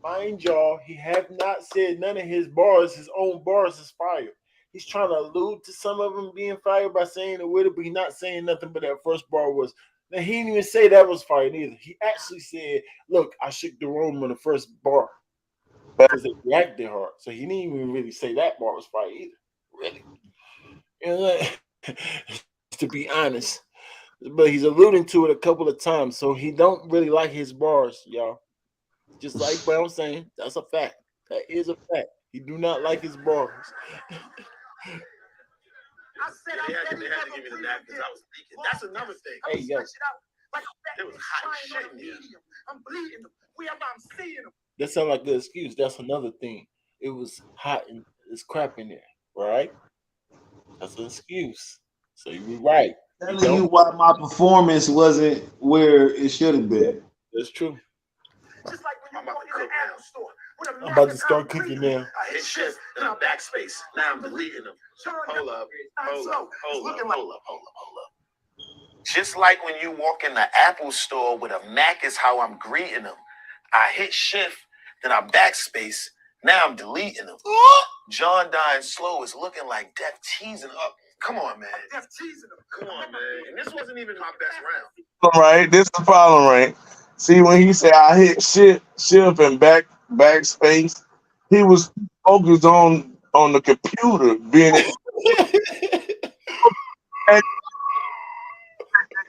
[SPEAKER 2] Mind y'all, he have not said none of his bars, his own bars is fire. He's trying to allude to some of them being fired by saying it with it, but he's not saying nothing but that first bar was. Now, he didn't even say that was fire either. He actually said, look, I shook the room on the first bar because they reacted hard. So he didn't even really say that bar was fire either. Really. And to be honest. But he's alluding to it a couple of times, so he don't really like his bars, y'all. Just like Brown saying, that's a fact. That is a fact. He do not like his bars.
[SPEAKER 3] They had to give me the napkins. I was thinking. That's another thing.
[SPEAKER 2] Hey, yo.
[SPEAKER 3] It was hot shit in here. I'm bleeding them. I'm seeing them.
[SPEAKER 2] That sounds like a good excuse. That's another thing. It was hot and it's crap in there, right? That's an excuse. So you're right.
[SPEAKER 1] Telling you why my performance wasn't where it should have been.
[SPEAKER 2] That's true.
[SPEAKER 3] Just like when you go in the Apple store.
[SPEAKER 2] I'm about to start cooking now.
[SPEAKER 3] I hit shift and I'm backspace. Now I'm deleting them. Hold up. Just like when you walk in the Apple store with a Mac is how I'm greeting them. I hit shift, then I backspace. Now I'm deleting them. John dying slow is looking like Death teasing up. Come on, man. Death teasing him. Come on, man. And this wasn't even my best round.
[SPEAKER 6] Right, this is the problem, right? See, when he said I hit shift and backspace, he was focused on the computer being and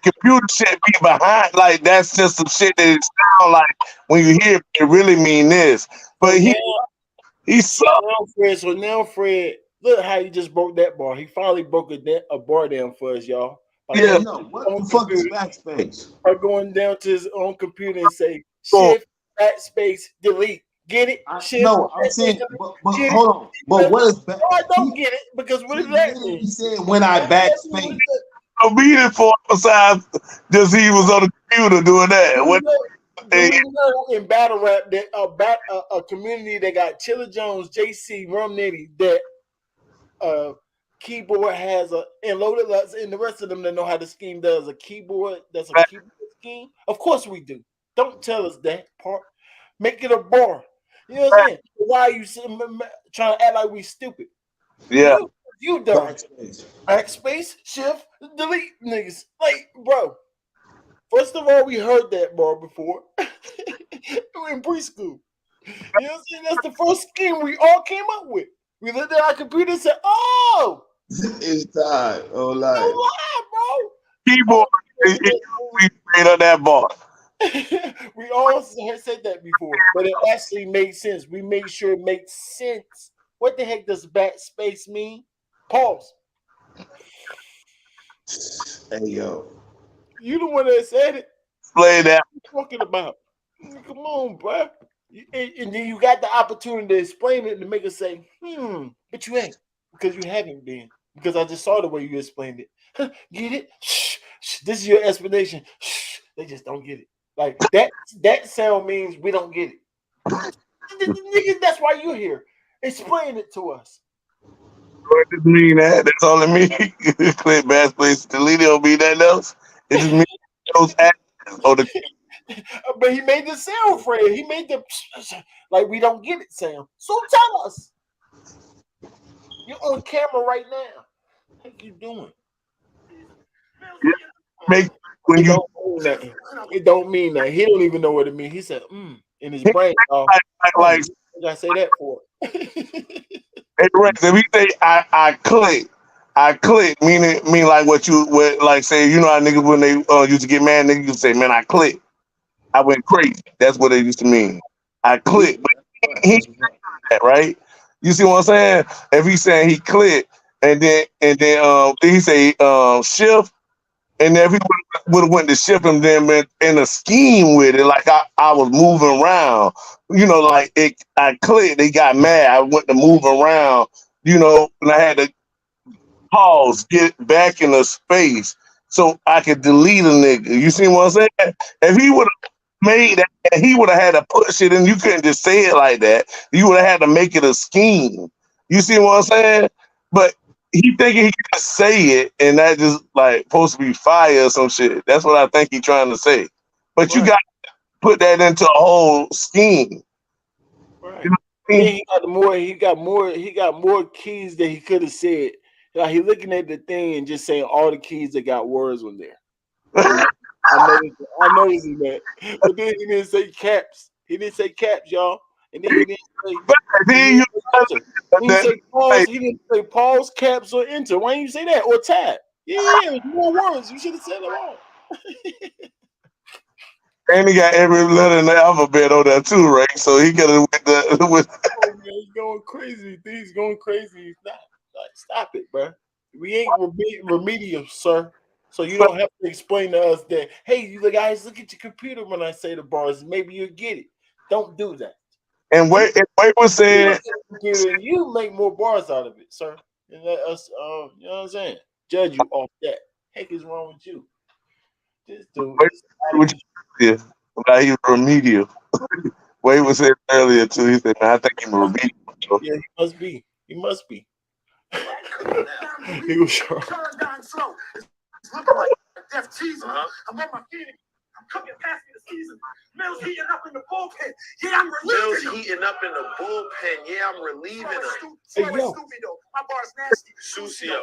[SPEAKER 6] computer shit be behind. Like that's just some shit that it sound like when you hear it, it really mean this. But he saw
[SPEAKER 2] Fred. So now, Fred, look how he just broke that bar. He finally broke a bar down for us, y'all.
[SPEAKER 1] Yeah, no. What the fuck is backspace?
[SPEAKER 2] Or going down to his own computer and say shift, backspace, delete. Get it? Shift,
[SPEAKER 1] no, I'm saying, but hold on. But what is backspace?
[SPEAKER 2] No, I don't get it because what is that?
[SPEAKER 1] He said when I backspace.
[SPEAKER 6] A meeting for besides just he was on the computer doing that. What?
[SPEAKER 2] In battle rap, that a community that got Chilla Jones, JC, Rum Nitty, that keyboard has and Loaded Lux, and the rest of them that know how the scheme does a keyboard. That's a keyboard scheme. Of course we do. Don't tell us that part. Make it a bar. You know what I'm saying? Why are you trying to act like we stupid?
[SPEAKER 6] Yeah.
[SPEAKER 2] You done backspace, shift, delete, niggas. Like, bro. First of all, we heard that bar before in preschool. You know what I'm saying? That's the first scheme we all came up with. We looked at our computer and said, "Oh,
[SPEAKER 1] it's time." Oh, like
[SPEAKER 2] no lie, bro.
[SPEAKER 6] Keyboard, we made on that bar.
[SPEAKER 2] We all said that before, but it actually made sense. We made sure it made sense. What the heck does backspace mean? Pause.
[SPEAKER 1] Hey, yo.
[SPEAKER 2] You the one that said it.
[SPEAKER 6] Play that.
[SPEAKER 2] What you talking about? Come on, bro. And then you got the opportunity to explain it and to make us say, but you ain't. Because you haven't been. Because I just saw the way you explained it. Get it? Shh. This is your explanation. Shh. They just don't get it. Like that sound means we don't get it. Nigga, that's why you're here. Explain it to us.
[SPEAKER 6] What does it mean that? That's all it means. Click backspace, delete it, don't mean nothing else. It just means those actions or the.
[SPEAKER 2] But he made the sound, Fred. He made the like we don't get it sound. So tell us. You're on camera right now. What you doing?
[SPEAKER 6] Make when you
[SPEAKER 2] it don't mean that. He don't even know what it means. He said, in his brain.
[SPEAKER 6] Like
[SPEAKER 2] I say that for.
[SPEAKER 6] Hey, Rex, if we say I click, mean like what like say, you know how niggas when they used to get mad, niggas used to say, man, I click. I went crazy. That's what it used to mean. I click. But he that, right? You see what I'm saying? If he's saying he clicked and then he say shift, and then if he would have went to shift him then been in a scheme with it, like I was moving around, you know, like I clicked, they got mad. I went to move around, you know, and I had to pause, get back in the space so I could delete a nigga. You see what I'm saying? If he would have made that, he would have had to push it, and you couldn't just say it like that. You would have had to make it a scheme. You see what I'm saying? But he thinking he can say it, and that just like supposed to be fire or some shit. That's what I think he's trying to say. But you got to put that into a whole scheme.
[SPEAKER 2] Right. You know what I mean? He got more keys that he could have said. Like he looking at the thing and just saying all the keys that got words on there. I noticed that. But then he didn't say caps. He didn't say caps, y'all. And then he didn't say pause. He didn't say pause, caps, or enter. Why didn't you say that? Or tab. Yeah, more words. You should have said it all.
[SPEAKER 6] And he got every letter in the alphabet on that too, right? So he got it with
[SPEAKER 2] Oh, man, he's going crazy. He's going crazy. He's not. Like, stop it, bro. We ain't remedial, sir. So you don't have to explain to us that, hey, you guys, look at your computer when I say the bars. Maybe you'll get it. Don't do that.
[SPEAKER 6] And Wade was saying,
[SPEAKER 2] you make more bars out of it, sir. And let us, you know what I'm saying? Judge you off that. Heck is wrong with you? This dude.
[SPEAKER 6] He was remedial. Wade was saying earlier too. He said, man, I think he's remedial.
[SPEAKER 2] Yeah, he must be. He must be. He was sure.
[SPEAKER 3] It's looking like Def teasing. I'm on my feet. I'm cooking past me the season. Millz heating up in the bullpen. Yeah, I'm relieving. Millz heating up in the bullpen. Yeah, I'm relieving him. Hey, yo. My bar's nasty. Sucio.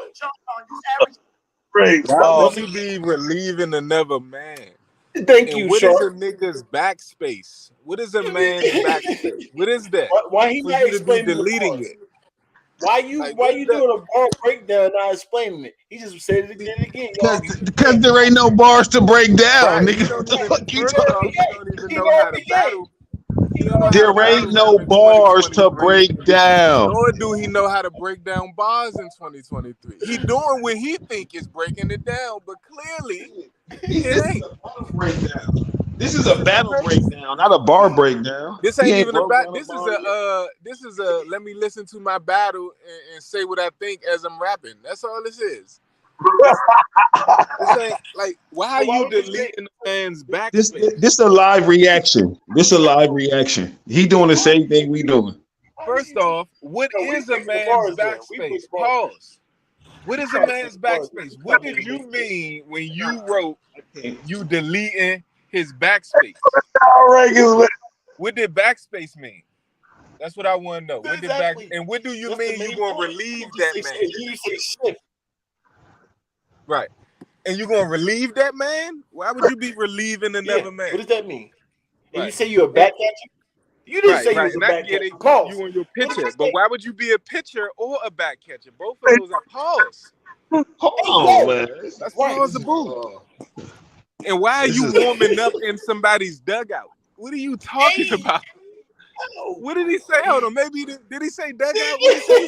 [SPEAKER 6] Great
[SPEAKER 9] Why
[SPEAKER 6] ball.
[SPEAKER 9] would you be relieving another man?
[SPEAKER 2] Thank
[SPEAKER 9] And
[SPEAKER 2] you,
[SPEAKER 9] what
[SPEAKER 2] Sean.
[SPEAKER 9] is a nigga's backspace? What is a man's backspace? What is that?
[SPEAKER 2] Why he
[SPEAKER 9] For
[SPEAKER 2] not
[SPEAKER 9] you to be
[SPEAKER 2] explaining
[SPEAKER 9] deleting
[SPEAKER 2] it?
[SPEAKER 9] it?
[SPEAKER 2] Why you doing a bar breakdown not explaining it? He just said it again.
[SPEAKER 1] Because there ain't no bars to break down,
[SPEAKER 9] Right.
[SPEAKER 1] nigga. What the fuck you talking?
[SPEAKER 9] You don't even know how to battle. He don't know how to
[SPEAKER 1] There
[SPEAKER 9] battle
[SPEAKER 1] ain't no
[SPEAKER 9] rap in
[SPEAKER 1] bars to
[SPEAKER 9] 2023.
[SPEAKER 1] break down.
[SPEAKER 9] Nor do he know how to break down bars in 2023. He doing what he think is breaking it down, but clearly it ain't.
[SPEAKER 1] This is a battle breakdown, not a bar breakdown.
[SPEAKER 9] This ain't even about. This is a. Let me listen to my battle and say what I think as I'm rapping. That's all this is. This ain't like, why are you deleting the man's backspace?
[SPEAKER 1] This a live reaction. This a live reaction. He doing the same thing we doing.
[SPEAKER 9] First off, what is a man's backspace? Pause. What is a man's backspace? What did you mean when you wrote you deleting his backspace? What did backspace mean? That's what I want to know. What did and what do you mean you gonna relieve that man? Right. And you gonna relieve that man? Why would you be relieving another man?
[SPEAKER 2] What does that mean? And you say you're a back catcher? You didn't say you was a back catcher.
[SPEAKER 9] You on your pitcher, but why would you be a pitcher or a back catcher? Both of those are pause.
[SPEAKER 1] Hold on, man.
[SPEAKER 9] That's plausible. And why are you warming up in somebody's dugout? What are you talking about? What did he say? Hold on, maybe did he say dugout? What did he say?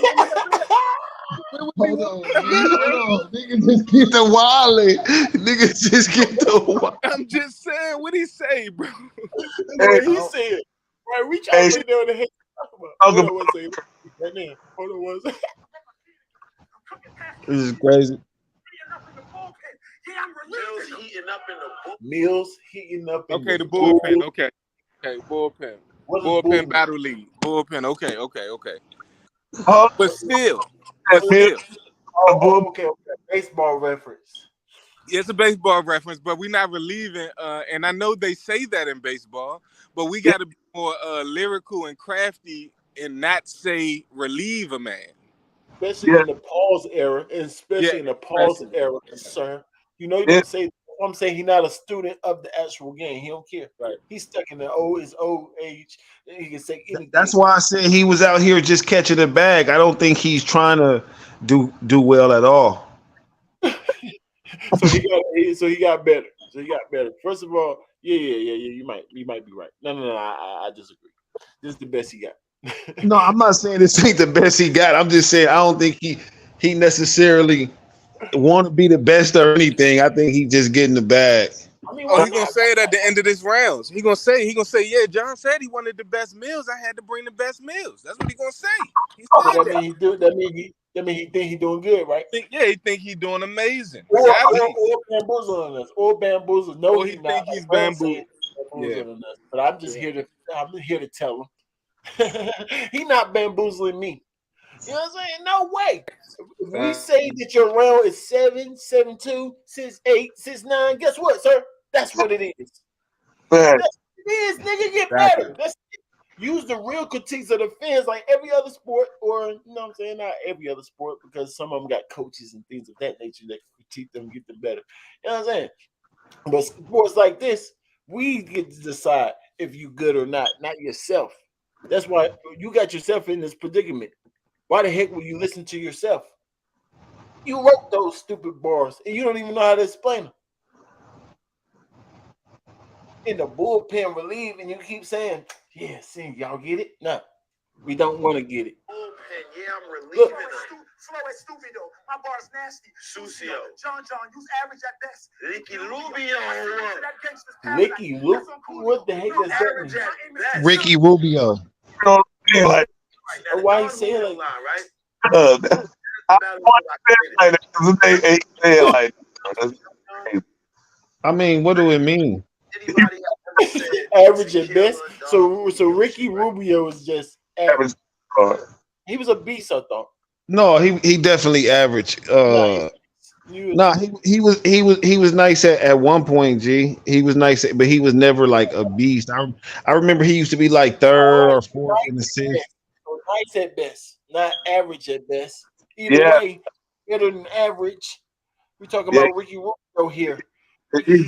[SPEAKER 1] Hold on, nigga, just get the wallet. Nigga, just get the wallet.
[SPEAKER 9] I'm just saying, what he say, bro?
[SPEAKER 2] What he said. Right, we trying to get there with the head. Hold on one second. Right now. Hold on one second.
[SPEAKER 1] This is crazy.
[SPEAKER 3] Millz heating up in the
[SPEAKER 2] Millz heating up in
[SPEAKER 9] the bullpen. Okay, bullpen. Bullpen battle lead. Bullpen. Okay. But still.
[SPEAKER 2] Okay. Baseball reference.
[SPEAKER 9] It's a baseball reference, but we're not relieving. And I know they say that in baseball, but we got to be more lyrical and crafty and not say relieve a man.
[SPEAKER 2] Especially in the pause era, sir. You know, you don't say. I'm saying he's not a student of the actual game. He don't care.
[SPEAKER 9] Right.
[SPEAKER 2] He's stuck in his old age. He can say anything.
[SPEAKER 1] That's why I said he was out here just catching the bag. I don't think he's trying to do well at all.
[SPEAKER 2] So he got better. First of all, yeah. You might be right. No. I disagree. This is the best he got.
[SPEAKER 1] No, I'm not saying this ain't the best he got. I'm just saying I don't think he necessarily want to be the best or anything. I think he just getting the bag.
[SPEAKER 2] I mean,
[SPEAKER 9] he's gonna say it at the end of this rounds. He gonna say, yeah, John said he wanted the best Millz. I had to bring the best Millz. That's what he gonna say.
[SPEAKER 2] That mean he think he doing good, right?
[SPEAKER 9] He think he doing amazing.
[SPEAKER 2] Or bamboozle on us. Or bamboozle. No,
[SPEAKER 9] he think he's bamboozled.
[SPEAKER 2] Yeah. But I'm just here to tell him. He not bamboozling me. You know what I'm saying? No way. If we say that your round is 7, 7-2, 6-8, 6-9, guess what, sir? That's what it is. That's what it is, nigga. Get better. That's it. Use the real critiques of the fans like every other sport, or you know what I'm saying? Not every other sport, because some of them got coaches and things of that nature that critique them, get them better. You know what I'm saying? But sports like this, we get to decide if you good or not yourself. That's why you got yourself in this predicament. Why the heck will you listen to yourself? You wrote those stupid bars, and you don't even know how to explain them. In the bullpen relief, and you keep saying, yeah, see, y'all get it? No, we don't want to get it.
[SPEAKER 3] Bullpen, yeah, I'm relieving them. Slow as stupido. My bar's nasty. Sucio. John, use average at best. Licky Rubio.
[SPEAKER 2] Licky Rubio? What the heck does that mean?
[SPEAKER 1] Ricky Rubio.
[SPEAKER 2] Why he say it like that?
[SPEAKER 1] I mean, what do it mean?
[SPEAKER 2] Average at best. So Ricky Rubio is just average. He was a beast, I thought.
[SPEAKER 1] No, he definitely average. No, he was nice at one point, G. He was nice, but he was never like a beast. I remember he used to be like third or fourth in the sixth.
[SPEAKER 2] So nice at best, not average at best. Either
[SPEAKER 6] Yeah.
[SPEAKER 2] way, better than average. We talking about Ricky Rubio here.
[SPEAKER 6] He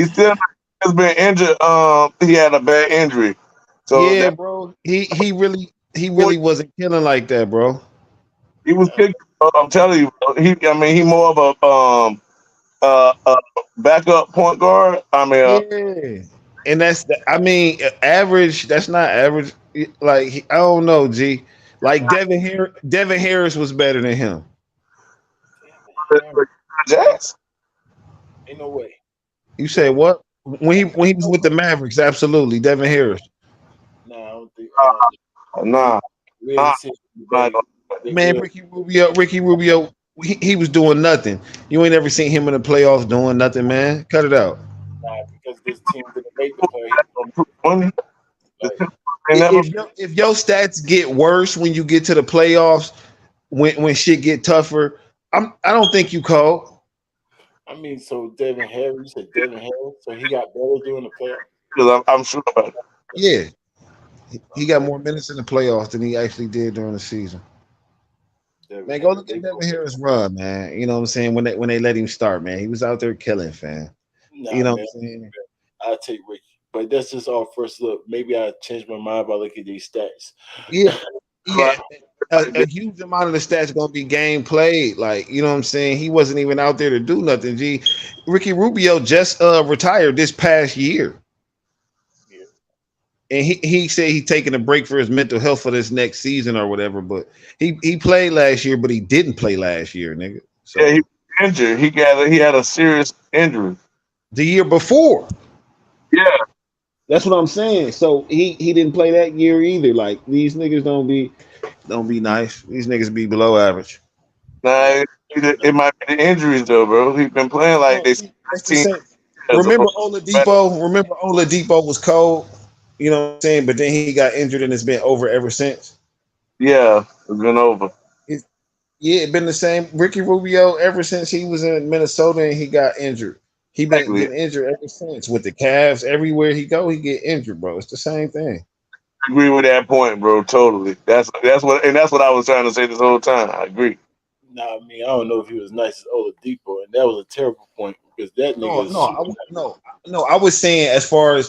[SPEAKER 6] still has been injured. He had a bad injury. So
[SPEAKER 1] yeah, bro. He really wasn't killing like that, bro.
[SPEAKER 6] He was kicking. I'm telling you, bro. He more of a backup point guard.
[SPEAKER 1] Yeah, and average. That's not average. Like I don't know, G. Like Devin Harris was better than him.
[SPEAKER 6] Jazz?
[SPEAKER 2] Ain't no way.
[SPEAKER 6] You say what? When he was with the Mavericks, absolutely, Devin Harris.
[SPEAKER 2] No, I don't think.
[SPEAKER 6] Nah.
[SPEAKER 1] Man, Ricky Rubio, he was doing nothing. You ain't ever seen him in the playoffs doing nothing, man. Cut it out.
[SPEAKER 2] Nah, because this team didn't make the play.
[SPEAKER 1] If your stats get worse when you get to the playoffs, when shit get tougher, I don't think you cold.
[SPEAKER 2] I mean, so Devin Harris, you said Devin Harris, so he got better during the playoffs.
[SPEAKER 6] Because I'm sure about it.
[SPEAKER 1] Yeah, he got more minutes in the playoffs than he actually did during the season. Man, go look at Devin Harris run, man. You know what I'm saying? When they let him start, man, he was out there killing, fam.
[SPEAKER 2] Nah,
[SPEAKER 1] you know
[SPEAKER 2] man,
[SPEAKER 1] what I'm saying?
[SPEAKER 2] I'll take Ricky. But that's just our first look. Maybe I'll change my mind by looking at these stats.
[SPEAKER 1] Yeah. A huge amount of the stats gonna be game played. Like, you know what I'm saying? He wasn't even out there to do nothing. G. Ricky Rubio just retired this past year.
[SPEAKER 2] Yeah.
[SPEAKER 1] And he said he's taking a break for his mental health for this next season or whatever. But he played last year, but he didn't play last year, nigga. So,
[SPEAKER 6] yeah, he was injured. He had a serious injury
[SPEAKER 1] the year before.
[SPEAKER 6] Yeah.
[SPEAKER 1] That's what I'm saying. So he didn't play that year either. Like, these niggas don't be nice. These niggas be below average.
[SPEAKER 6] Nah, it might be the injuries though, bro. He's been playing like this.
[SPEAKER 1] Remember Oladipo was cold. You know what I'm saying? But then he got injured and it's been over ever since.
[SPEAKER 6] Yeah, it's been over.
[SPEAKER 1] It's been the same. Ricky Rubio ever since he was in Minnesota and he got injured. He been injured ever since with the Cavs. Everywhere he go, he get injured, bro. It's the same thing.
[SPEAKER 6] I agree with that point, bro. Totally. That's what I was trying to say this whole time. I agree.
[SPEAKER 2] Nah, I mean, I don't know if he was nice as Oladipo, and that was a terrible point because that nigga.
[SPEAKER 1] No, I was saying as far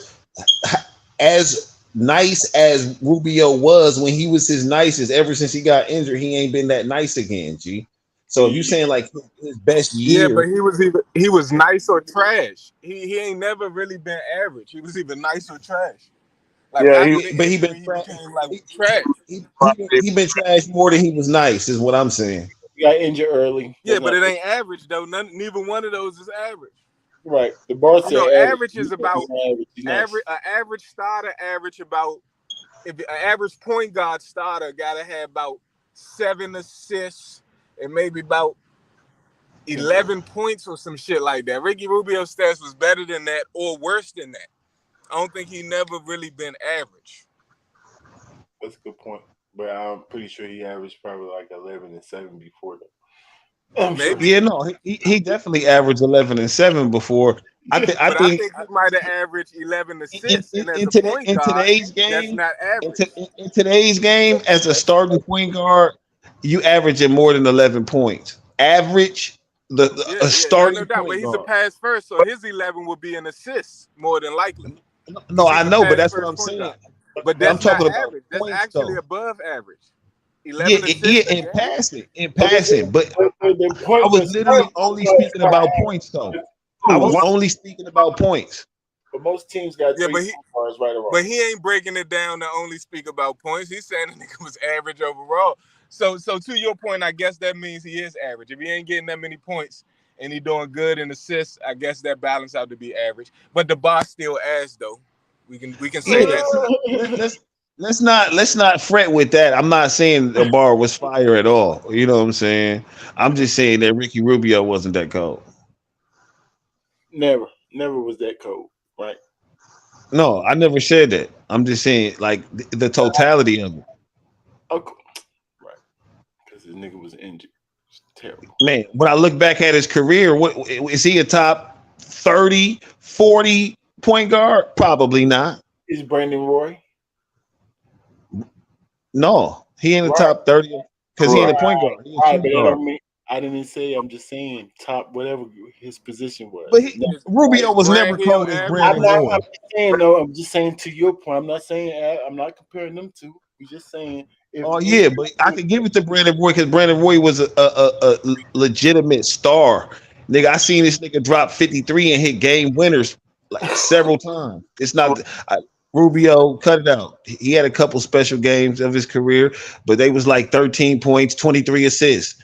[SPEAKER 1] as nice as Rubio was when he was his nicest. Ever since he got injured, he ain't been that nice again. G. So if you saying like his best year,
[SPEAKER 9] yeah, but he was nice or trash. He ain't never really been average. He was either nice or trash. Like,
[SPEAKER 1] yeah, he been
[SPEAKER 9] trash.
[SPEAKER 1] He been trash more than he was nice, is what I'm saying.
[SPEAKER 2] He got injured early.
[SPEAKER 9] Yeah, but it ain't average though. Neither one of those is average.
[SPEAKER 2] Right. The bar said
[SPEAKER 9] average is about average. An average starter average about if an average point guard starter gotta have about 7 assists and maybe about 11 points or some shit like that. Ricky Rubio's stats was better than that or worse than that. I don't think he never really been average.
[SPEAKER 2] That's a good point. But I'm pretty sure he averaged probably like 11 and 7 before that.
[SPEAKER 1] Maybe. Yeah, no, he definitely averaged 11 and 7 before. I think
[SPEAKER 9] he might have averaged 11 assists. In
[SPEAKER 1] today's game,
[SPEAKER 9] that's not average.
[SPEAKER 1] In today's game, as a starting point guard, you averaging more than 11 points. Average, starting
[SPEAKER 9] no doubt,
[SPEAKER 1] point
[SPEAKER 9] but he's
[SPEAKER 1] guard.
[SPEAKER 9] a pass first, so his 11 will be an assist more than likely.
[SPEAKER 1] No, I know, but that's what I'm saying.
[SPEAKER 9] But that's
[SPEAKER 1] I'm talking
[SPEAKER 9] not
[SPEAKER 1] about
[SPEAKER 9] average. That's
[SPEAKER 1] points,
[SPEAKER 9] actually
[SPEAKER 1] though.
[SPEAKER 9] above average. 11
[SPEAKER 1] in passing. But I was literally only speaking about points, though. I was only speaking about points.
[SPEAKER 2] But most teams got three bars right around.
[SPEAKER 9] But he ain't breaking it down to only speak about points. He's saying the nigga was average overall. So to your point, I guess that means he is average. If he ain't getting that many points and he doing good in assists, I guess that balance out to be average. But the bar still ass though. We can say that.
[SPEAKER 1] Let's not fret with that. I'm not saying the bar was fire at all. You know what I'm saying? I'm just saying that Ricky Rubio wasn't that cold.
[SPEAKER 2] Never was that cold, right?
[SPEAKER 1] No, I never said that. I'm just saying like the totality of it.
[SPEAKER 2] Okay. Right. Because his nigga was injured. Terrible.
[SPEAKER 1] Man, when I look back at his career, what is he a top 30, 40 point guard? Probably not.
[SPEAKER 2] Is Brandon Roy?
[SPEAKER 1] No, he in the top 30 because he in the point guard. He a
[SPEAKER 2] Right,
[SPEAKER 1] shooting
[SPEAKER 2] but that
[SPEAKER 1] guard.
[SPEAKER 2] don't mean I didn't say. I'm just saying top whatever his position was.
[SPEAKER 1] But Rubio was
[SPEAKER 9] Grant
[SPEAKER 1] never
[SPEAKER 9] Hill
[SPEAKER 1] cold as
[SPEAKER 9] average?
[SPEAKER 1] Brandon Roy.
[SPEAKER 2] I'm just saying no. I'm just saying to your point. I'm not saying I'm not comparing them two. We're just saying.
[SPEAKER 1] Oh yeah, but I could give it to Brandon Roy because Brandon Roy was a legitimate star. Nigga, I seen this nigga drop 53 and hit game winners like several times. It's not Rubio, cut it out. He had a couple special games of his career, but they was like 13 points, 23 assists.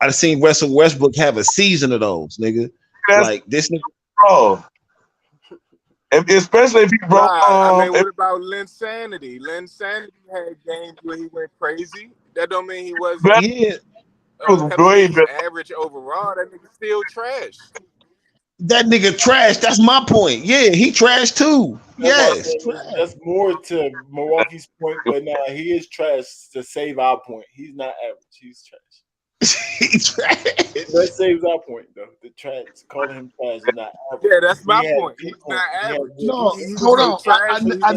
[SPEAKER 1] I've seen Russell Westbrook have a season of those, nigga. Like this nigga.
[SPEAKER 6] Oh. Especially if he broke.
[SPEAKER 9] I mean, what about Linsanity? Linsanity had games where he went crazy. That don't mean he wasn't.
[SPEAKER 1] Yeah.
[SPEAKER 9] Average overall. That nigga still trash.
[SPEAKER 1] That nigga trash. That's my point. Yeah, he trash too. Yes.
[SPEAKER 2] That's more to Milwaukee's point, but nah, he is trash to save our point. He's not average. He's trash.
[SPEAKER 1] He's trash.
[SPEAKER 2] That saves our point though. The trash, calling him trash is not average.
[SPEAKER 9] Yeah, that's my point. He's not average.
[SPEAKER 1] No, hold on.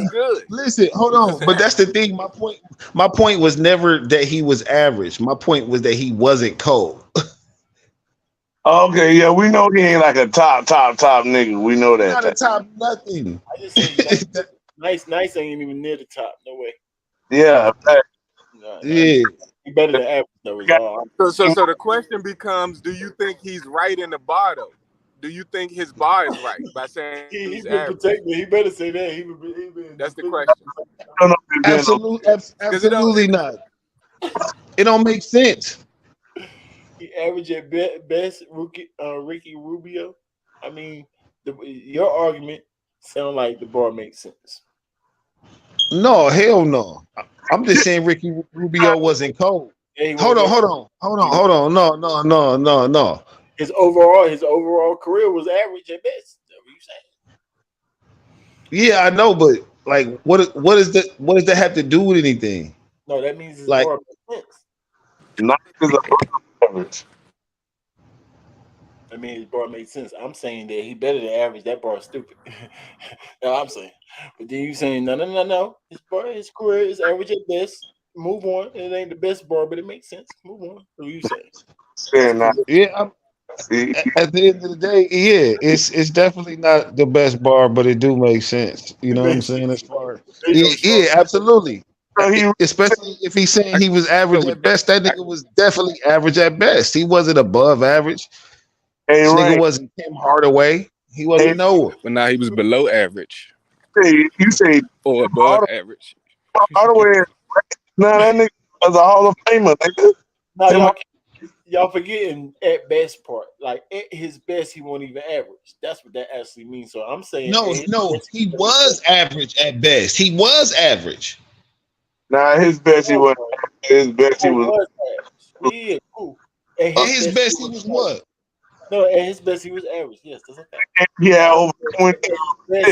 [SPEAKER 9] Good.
[SPEAKER 1] Listen, hold on. But that's the thing. My point was never that he was average. My point was that he wasn't cold.
[SPEAKER 6] Okay, yeah, we know he ain't like a top nigga. We know that.
[SPEAKER 1] Not a top nothing.
[SPEAKER 2] I just say nice ain't even near the top. No way.
[SPEAKER 6] Yeah.
[SPEAKER 1] Yeah.
[SPEAKER 2] He better than average though.
[SPEAKER 9] So the question becomes: do you think he's right in the bar though? Do you think his bar is right by saying he's average?
[SPEAKER 2] He better say that.
[SPEAKER 9] That's the question.
[SPEAKER 1] Absolutely not. It don't make sense.
[SPEAKER 2] He average at best, Ricky Rubio. I mean, your argument sound like the bar makes sense.
[SPEAKER 1] No, hell no. I'm just saying Ricky Rubio wasn't cold.
[SPEAKER 2] Yeah,
[SPEAKER 1] hold on. No.
[SPEAKER 2] His overall career was average at best. That's what you saying?
[SPEAKER 1] Yeah, I know, but like, what does that have to do with anything?
[SPEAKER 2] No, that means his
[SPEAKER 1] like
[SPEAKER 2] bar makes sense.
[SPEAKER 6] Not because average.
[SPEAKER 2] I mean, his bar makes sense. I'm saying that he better than average. That bar is stupid. No, I'm saying. But then you saying no. His career is average at best. Move on. It ain't the best bar, but it makes sense. Move on. What are you saying?
[SPEAKER 1] Yeah. At the end of the day, yeah, it's definitely not the best bar, but it do make sense. You know what I'm saying? As far yeah, absolutely. Especially if he's saying he was average at best, that nigga was definitely average at best. He wasn't above average. This nigga wasn't Tim Hardaway. He wasn't Noah.
[SPEAKER 9] But now he was below average.
[SPEAKER 6] You say
[SPEAKER 9] or above average.
[SPEAKER 6] Hardaway. Nah, that nigga was a Hall of Famer, nigga.
[SPEAKER 2] No, y'all forgetting at best part. Like at his best, he won't even average. That's what that actually means. So I'm saying
[SPEAKER 1] no, he was average at best. He was average.
[SPEAKER 6] Nah, his best he was. His best he was.
[SPEAKER 2] Yeah, cool.
[SPEAKER 1] At his best he was what?
[SPEAKER 2] No, at his best he was average. Yes, that's a fact.
[SPEAKER 6] Yeah, over 20.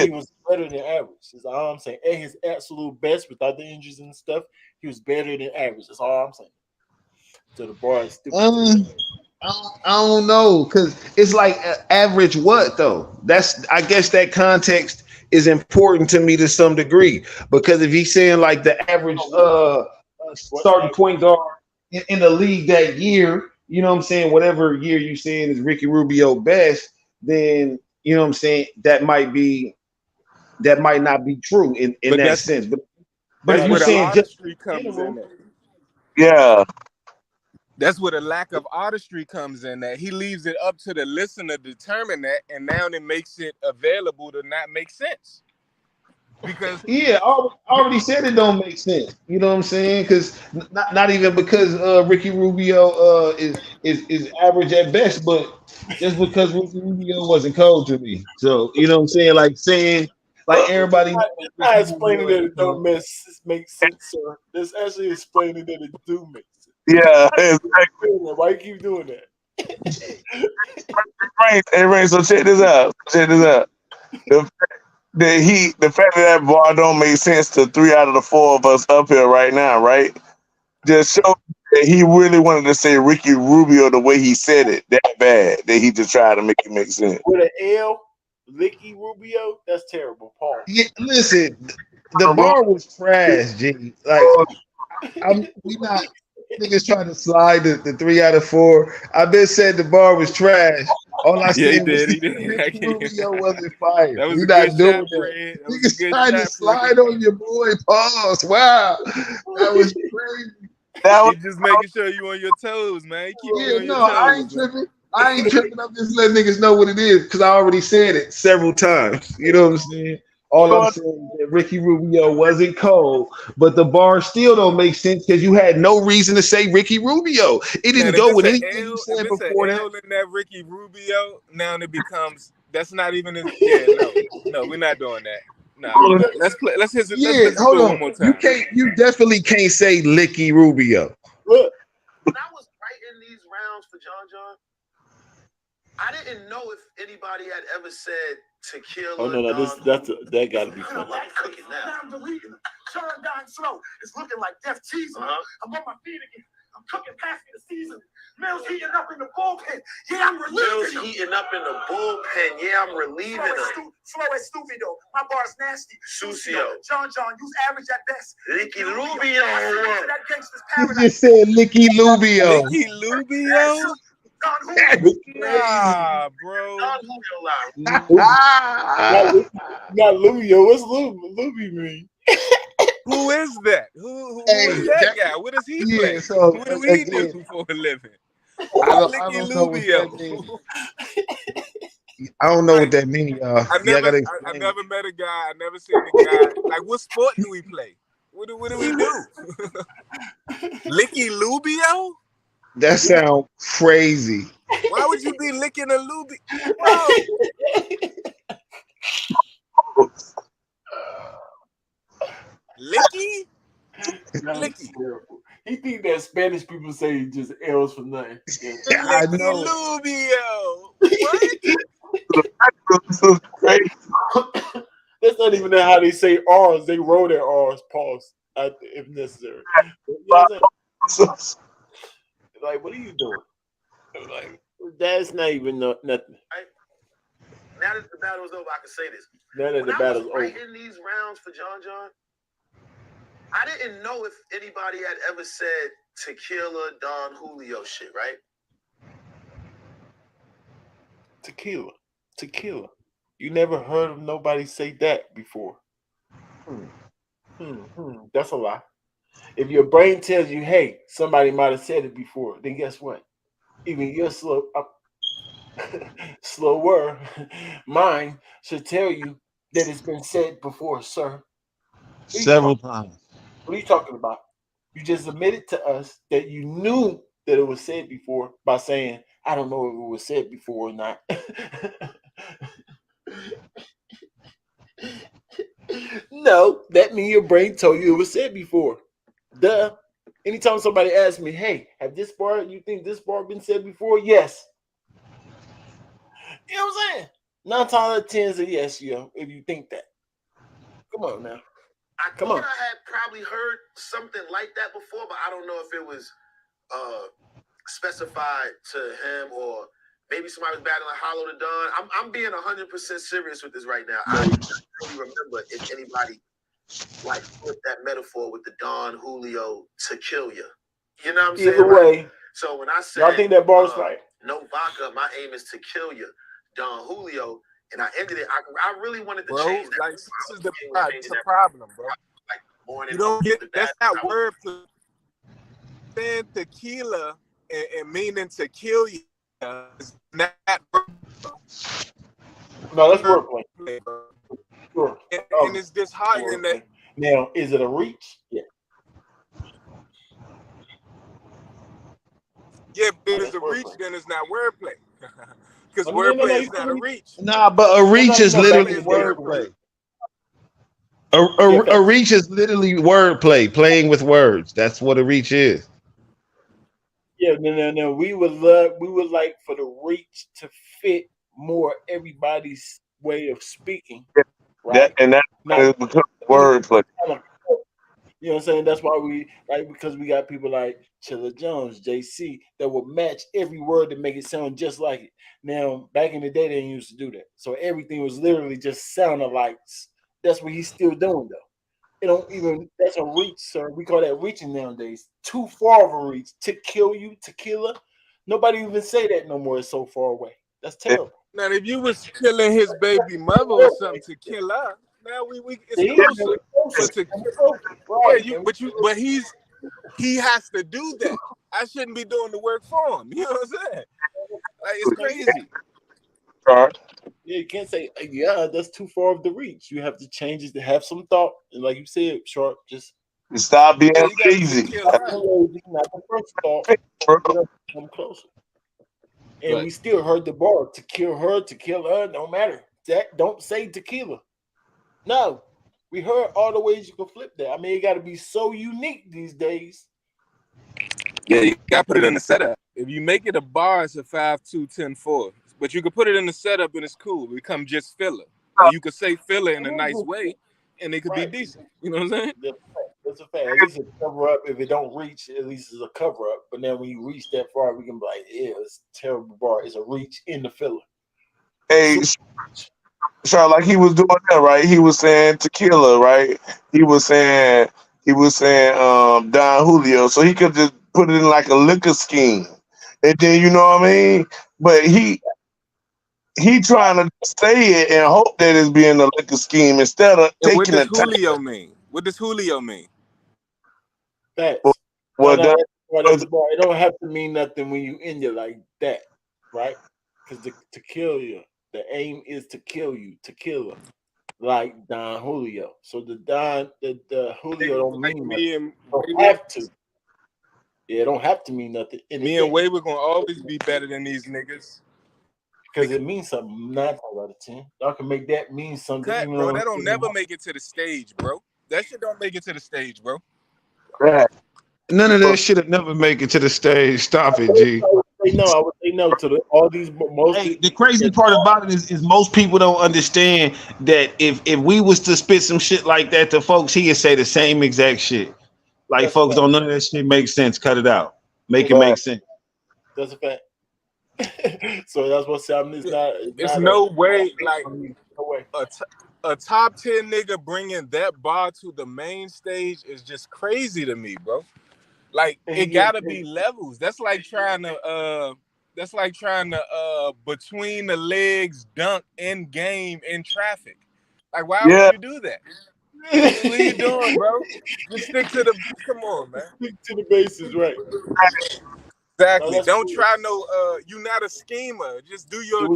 [SPEAKER 2] He was better than average. That's all I'm saying. At his absolute best, without the injuries and stuff, he was better than average. That's all I'm saying. So the bar is stupid.
[SPEAKER 1] I don't know, because it's like average what though? I guess that context is important to me to some degree, because if he's saying like the average starting point guard in the league that year, you know what I'm saying, whatever year you saying is Ricky Rubio best, then you know what I'm saying, that might not be true in that sense. But if you're saying just
[SPEAKER 9] comes in there.
[SPEAKER 6] Yeah.
[SPEAKER 9] That's where the lack of artistry comes in, that he leaves it up to the listener to determine that, and now it makes it available to not make sense. Because
[SPEAKER 1] I already said it don't make sense. You know what I'm saying? Because not even because Ricky Rubio is average at best, but just because Ricky Rubio wasn't cold to me. So you know what I'm saying? Like everybody.
[SPEAKER 2] I explaining that it don't make sense, sir. That's actually explaining that it do make sense.
[SPEAKER 6] Yeah, exactly.
[SPEAKER 2] Why you keep doing that?
[SPEAKER 6] Hey, Rain, so check this out. The fact that bar don't make sense to 3 out of the 4 of us up here right now, right? Just show he really wanted to say Ricky Rubio the way he said it that bad that he just tried to make it make sense.
[SPEAKER 2] With an L, Ricky Rubio, that's terrible. Paul.
[SPEAKER 12] Yeah, listen, the bar was trash, G. Like, we not niggas trying to slide the 3 out of 4. I been said the bar was trash. All I said was Ricky Rubio wasn't fired.
[SPEAKER 9] That was
[SPEAKER 12] We
[SPEAKER 9] a
[SPEAKER 12] not
[SPEAKER 9] good
[SPEAKER 12] doing
[SPEAKER 9] shot,
[SPEAKER 12] that.
[SPEAKER 9] Fred. That was a
[SPEAKER 12] Niggas
[SPEAKER 9] good
[SPEAKER 12] trying to
[SPEAKER 9] shot,
[SPEAKER 12] slide on your boy. Pause. Wow, that was crazy.
[SPEAKER 9] He just making sure you on your toes, man. Keep you on your toes.
[SPEAKER 12] I ain't tripping. I ain't tripping. I'm just letting niggas know what it is because I already said it several times. You know what I'm saying? All I'm saying is that Ricky Rubio wasn't cold, but the bar still don't make sense because you had no reason to say Ricky Rubio. It didn't go with anything you said before that.
[SPEAKER 9] In that Ricky Rubio, now it becomes that's not even no, we're not doing that. No, let's play. Let's hit it.
[SPEAKER 12] Hold on.
[SPEAKER 9] One more time.
[SPEAKER 12] You definitely can't say Licky Rubio.
[SPEAKER 2] Look,
[SPEAKER 3] when I was writing these rounds for John, I didn't know if anybody had ever said tequila.
[SPEAKER 2] Oh no, that got to be fun.
[SPEAKER 3] I'm cooking now. I'm deleting. Sean dying slow. It's looking like death teasing. I'm on my feet again. I'm cooking past me the season. Millz heating up in the bullpen. Yeah, I'm relieving. Millz heating up in the bullpen. Yeah, I'm relieving him. Slow as stupido. My bar's nasty. Sucio. John, use average at best. Licky Rubio.
[SPEAKER 12] You just said Licky Rubio.
[SPEAKER 9] Licky Rubio? Nah, bro.
[SPEAKER 2] Not Lubio. What's Luby mean?
[SPEAKER 9] Who is that? Who is that guy? What does he play?
[SPEAKER 12] So,
[SPEAKER 9] what do he do for a living?
[SPEAKER 12] I don't know what that means. I don't know what that means, y'all.
[SPEAKER 9] I never met a guy. I never seen a guy. Like, what sport do we play? What do we do? Licky Rubio?
[SPEAKER 12] That sounds crazy.
[SPEAKER 9] Why would you be licking a Lubio? Bro. Licky? Licky.
[SPEAKER 2] He think that Spanish people say just L's for nothing.
[SPEAKER 9] Yeah.
[SPEAKER 12] I know.
[SPEAKER 9] Rubio.
[SPEAKER 2] What? That's not even how they say R's. They roll their R's, pause, if necessary. You know what I'm saying? Like, what are you doing? Like, that's not even nothing.
[SPEAKER 3] Now that the battle's over, I can say this.
[SPEAKER 2] Now that the battle's over.
[SPEAKER 3] Writing these rounds for John, I didn't know if anybody had ever said tequila, Don Julio shit, right?
[SPEAKER 2] Tequila. You never heard of nobody say that before. That's a lie. If your brain tells you, hey, somebody might have said it before, then guess what? Even your slower mind should tell you that it's been said before, sir.
[SPEAKER 12] Several times.
[SPEAKER 2] What are you talking about? You just admitted to us that you knew that it was said before by saying, I don't know if it was said before or not. No, that means your brain told you it was said before. Duh. Anytime somebody asks me, hey, you think this bar been said before? Yes. You know what I'm saying? 9 times out of 10 say yes, if you think that. Come on now.
[SPEAKER 3] I had probably heard something like that before, but I don't know if it was specified to him or maybe somebody was battling Hollow the Don. I'm being 100% serious with this right now. I don't really remember if anybody like put that metaphor with the Don Julio to kill you. You know what I'm saying?
[SPEAKER 2] Either way.
[SPEAKER 3] So when I say
[SPEAKER 2] y'all think that bar was right?
[SPEAKER 3] No vodka, my aim is to kill you, Don Julio. And I ended it. I really wanted to change that.
[SPEAKER 9] Like, this is the problem, bro.
[SPEAKER 3] Like,
[SPEAKER 9] you don't get that's not word for saying tequila and meaning to kill you. It's not.
[SPEAKER 2] No, that's wordplay. Sure.
[SPEAKER 9] And it's disheartening that.
[SPEAKER 2] Now, is it a reach? Yeah.
[SPEAKER 9] Yeah, but if it's a reach, then it's not wordplay. Because wordplay is not a reach.
[SPEAKER 12] Nah, but a reach is literally wordplay. A reach is literally wordplay, playing with words. That's what a reach is.
[SPEAKER 2] Yeah, no. We would like for the reach to fit more everybody's way of speaking. Right?
[SPEAKER 6] That becomes wordplay.
[SPEAKER 2] You know what I'm saying? That's why we like because we got people like Chilla Jones, JC that will match every word to make it sound just like it. Now, back in the day, they didn't used to do that. So everything was literally just sound alike. That's what he's still doing though. It don't even that's a reach, sir. We call that reaching nowadays. Too far of a reach to kill you, tequila. Nobody even say that no more. It's so far away. That's terrible.
[SPEAKER 9] Now, if you was killing his baby mother or something to kill her, now we it's closer. But to but he has to do that. I shouldn't be doing the work for him. You know what I'm saying? Like it's crazy.
[SPEAKER 2] Yeah, you can't say yeah. That's too far of the reach. You have to change it to have some thought, and like you said, Sharp, just
[SPEAKER 6] stop being lazy.
[SPEAKER 2] Not the first thought. Come closer. And we still heard the bar to kill her, no matter. That don't say tequila. No. We heard all the ways you can flip that. I mean, it got to be so unique these days.
[SPEAKER 9] Yeah, you got to put it in the setup. If you make it a bar, it's a 5-2, 10-4. But you can put it in the setup and it's cool. It become just filler. Or you could say filler in a nice way and it could be decent. You know what I'm saying?
[SPEAKER 2] That's a fact. At least it's a cover up. If it don't reach, at least it's a cover up. But then when you reach that far, we can be like, yeah, it's a terrible bar. It's a reach in the filler.
[SPEAKER 6] Hey, Sure, like he was doing that, right? He was saying tequila, right? He was saying Don Julio, so he could just put it in like a liquor scheme, and then you know what I mean. But he trying to say it and hope that it's being a liquor scheme instead of taking the time.
[SPEAKER 9] Julio mean? What does Julio mean?
[SPEAKER 2] Facts. It don't have to mean nothing when you end it like that, right? Because to kill you. The aim is to kill you, to kill her, like Don Julio. So the Julio don't mean nothing. Don't have to. Yeah, it don't have to mean nothing.
[SPEAKER 9] Me and Way, we're gonna always be better than these niggas.
[SPEAKER 2] Because it means something. 9 times out of 10, y'all can make that mean something.
[SPEAKER 9] Cut, bro. That don't never make it to the stage, bro. That shit don't make it to the stage, bro.
[SPEAKER 12] None of that shit will never make it to the stage. Stop it, G.
[SPEAKER 2] I would say no to all these.
[SPEAKER 1] The crazy part about it is most people don't understand that if we was to spit some shit like that to folks, he'd say the same exact shit. Like that's folks don't none of that shit makes sense. Cut it out. Make it make sense.
[SPEAKER 2] That's a fact. So that's what I'm.
[SPEAKER 9] It's no way. Like a top 10 nigga bringing that bar to the main stage is just crazy to me, bro. Like it gotta be levels. That's like trying to between the legs dunk in game in traffic. Like why would you do that? What are you doing, bro? Just stick to the come on, man.
[SPEAKER 2] Stick to the bases, right?
[SPEAKER 9] Exactly. No, don't try you're not a schemer. Just do your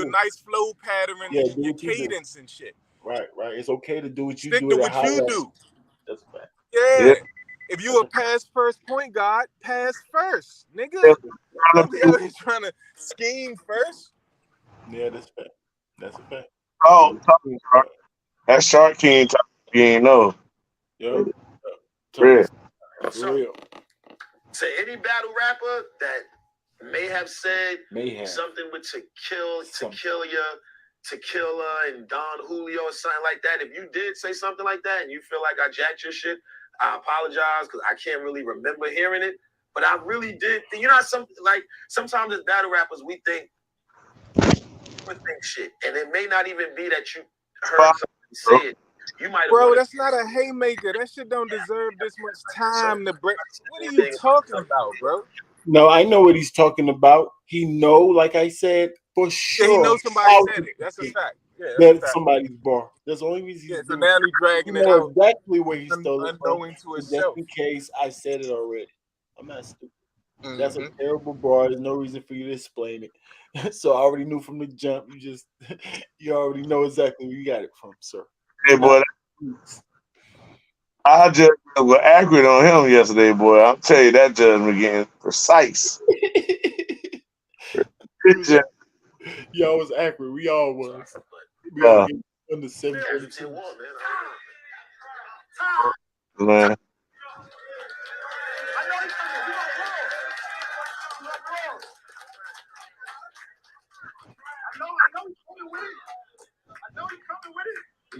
[SPEAKER 9] nice flow pattern and your cadence and shit.
[SPEAKER 2] Right. It's okay to do what you do.
[SPEAKER 9] Stick to what you do.
[SPEAKER 2] That's fact.
[SPEAKER 9] Yeah. If you a pass first point guard, pass first, nigga. Don't be out here trying to scheme first.
[SPEAKER 2] Yeah, that's fact. That's a fact.
[SPEAKER 6] Oh, that Shark King talking, you ain't know.
[SPEAKER 2] Yeah.
[SPEAKER 6] Real.
[SPEAKER 3] To any battle rapper that may have said something with Tequila and Don Julio or something like that. If you did say something like that and you feel like I jacked your shit, I apologize because I can't really remember hearing it. But I really did. You know, sometimes as battle rappers, we think shit, and it may not even be that you heard somebody say it. You might,
[SPEAKER 9] bro. That's not a haymaker. That shit don't deserve this much time to break. What are you talking about, bro?
[SPEAKER 2] No, I know what he's talking about. He know, like I said, for sure.
[SPEAKER 9] Yeah, he knows somebody said it. That's a fact. Yeah,
[SPEAKER 2] that's somebody's bar. That's the only reason.
[SPEAKER 9] Yeah, so now he's dragging it out.
[SPEAKER 2] Exactly where he stole it from.
[SPEAKER 9] To
[SPEAKER 2] just in case I said it already. I'm not stupid. Mm-hmm. That's a terrible bar. There's no reason for you to explain it. So I already knew from the jump. You already know exactly where you got it from, sir.
[SPEAKER 6] Hey, boy. I just was accurate on him yesterday, boy. I'll tell you that judgment getting precise.
[SPEAKER 2] Y'all was accurate. We all was. We
[SPEAKER 6] all
[SPEAKER 2] under 732.
[SPEAKER 6] Man.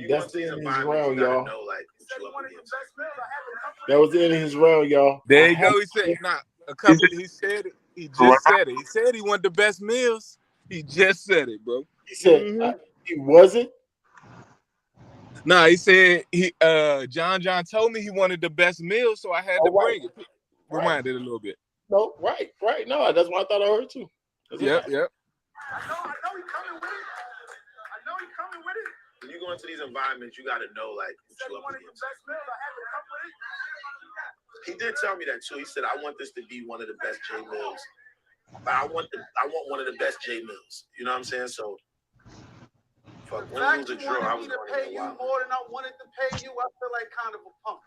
[SPEAKER 2] That's the end of his round, y'all. That was the end of his round, y'all.
[SPEAKER 9] There you go. He said, he said it. He just said it. He said he wanted the best Millz. He just said it, bro.
[SPEAKER 2] He said he wasn't.
[SPEAKER 9] Nah, he said John told me he wanted the best Millz, so I had to bring it. Rewind it a little bit.
[SPEAKER 2] No, right. No, that's what I thought I heard too.
[SPEAKER 9] Yep.
[SPEAKER 10] I know he coming with it.
[SPEAKER 13] When you go into these environments, you got to know, like, what you up against. He did tell me that too. He said, "I want this to be one of the best J Millz, but I want one of the best J Millz." You know what I'm saying? So, fuck, when it was a draw, I was going to pay you more than I wanted to pay you. I feel like kind of a punk.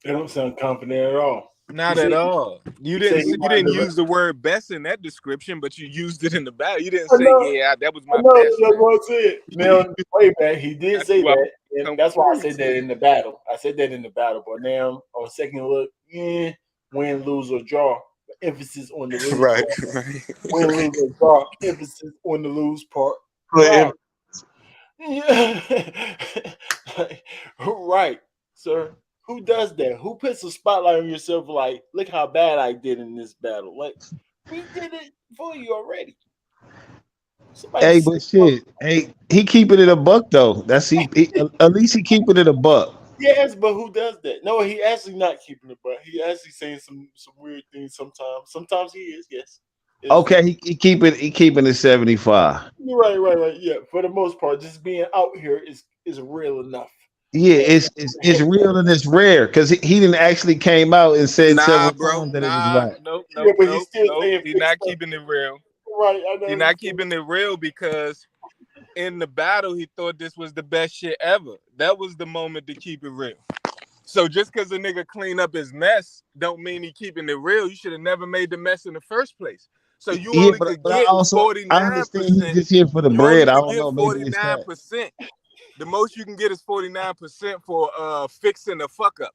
[SPEAKER 2] They don't sound confident at all.
[SPEAKER 9] Not at all. You didn't use the word best in that description, but you used it in the battle. You didn't say, "Yeah, that was my best."
[SPEAKER 2] That's what I said. Now, way back, he did say that, and that's why I said that in the battle. I said that in the battle, but now on second look, win, lose, or draw. Emphasis on the lose.
[SPEAKER 9] Right.
[SPEAKER 2] Win, lose, or draw. Emphasis on the lose part.
[SPEAKER 6] Right.
[SPEAKER 2] Yeah. Right, sir. Who does that? Who puts a spotlight on yourself like, look how bad I did in this battle? Like, we did it for you already.
[SPEAKER 12] Hey, but shit. Hey, he keeping it a buck though. That's at least he keeping it a buck.
[SPEAKER 2] Yes, but who does that? No, he actually not keeping it, but he actually saying some weird things sometimes. Sometimes he is, yes.
[SPEAKER 12] Okay, he keeping it 75.
[SPEAKER 2] Right. Yeah, for the most part, just being out here is real enough.
[SPEAKER 12] Yeah, it's real and it's rare because he didn't actually came out and said several times that it was right.
[SPEAKER 9] Nope.
[SPEAKER 2] He's
[SPEAKER 9] not keeping it real.
[SPEAKER 2] Right, I know.
[SPEAKER 9] He's not keeping it real because in the battle he thought this was the best shit ever. That was the moment to keep it real. So just because a nigga clean up his mess don't mean he keeping it real. You should have never made the mess in the first place. So you only could get 49%.
[SPEAKER 12] I understand he's just here for the bread. I don't know. Maybe
[SPEAKER 9] 49%. The most you can get is 49% for fixing a fuck up.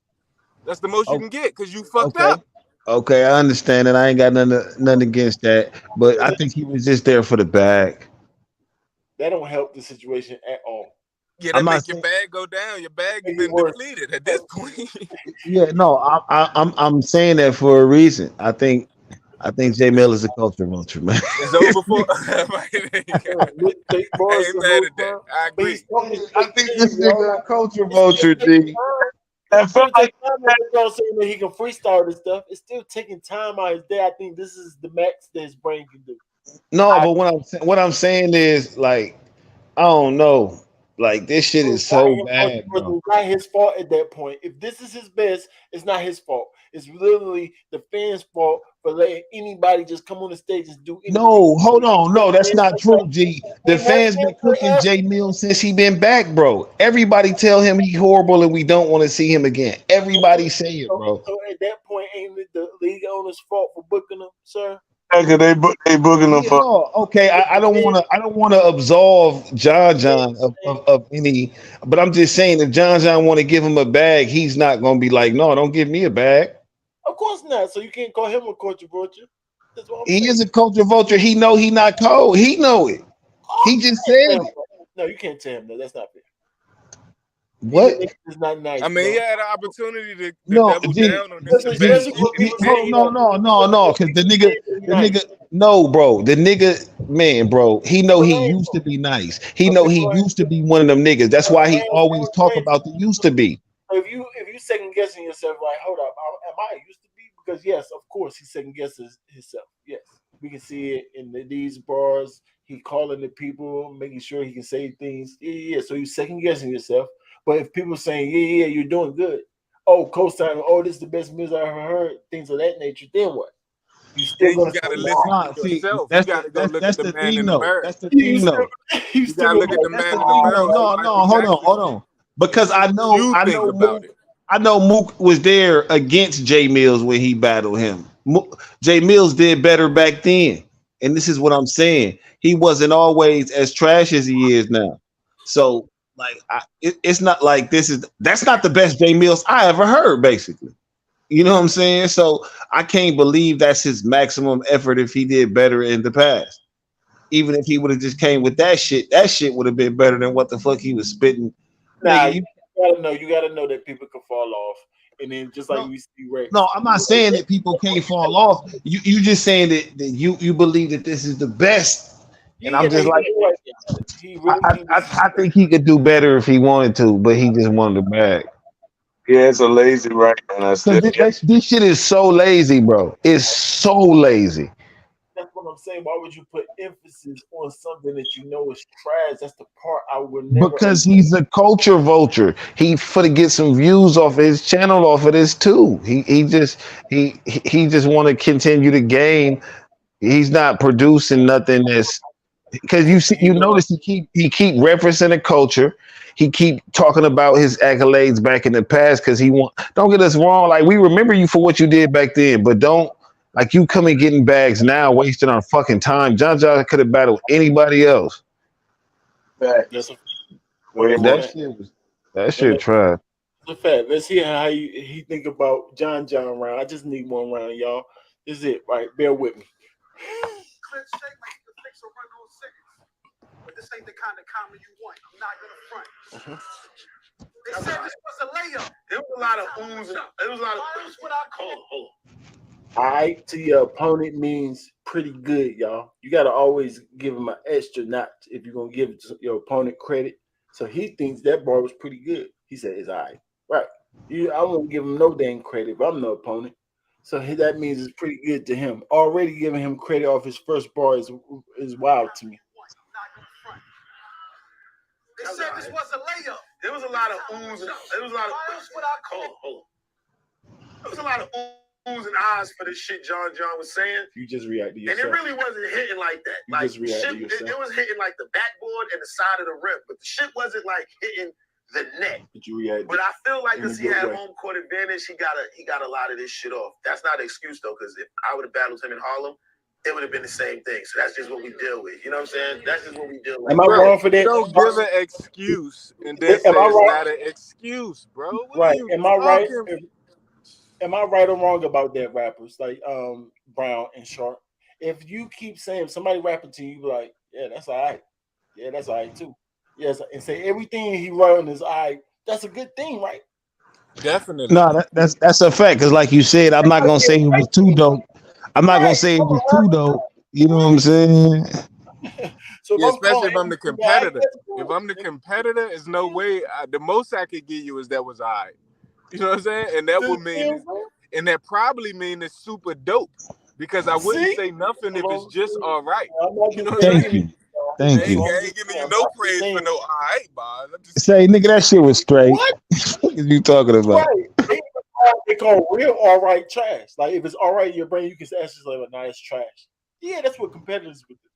[SPEAKER 9] That's the most you can get because you fucked up.
[SPEAKER 12] Okay, I understand it. I ain't got nothing against that, but I think he was just there for the bag.
[SPEAKER 2] That don't help the situation at all.
[SPEAKER 9] Yeah, that make your bag go down. Your bag has been depleted at this point.
[SPEAKER 12] Yeah, no, I'm saying that for a reason. I think J Mill is a culture vulture, man.
[SPEAKER 9] It's over for. I agree.
[SPEAKER 12] I think this nigga a culture vulture, D.
[SPEAKER 2] And for saying that he can freestyle this stuff, it's still taking time out of his day. I think this is the max that his brain can do.
[SPEAKER 12] No, but what I'm saying is, like, I don't know. Like, this shit is so bad, bro.
[SPEAKER 2] It's not his fault at that point. If this is his best, it's not his fault. It's literally the fans' fault for letting anybody just come on the stage and do anything.
[SPEAKER 12] No, hold on. No, that's not true, G. The fans been cooking J Mill since he been back, bro. Everybody tell him he horrible and we don't want to see him again. Everybody say it, bro.
[SPEAKER 2] So at that point, ain't it the league owner's fault for booking him, sir?
[SPEAKER 6] They booking them for.
[SPEAKER 12] No, okay, I don't want to absolve John of any, but I'm just saying if John want to give him a bag, he's not gonna be like, no, don't give me a bag.
[SPEAKER 2] Of course not. So you can't call him a culture vulture. That's what I'm
[SPEAKER 12] he
[SPEAKER 2] saying.
[SPEAKER 12] Is a culture vulture. He know he not cold. He know it. He just said it.
[SPEAKER 2] No, you can't tell him that. That's not fair.
[SPEAKER 12] What?
[SPEAKER 2] It's not nice.
[SPEAKER 9] I mean, he had an opportunity to
[SPEAKER 12] double
[SPEAKER 9] down on this.
[SPEAKER 12] No, because the nigga, no, bro. The nigga, man, bro, he know he used to be nice. He know he used to be one of them niggas. That's why he always talk about the used to be.
[SPEAKER 2] If you second guessing yourself, like, hold up, am I used to be? Because yes, of course, he second guesses himself. Yes, we can see it in these bars. He calling the people, making sure he can say things. Yeah. So you second guessing yourself. But if people saying, yeah, you're doing good. Oh, co-signing, this is the best music I ever heard, things of that nature, then what? You still
[SPEAKER 9] gotta listen to yourself. You gotta go look at the man in the mirror.
[SPEAKER 12] That's the thing, though.
[SPEAKER 9] You gotta look at the man in the mirror.
[SPEAKER 12] No, hold on. Because I know Mook was there against J Mills when he battled him. J Mills did better back then. And this is what I'm saying. He wasn't always as trash as he is now. So like it's not like that's not the best J Mills I ever heard, basically. You know what I'm saying? So I can't believe that's his maximum effort if he did better in the past. Even if he would have just came with that shit would have been better than what the fuck he was spitting.
[SPEAKER 2] Nah, You gotta know that people can fall off, and then just like we see Rex.
[SPEAKER 12] No, I'm not saying that people can't fall off. You just saying that you believe that this is the best, and I'm just like, I think he could do better if he wanted to, but he just wanted the bag.
[SPEAKER 6] Yeah, it's a lazy right, and I still.
[SPEAKER 12] This shit is so lazy, bro. It's so lazy.
[SPEAKER 2] That's what I'm saying. Why would you put emphasis on something that you know is trash? That's the part I would never.
[SPEAKER 12] Because he's a culture vulture. He for to get some views off of his channel off of this too. He just want to continue to gain. He's not producing nothing that's because you notice he keep referencing the culture. He keep talking about his accolades back in the past because don't get us wrong, like we remember you for what you did back then, but don't like you coming getting bags now, wasting our fucking time. John could have battled anybody else.
[SPEAKER 6] That
[SPEAKER 12] shit trash.
[SPEAKER 2] The fact. Let's hear how he think about John round. I just need one round, y'all. This is it, right? Bear with me.
[SPEAKER 3] But this ain't the kind of comedy you want. I'm not gonna front. They said this was a layup.
[SPEAKER 13] There was a lot of oohs. There was a lot of. Hold on.
[SPEAKER 2] All right, to your opponent means pretty good, y'all. You got to always give him an extra notch if you're going to give your opponent credit. So he thinks that bar was pretty good. He said it's all right. Right. I won't give him no damn credit, but I'm no opponent. So that means it's pretty good to him. Already giving him credit off his first bar is wild to me.
[SPEAKER 3] They said this was a layup.
[SPEAKER 13] There was a lot of oohs. There was a lot of. Hold on. There was a lot of oohs and ahs for this shit John was saying.
[SPEAKER 2] You just reacted to yourself.
[SPEAKER 13] And it really wasn't hitting like that.
[SPEAKER 2] You
[SPEAKER 13] like
[SPEAKER 2] just reacted to yourself.
[SPEAKER 13] It was hitting like the backboard and the side of the rim, but the shit wasn't like hitting the net. But I feel like because he had home court advantage, he got a lot of this shit off. That's not an excuse though, because if I would have battled him in Harlem, it would have been the same thing. So that's just what we deal with. You know what I'm saying? That's just what we deal with.
[SPEAKER 2] Am I wrong for that?
[SPEAKER 9] Don't give an excuse and then say it's not an excuse, bro.
[SPEAKER 2] Right. Am I right? Am I right or wrong about that, rappers like Brown and Sharp? If you keep saying somebody rapping to you, you be like, yeah, that's all right. Yeah, that's all right too. Yes, and say everything he wrote is all right. That's a good thing, right?
[SPEAKER 9] Definitely.
[SPEAKER 12] No, that's a fact. Because like you said, I'm not gonna say he was too dope. I'm not gonna say he was too dope. You know what I'm saying?
[SPEAKER 9] So especially if I'm the competitor. If I'm the competitor, there's no way. The most I could give you is that was all right. You know what I'm saying? And that would mean, and that probably mean it's super dope because I wouldn't say nothing if it's just all right. You know what I'm saying?
[SPEAKER 12] Thank you.
[SPEAKER 9] I ain't giving you no praise for no all right, Bob.
[SPEAKER 12] Say, nigga, that shit was straight. What are you talking about?
[SPEAKER 2] Right. They call real all right trash. Like if it's all right in your brain, you can ask yourself, "Nah, it's trash." Yeah, that's what competitors would do.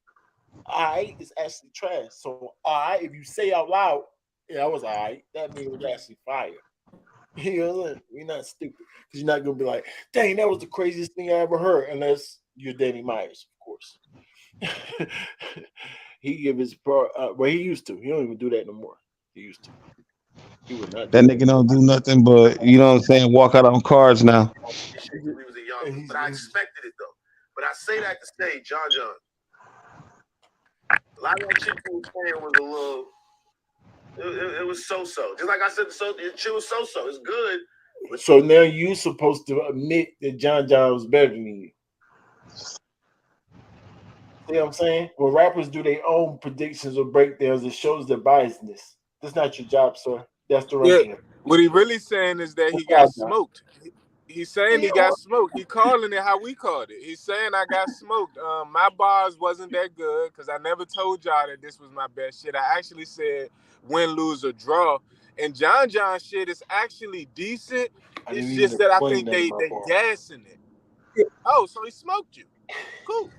[SPEAKER 2] All right is actually trash. So all right, if you say out loud, yeah, that was all right, that means it's actually fire. You know, you're not stupid because you're not gonna be like, "Dang, that was the craziest thing I ever heard," unless you're Danny Myers, of course. He give his well, he used to. He don't even do that no more. He used to. He would not.
[SPEAKER 12] That nigga don't do nothing but you know what I'm saying. Walk out on cards now.
[SPEAKER 13] He was a young, but I expected it though. But I say that to say, John. A lot of that shit you were saying was a little. It was so-so. Just like I said, the shit was so-so. It's good.
[SPEAKER 2] So now you're supposed to admit that John was better than you. See what I'm saying? When rappers do their own predictions or breakdowns, it shows their biasness. That's not your job, sir. That's the ranking.
[SPEAKER 9] Yeah. What he really saying is that he got smoked. He's saying he got smoked. He calling it how we called it. He's saying I got smoked. My bars wasn't that good because I never told y'all that this was my best shit. I actually said win, lose, or draw. And John shit is actually decent. It's just that I think they gassing it. Oh, so he smoked you. Cool.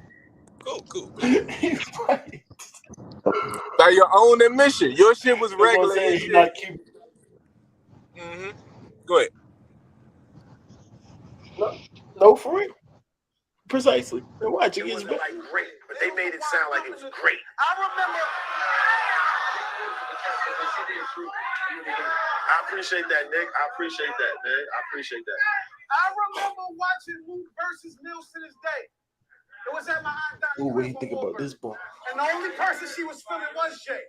[SPEAKER 9] By your own admission. Your shit was regular. Go ahead.
[SPEAKER 2] No, for real. Precisely. Watch it.
[SPEAKER 13] It wasn't like great, but they made it sound like it was great.
[SPEAKER 3] I remember.
[SPEAKER 13] I appreciate that, Nick. I appreciate that, man. I appreciate that.
[SPEAKER 3] I remember watching Mook versus Millz to this day. It was at my aunt Donnie's.
[SPEAKER 2] What do you think about this ball?
[SPEAKER 3] And the only person she was feeling was Jay.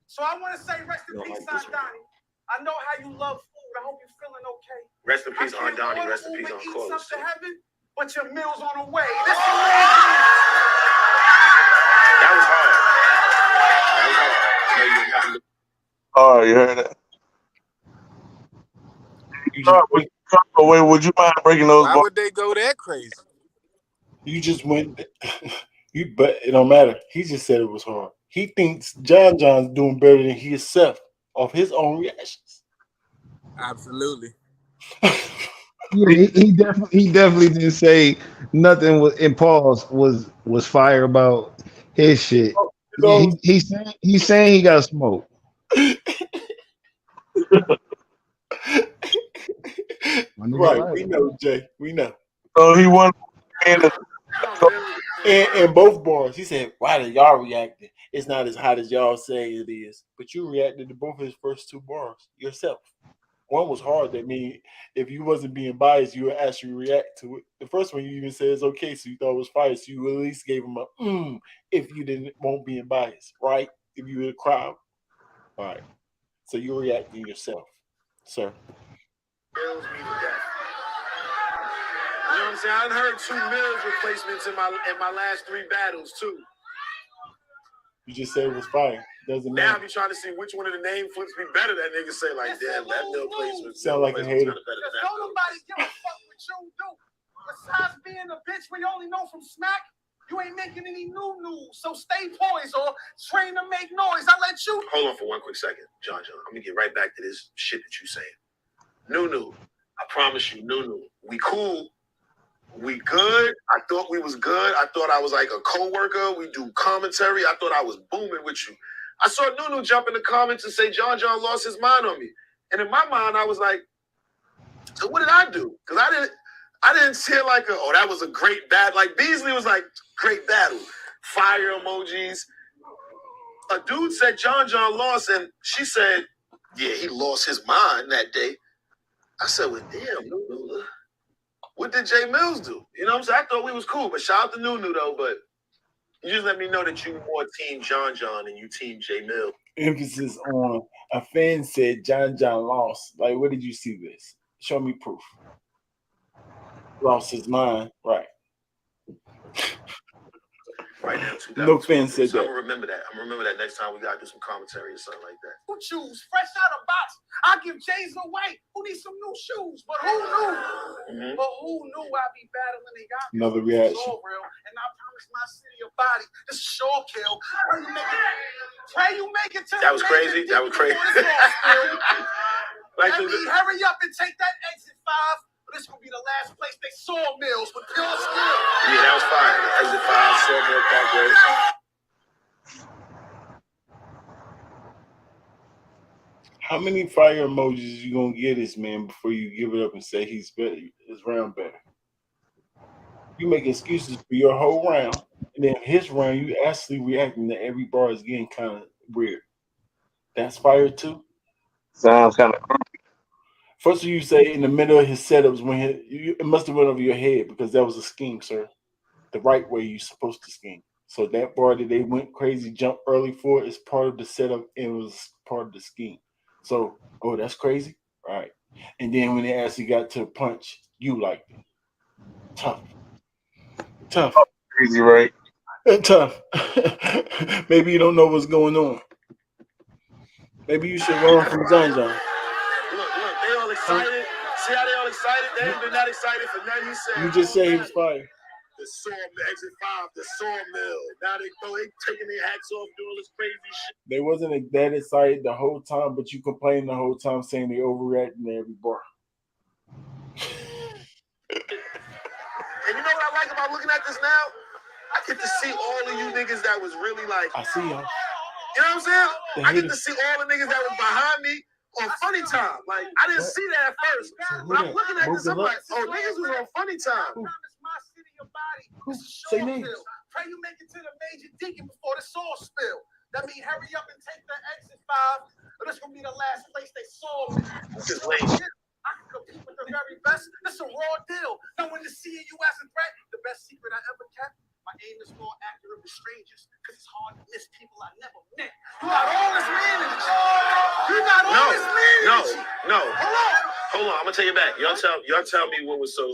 [SPEAKER 3] So I want to say rest in peace, Aunt Donnie. I know how you love food. I hope you're feeling okay.
[SPEAKER 13] Rest in peace, Aunt Donnie. Rest in peace, Aunt Carlos.
[SPEAKER 3] To heaven, but your meal's on the way. That
[SPEAKER 13] was hard.
[SPEAKER 6] Oh, you heard that? Would you mind breaking those?
[SPEAKER 9] Why would they go that crazy?
[SPEAKER 2] You just went. But it don't matter. He just said it was hard. He thinks John John's doing better than himself off his own reactions.
[SPEAKER 9] Absolutely.
[SPEAKER 12] Yeah, he definitely didn't say nothing in pause was fire about his shit. Yeah, he's saying he got smoke.
[SPEAKER 2] Right, we know, Jay. We know.
[SPEAKER 6] So he won.
[SPEAKER 2] And both bars, he said, "Why did y'all reacting? It's not as hot as y'all say it is." But you reacted to both of his first two bars yourself. One was hard. That means if you wasn't being biased, you would actually react to it. The first one you even said it's okay, so you thought it was fire. So you at least gave him a if you won't being biased, right? If you were a crowd, all right. So you're reacting yourself, sir.
[SPEAKER 13] Kills me to death. You know what I'm saying? I heard 2 Millz replacements in my last 3 battles too.
[SPEAKER 2] You just said it was fire. Doesn't matter.
[SPEAKER 13] Now I be trying to see which one of the name flips be better. That nigga say like, damn, that Mill placement
[SPEAKER 2] sound like a hater.
[SPEAKER 3] Don't nobody give a fuck what you do. Besides being a bitch we only know from smack, you ain't making any new news. So stay poised or train to make noise. I let you.
[SPEAKER 13] Hold on for one quick second, John. I'm gonna get right back to this shit that you saying. Nunu, I promise you, Nunu, we cool. We good. I thought we was good. I thought I was like a co-worker. We do commentary. I thought I was booming with you. I saw Nunu jump in the comments and say John lost his mind on me. And in my mind, I was like, so what did I do? Because I didn't see like that was a great battle. Like Beasley was like, great battle. Fire emojis. A dude said John lost, and she said, yeah, he lost his mind that day. I said, well, damn, Nunu. What did J Millz do? You know what I'm saying? I thought we was cool, but shout out to Nunu though. But you just let me know that you more team John and you team J Millz.
[SPEAKER 2] Emphasis on a fan said John lost. Like, where did you see this? Show me proof. Lost his mind, right?
[SPEAKER 13] Right now,
[SPEAKER 2] no fan said
[SPEAKER 13] so
[SPEAKER 2] that.
[SPEAKER 13] I'm gonna remember that. Next time we gotta do some commentary or something like that.
[SPEAKER 3] Who choose fresh out of box? I give Jays away. Who needs some new shoes? But who knew?
[SPEAKER 13] Mm-hmm.
[SPEAKER 3] But who knew I'd be battling they got me?
[SPEAKER 2] Another reaction.
[SPEAKER 3] It's all real, and I promise my city a body. This is sure kill. Pray you make it to
[SPEAKER 13] that was crazy. That was crazy.
[SPEAKER 3] Like hurry up and take that exit 5. This is gonna be the last place they saw Millz with pure skill.
[SPEAKER 13] Yeah, that was fire. Exit 5, Sawmill Parkway.
[SPEAKER 2] How many fire emojis you gonna get this man before you give it up and say he's better? His round better. You make excuses for your whole round, and then his round you actually reacting to every bar is getting kind of weird. That's fire too.
[SPEAKER 6] Sounds kind of.
[SPEAKER 2] First of you say in the middle of his setups when it must have went over your head because that was a scheme, sir. The right way you're supposed to scheme. So that bar that they went crazy, jump early for is part of the setup and was part of the scheme. So, that's crazy. All right. And then when they actually got to the punch, you liked it. Tough.
[SPEAKER 6] Crazy, right?
[SPEAKER 2] Tough. Maybe you don't know what's going on. Maybe you should run from John.
[SPEAKER 13] Look, they all excited. See how they all excited? They ain't been that excited for nothing. He said.
[SPEAKER 2] You just say he was fired.
[SPEAKER 13] The exit 5, the sawmill. Now they taking their hats off, doing this crazy shit.
[SPEAKER 2] They wasn't that excited the whole time, but you complained the whole time saying they overreacting to every bar.
[SPEAKER 13] And you know what I like about looking at this now? I get to see all of you niggas that was really like.
[SPEAKER 2] I see y'all.
[SPEAKER 13] You know what I'm saying? I get to see all the niggas that was behind me on Funny Time. Like, I didn't see that at first. But I'm looking at this, I'm like, niggas was on Funny Time.
[SPEAKER 2] Say names.
[SPEAKER 3] Pray you make it to the major deacon before the sauce spill. That means hurry up and take the exit 5, or this gonna be the last place they saw me.
[SPEAKER 13] Just lame.
[SPEAKER 3] I can compete with the very best. This a raw deal. Knowing to see you as a threat, the best secret I ever kept. My aim is more accurate.
[SPEAKER 13] with strangers because it's hard to miss people I never met. You got all this man energy. You got all this man energy. No. Hold on. I'm gonna take it back. Y'all tell me what was so.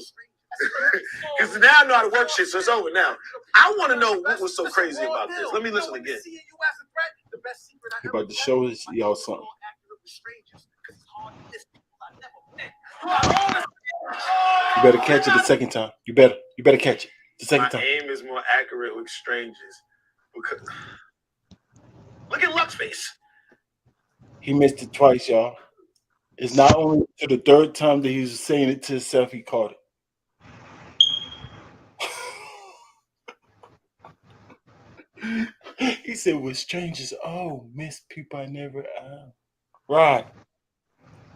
[SPEAKER 13] Because now I know how to work shit, so it's over now. I want to know what was so crazy about this. Let me listen again.
[SPEAKER 2] He about to show us y'all something. You better catch it the second time. You better catch it the second time.
[SPEAKER 13] My aim is more accurate with strangers. Because look at Luck's face.
[SPEAKER 2] He missed it twice, y'all. It's not only to the third time that he was saying it to himself, he caught it. He said, with strangers, miss people I never Right.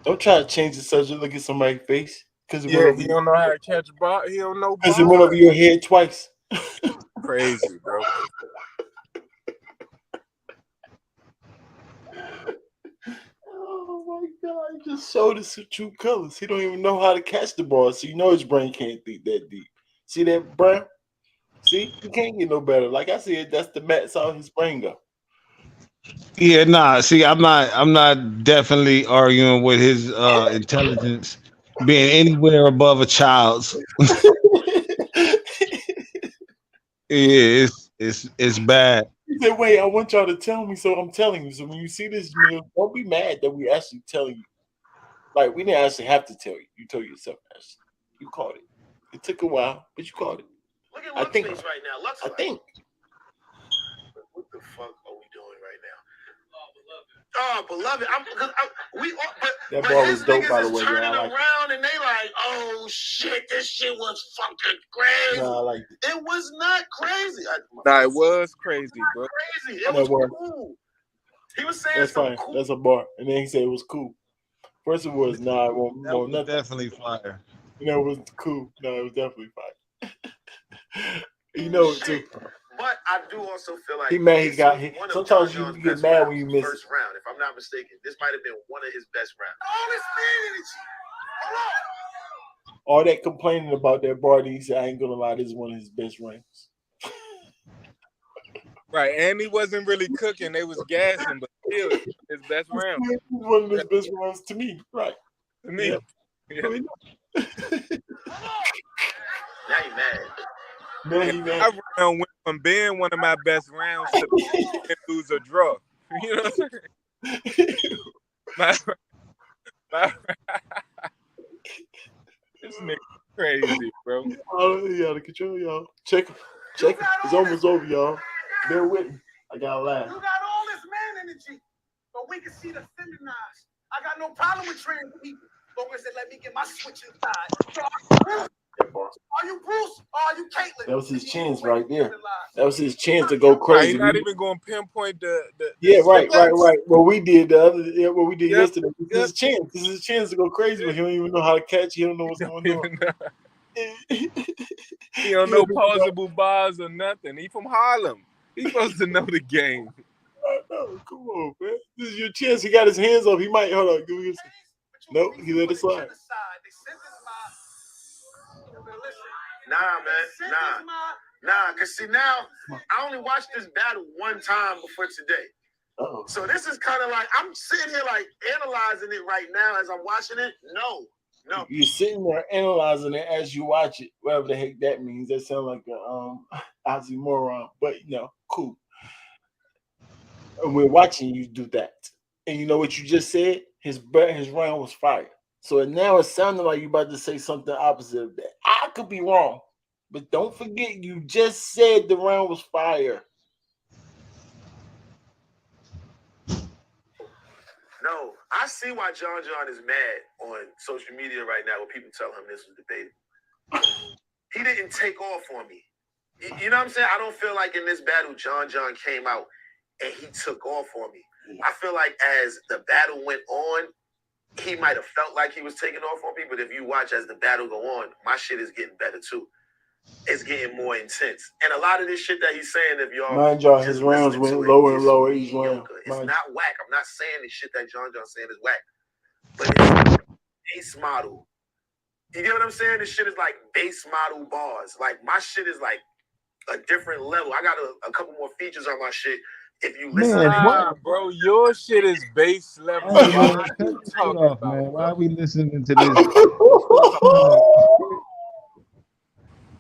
[SPEAKER 2] Don't try to change the subject. Look at somebody's face. Because
[SPEAKER 9] he don't know how to catch a ball. He don't know
[SPEAKER 2] because it went over your head twice.
[SPEAKER 9] Crazy, bro.
[SPEAKER 2] Oh my God! He just showed us some true colors. He don't even know how to catch the ball, so you know his brain can't think that deep. See that, Brown? See, he can't get no better. Like I said, that's the max how his brain go.
[SPEAKER 12] Yeah, nah. See, I'm not definitely arguing with his intelligence being anywhere above a child's. Yeah, it's bad.
[SPEAKER 2] He said, "Wait, I want y'all to tell me, so I'm telling you. So when you see this, don't be mad that we actually telling you. Like we didn't actually have to tell you. You told yourself, Ashley. You caught it. It took a while, but you caught it.
[SPEAKER 13] Look at Luck's face right now. Luck's
[SPEAKER 2] I think.
[SPEAKER 13] What the fuck are we doing right now? Oh, beloved.
[SPEAKER 2] That ball was dope, by the way.
[SPEAKER 13] Turning
[SPEAKER 2] I like
[SPEAKER 13] around and they like, oh shit, this shit was fucking crazy.
[SPEAKER 2] No, I like it.
[SPEAKER 13] It was not crazy.
[SPEAKER 9] Nah, it was crazy, bro.
[SPEAKER 13] Crazy. It was cool. He was saying
[SPEAKER 2] that's fine.
[SPEAKER 13] Cool.
[SPEAKER 2] That's a bar, and then he said it was cool. First it was it won't nothing.
[SPEAKER 12] Definitely fire.
[SPEAKER 2] You know, it was cool. No, it was definitely fire. You know it too.
[SPEAKER 13] But I do also feel like
[SPEAKER 2] he mad. He got hit. Sometimes you get mad when you miss
[SPEAKER 13] first round. If I'm not mistaken, this might have been one of his best rounds. All this man energy.
[SPEAKER 2] All that complaining about that bar, he said, I ain't gonna lie, this is one of his best rounds.
[SPEAKER 9] Right, and he wasn't really cooking. They was gassing, but still, his best round.
[SPEAKER 2] One of his best rounds to me, right?
[SPEAKER 9] To me.
[SPEAKER 2] Yeah.
[SPEAKER 13] Now you mad.
[SPEAKER 9] That round went from being one of my best rounds to lose a draw. You know what I'm saying? This nigga crazy, bro.
[SPEAKER 2] Oh, he out of control, y'all. Check him. It's almost over, y'all. Bear with me. I gotta laugh.
[SPEAKER 13] You got all this man energy, but we can see the feminized. I got no problem with trans people. Long as they let me get my switch inside. Are you Bruce or are you Caitlyn?
[SPEAKER 2] That was his chance right there. That was his chance to go crazy.
[SPEAKER 9] He's not even going to pinpoint the
[SPEAKER 2] right. What we did yesterday. This is his chance. This is his chance to go crazy, but he don't even know how to catch. He don't know what's going on.
[SPEAKER 9] He don't know posable bars or nothing. He from Harlem. He's supposed to know the game.
[SPEAKER 2] I know. Come on, man. This is your chance. He got his hands up. He might. Hold on. Give me a Nope. He let it slide.
[SPEAKER 13] Nah, man. Nah. Cause see now, I only watched this battle one time before today.
[SPEAKER 2] Uh-oh.
[SPEAKER 13] So this is kind of like I'm sitting here like analyzing it right now as I'm watching it. No.
[SPEAKER 2] You're sitting there analyzing it as you watch it, whatever the heck that means. That sounds like a oxymoron, but cool. And we're watching you do that. And you know what you just said? His round was fire. So now it sounded like you about to say something opposite of that. I could be wrong, but don't forget you just said the round was fire.
[SPEAKER 13] No, I see why John is mad on social media right now when people tell him this was debatable. He didn't take off on me. You know what I'm saying? I don't feel like in this battle, John came out and he took off on me. I feel like as the battle went on, he might have felt like he was taking off on me, but if you watch as the battle go on, my shit is getting better too. It's getting more intense. And a lot of this shit that he's saying, if y'all
[SPEAKER 2] mind y'all, his rounds went lower and lower each round.
[SPEAKER 13] It's not whack. I'm not saying this shit that John's saying is whack. But it's base model. You get what I'm saying? This shit is like base model bars. Like my shit is like a different level. I got a couple more features on my shit. If you
[SPEAKER 12] Man,
[SPEAKER 13] listen,
[SPEAKER 12] what?
[SPEAKER 9] bro, your shit is base level.
[SPEAKER 12] Hey, man,
[SPEAKER 9] What
[SPEAKER 12] cut
[SPEAKER 9] you
[SPEAKER 12] this shit
[SPEAKER 9] talking
[SPEAKER 12] off,
[SPEAKER 9] about,
[SPEAKER 12] man.
[SPEAKER 9] bro?
[SPEAKER 12] Why are we listening to this?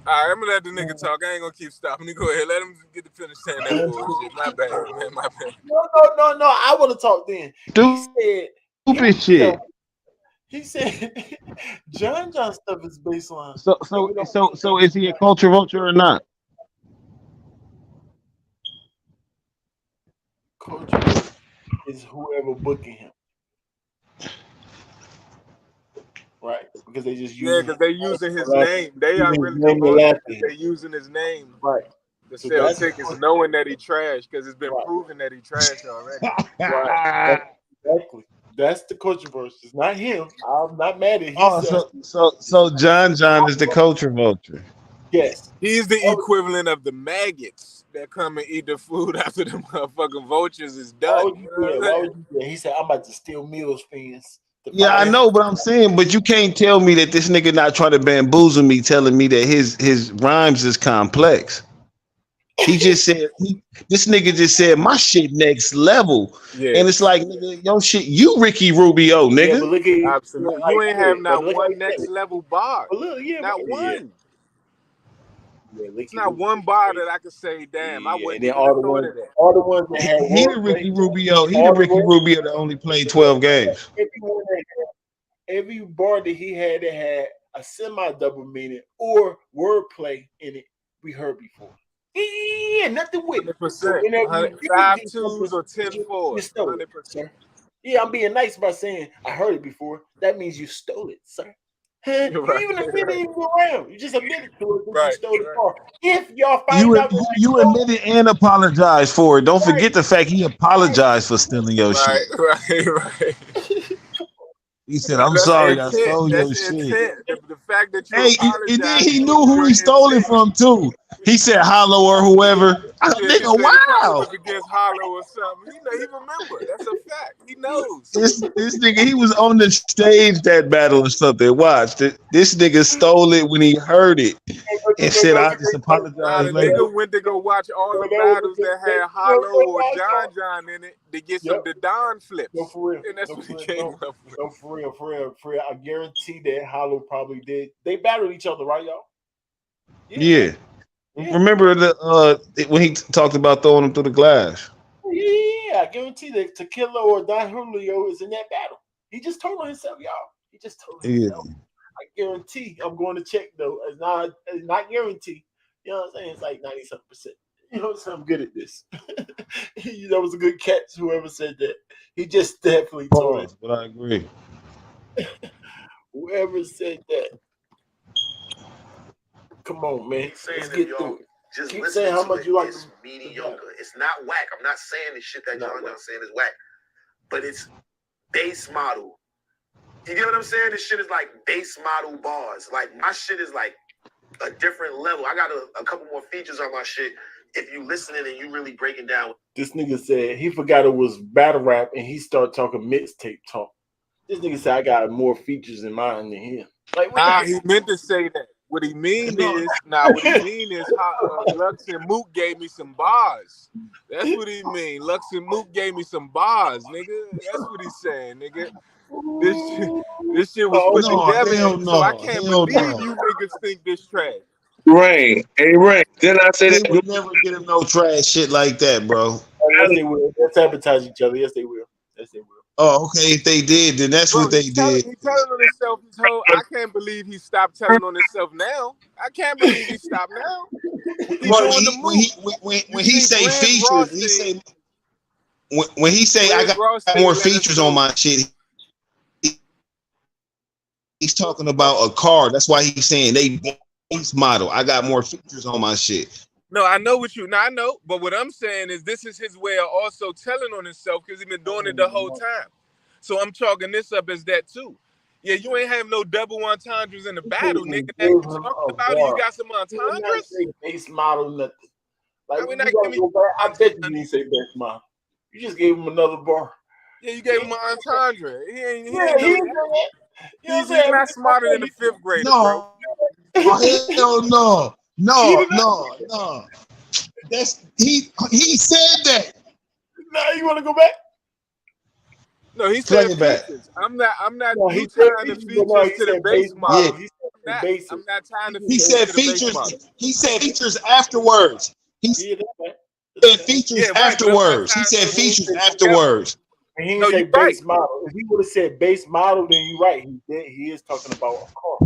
[SPEAKER 9] All right, I'm gonna let the nigga talk. I ain't gonna keep stopping. Go ahead, let him get to finish saying that bullshit. My bad, man. My bad.
[SPEAKER 2] No. I want to talk then.
[SPEAKER 12] Stupid shit.
[SPEAKER 2] He said John stuff is baseline.
[SPEAKER 12] So is he a culture vulture or not?
[SPEAKER 2] Culture vulture is whoever booking him. Right, because they just
[SPEAKER 9] because they using his name. They are really the most. They using his name,
[SPEAKER 2] right,
[SPEAKER 9] to sell tickets, knowing that he trash because it's been proven that he trash already.
[SPEAKER 2] Right, exactly. That's the culture verse. It's not him. I'm not mad at him.
[SPEAKER 12] So John is the culture vulture.
[SPEAKER 2] Yes,
[SPEAKER 9] he's the equivalent of the maggots that come and eat the food after the motherfucking vultures is done.
[SPEAKER 2] He said, "I'm about to steal Millz fans."
[SPEAKER 12] Yeah, I know, but I'm saying, but you can't tell me that this nigga not trying to bamboozle me, telling me that his rhymes is complex. He just said this nigga just said my shit next level, and it's like, nigga, yo shit, you Ricky Rubio, nigga.
[SPEAKER 2] Yeah, but look at
[SPEAKER 9] absolutely, you ain't have not one next level bar, not one.
[SPEAKER 2] Yeah,
[SPEAKER 9] it's not one bar that I could say, damn, I wouldn't even
[SPEAKER 2] all
[SPEAKER 9] have thought of that.
[SPEAKER 2] All the ones that had
[SPEAKER 12] he the Ricky Rubio. He the Ricky Rubio that only played 12 games.
[SPEAKER 2] Every bar that he had that had a semi-double meaning or wordplay in it, we heard before. Yeah, nothing with
[SPEAKER 9] 100%. 5 twos or 10 fours. 100%.
[SPEAKER 2] Yeah, I'm being nice by saying I heard it before. That means you stole it, sir. You even admitted it around. You just admitted to it that you stole the car. If y'all find out,
[SPEAKER 12] you admitted and apologized for it. Don't forget the fact he apologized for stealing your shit.
[SPEAKER 9] Right.
[SPEAKER 12] He said, "I'm sorry, I stole your shit."
[SPEAKER 9] The fact that you
[SPEAKER 12] and then he knew who he stole it from too. He said Hollow or whoever. Nigga, wow.
[SPEAKER 9] Was against Hollow or something. He remember. That's a fact. He knows.
[SPEAKER 12] This nigga, he was on the stage that battle or something. Watch. This nigga stole it when he heard it and said, "I just apologize."
[SPEAKER 9] The nigga went to go watch all the battles that had Hollow or John in it to get some Don flips.
[SPEAKER 2] No, for real.
[SPEAKER 9] And that's what he came up with.
[SPEAKER 2] No, for real. I guarantee that Hollow probably did. They battled each other, right, y'all?
[SPEAKER 12] Yeah. Remember when he talked about throwing him through the glass?
[SPEAKER 2] Yeah, I guarantee that Tequila or Don Julio is in that battle. He just told on himself, y'all. He just told himself. I guarantee. I'm going to check though. It's not guarantee. You know what I'm saying? It's like 97%. You know what I'm saying? I'm good at this. That was a good catch. Whoever said that, he just definitely told it.
[SPEAKER 12] But I agree.
[SPEAKER 2] Whoever said that. Come on, man. Let's get through it.
[SPEAKER 13] Just
[SPEAKER 2] keep saying how much you like
[SPEAKER 13] it's mediocre. It's not whack. I'm not saying the shit that John's saying is whack, but it's base model. You get what I'm saying? This shit is like base model bars. Like my shit is like a different level. I got a couple more features on my shit. If you listening and you really breaking down.
[SPEAKER 2] This nigga said he forgot it was battle rap and he started talking mixtape talk. This nigga said I got more features in mind than him. Like,
[SPEAKER 9] he meant to say that. What he mean is how Lux and Mook gave me some bars. That's what he mean. Lux and Mook gave me some bars, nigga. That's what he's saying, nigga. This shit was put together, so I can't believe you niggas think this trash.
[SPEAKER 6] Rain, didn't I say
[SPEAKER 12] they
[SPEAKER 6] that?
[SPEAKER 12] would never get him no trash shit like that, bro.
[SPEAKER 2] Yes, they will. They'll sabotage each other. Yes, they will.
[SPEAKER 12] Oh, okay. If they did, then that's what they did.
[SPEAKER 9] He's telling on himself his whole. I can't believe he stopped telling on himself now. I can't believe he stopped now.
[SPEAKER 12] When he say features, he say when he say I got more features on my shit. He's talking about a car. That's why he's saying they base model. I got more features on my shit.
[SPEAKER 9] No, I know what you. I know, but what I'm saying is this is his way of also telling on himself because he's been doing it the whole time. So I'm chalking this up as that too. Yeah, you ain't have no double entendres in the battle, nigga. That you talking about it, you got some entendres.
[SPEAKER 2] Base model, nothing. Like
[SPEAKER 9] I
[SPEAKER 2] bet you didn't say base model. You just gave him another bar.
[SPEAKER 9] Yeah, you gave him an entendre. He's
[SPEAKER 2] not
[SPEAKER 9] smarter than the 5th grader,
[SPEAKER 12] no.
[SPEAKER 9] bro.
[SPEAKER 12] Oh, hell no. No. That's he said that.
[SPEAKER 2] Now you want to go back?
[SPEAKER 9] No, he
[SPEAKER 12] Play
[SPEAKER 9] said
[SPEAKER 12] it back.
[SPEAKER 9] features. I'm not
[SPEAKER 2] No, he
[SPEAKER 9] new
[SPEAKER 2] said
[SPEAKER 9] tying the
[SPEAKER 2] features,
[SPEAKER 9] features
[SPEAKER 2] but no, he
[SPEAKER 9] to the
[SPEAKER 2] said
[SPEAKER 9] base
[SPEAKER 2] base
[SPEAKER 9] model.
[SPEAKER 12] Yeah.
[SPEAKER 2] model. He said bases.
[SPEAKER 9] I'm not tying the
[SPEAKER 12] He
[SPEAKER 9] features
[SPEAKER 12] said
[SPEAKER 9] to the base
[SPEAKER 12] features.
[SPEAKER 9] model.
[SPEAKER 12] He said features afterwards. He
[SPEAKER 2] Yeah, that's right.
[SPEAKER 12] said features
[SPEAKER 9] Yeah, right, but I'm not
[SPEAKER 12] afterwards. He
[SPEAKER 9] tying
[SPEAKER 12] said
[SPEAKER 9] those
[SPEAKER 12] features
[SPEAKER 9] features together.
[SPEAKER 12] afterwards.
[SPEAKER 2] And he didn't
[SPEAKER 9] No,
[SPEAKER 2] say
[SPEAKER 9] you're right.
[SPEAKER 2] base model. If he would have said base model, then you're right. He is talking about a car.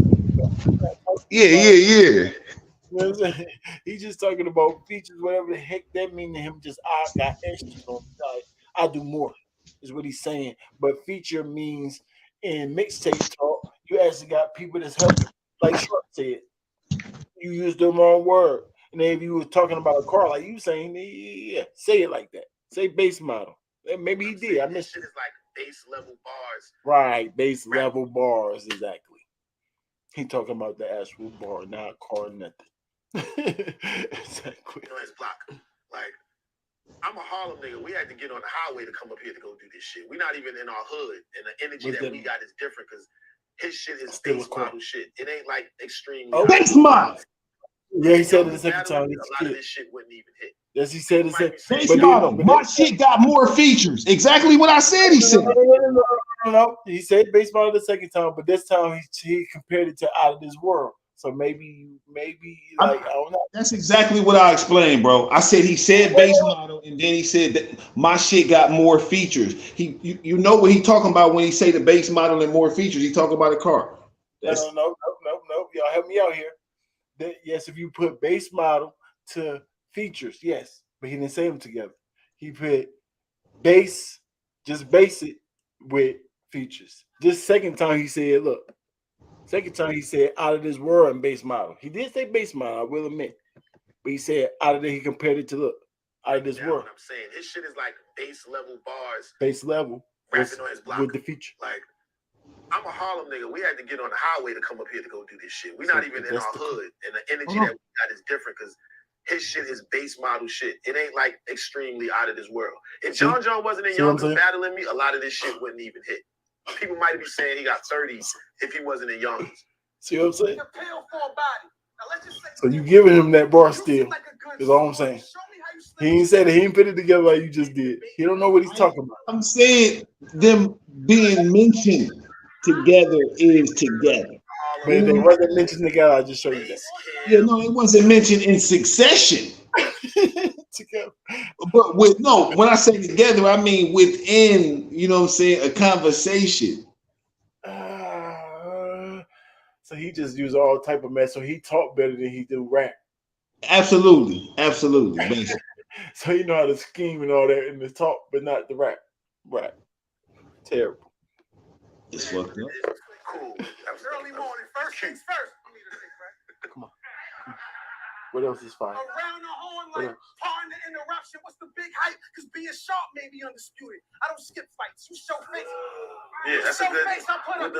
[SPEAKER 12] Yeah.
[SPEAKER 2] You know what I'm saying? He's just talking about features, whatever the heck that mean to him. Just I got extras on the I do more, is what he's saying. But feature means in mixtape talk, you actually got people that's helping. Like Sharp said, you used the wrong word. And then if you were talking about a car, like you saying, yeah, say it like that. Say base model. Maybe he did. I missed it.
[SPEAKER 13] It's like base level bars.
[SPEAKER 2] Right, base level bars, exactly. He talking about the actual bar, not car, nothing. Exactly.
[SPEAKER 13] You know, his block. Like, I'm a Harlem nigga. We had to get on the highway to come up here to go do this shit. We're not even in our hood, and the energy that we got is different because his shit is base model shit. It ain't like extreme.
[SPEAKER 12] Base model.
[SPEAKER 2] Yeah, he said it the second time.
[SPEAKER 13] A lot of this shit wouldn't even hit.
[SPEAKER 2] Yes, he said it.
[SPEAKER 12] Base model. My shit got more features. Exactly what I said. He said.
[SPEAKER 2] No. He said base model the second time, but this time he compared it to Out of This World. So maybe like I don't know.
[SPEAKER 12] That's exactly what I explained, bro. I said he said base model, and then he said that my shit got more features. You know what he talking about when he say the base model and more features? He talking about a car.
[SPEAKER 2] No. Y'all help me out here. Yes, if you put base model to features, yes, but he didn't say them together. He put base, just base it with features. This second time he said, look. Second time he said Out of This World and base model. He did say base model, I will admit. But he said out of there, he compared it to look, Out of This World.
[SPEAKER 13] What I'm saying. His shit is like base level bars.
[SPEAKER 2] Base level.
[SPEAKER 13] Rapping on his block.
[SPEAKER 2] With the feature.
[SPEAKER 13] Like, I'm a Harlem nigga. We had to get on the highway to come up here to go do this shit. We're not even in our hood. And the energy that we got is different because his shit is base model shit. It ain't like extremely out of this world. If John wasn't in Yonkers battling me, a lot of this shit wouldn't even hit. People might be saying he got 30s if he wasn't in Yonkers.
[SPEAKER 2] See what I'm saying? So you giving him that bar still, is all I'm saying. He ain't said it. He ain't put it together like you just did. He don't know what he's talking about.
[SPEAKER 12] I'm saying them being mentioned together is together.
[SPEAKER 2] But if they wasn't mentioned together, I just show you that.
[SPEAKER 12] Yeah, no, it wasn't mentioned in succession.
[SPEAKER 2] Together.
[SPEAKER 12] But when I say together, I mean within, you know what I'm saying, a conversation.
[SPEAKER 2] So he just used all type of mess. So he talk better than he do rap.
[SPEAKER 12] Absolutely. Basically.
[SPEAKER 2] So he know how to scheme and all that in the talk, but not the rap. Right. Terrible.
[SPEAKER 12] It's fucked up.
[SPEAKER 13] Cool. Early morning. First things first.
[SPEAKER 2] Come on. What else is fine?
[SPEAKER 13] Around the horn like pardon the interruption. What's the big hype? Because being sharp may be undisputed. I don't skip fights. You show face. Yeah, that's a good